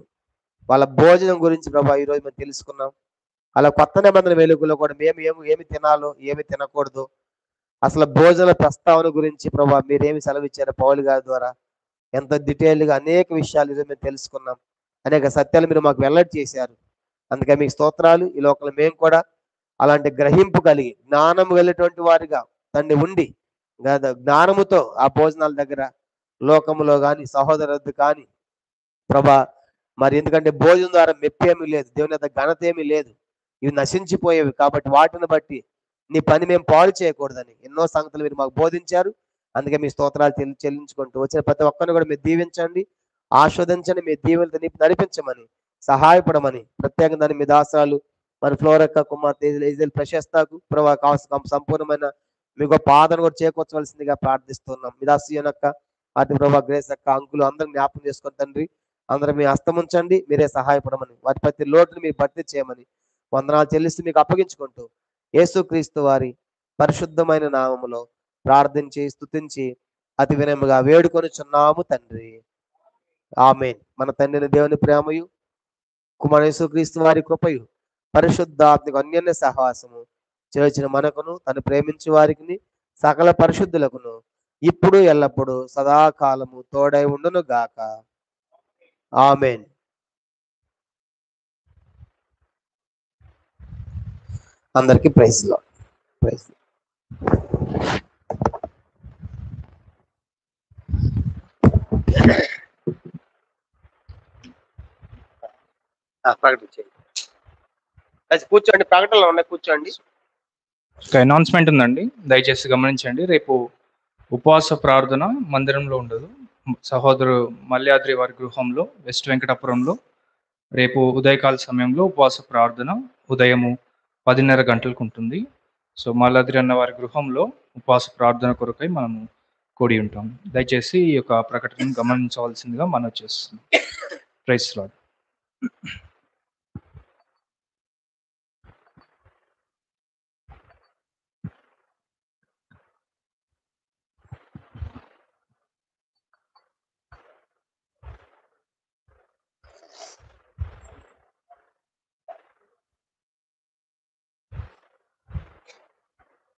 వాళ్ళ భోజనం గురించి ప్రభా ఈరోజు మేము తెలుసుకున్నాం. అలా కొత్త నిబంధన వెలుగులో కూడా మేము ఏమి తినాలో, ఏమి తినకూడదు, అసలు భోజన ప్రస్తావన గురించి ప్రభా మీరేమి సెలవిచ్చారో పౌలు గారి ద్వారా ఎంత డీటెయిల్గా అనేక విషయాలు ఈరోజు మేము తెలుసుకున్నాం. అనేక సత్యాలు మీరు మాకు వెల్లడి చేశారు. అందుకే మీకు స్తోత్రాలు. ఈ లోకంలో మేము కూడా అలాంటి గ్రహింపు కలిగి జ్ఞానం వెళ్ళేటువంటి వారిగా తండ్రి ఉండి జ్ఞానముతో ఆ భోజనాల దగ్గర లోకములో కానీ సహోదరుడు కానీ ప్రభా మరి ఎందుకంటే భోజనం ద్వారా మెప్పేమీ లేదు, దేవుని యొక్క ఘనత ఏమీ లేదు, ఇవి నశించిపోయేవి. కాబట్టి వాటిని బట్టి నీ పని మేము పాడు చేయకూడదని ఎన్నో సంగతులు మీరు మాకు బోధించారు. అందుకే మీ స్తోత్రాలు చెల్లించుకుంటూ వచ్చిన ప్రతి ఒక్కరిని కూడా మీరు దీవించండి, ఆస్వాదించండి, మీ దీవెనతో నడిపించమని, సహాయపడమని ప్రత్యేకంగా దాని మీ దాసాలు మరి ఫ్లోరక్క కుమార్తె ప్రశస్తకు ప్రభా కావాల్సిన సంపూర్ణమైన మీ గొప్ప ఆదరణ కూడా చేకూర్చవలసిందిగా ప్రార్థిస్తున్నాం. మీ దాసియనక్క, వాటి ప్రభా గ్రేస్ అక్క, అంకులు అందరం జ్ఞాపకం చేసుకుని తండ్రి అందరూ మీ హస్తముంచండి, మీరే సహాయపడమని, వాటి ప్రతి లోటుని మీరు భర్తీ చేయమని వందనాలు చెల్లిస్తూ మీకు అప్పగించుకుంటూ యేసుక్రీస్తు వారి పరిశుద్ధమైన నామములో ప్రార్థించి స్తుతించి అతి వినయముగా వేడుకొనుచున్నాము తండ్రి. ఆమేన్. మన తండ్రిని దేవుని ప్రేమయు కుమార యేసుక్రీస్తు వారి కృపయు పరిశుద్ధాత్మక అన్యోన్య సహవాసము చేర్చిన మనకును తను ప్రేమించు వారికి సకల పరిశుద్ధులకును ఇప్పుడు ఎల్లప్పుడు సదాకాలము తోడై ఉండును గాక. ఆమేన్. అందరికీ ప్రైజ్ లార్డ్. ప్రైజ్ ప్రకటించండి. కూర్చోండి, ప్రకటనలు ఉన్నాయి, కూర్చోండి. ఒక అనౌన్స్మెంట్ ఉందండి, దయచేసి గమనించండి. రేపు ఉపవాస ప్రార్థన మందిరంలో ఉండదు, సహోదరు మల్యాద్రి వారి గృహంలో వెస్ట్ వెంకటాపురంలో రేపు ఉదయకాల సమయంలో ఉపవాస ప్రార్థన ఉదయము 10:30 గంటలకు ఉంటుంది. సో మల్యాద్రి అన్న వారి గృహంలో ఉపవాస ప్రార్థన కొరకై మనము కూడి ఉంటాం. దయచేసి ఈ యొక్క ప్రకటనను గమనించవలసిందిగా మనం చేస్తున్నాం. Praise lord.